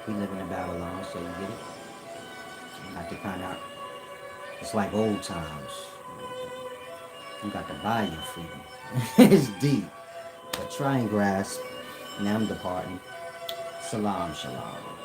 A: we live in a Babylon, so you get it. You got to kind of, it's like old times. You got to buy your freedom. It's deep, but try and grasp. Now I'm departing. Salam, shalom.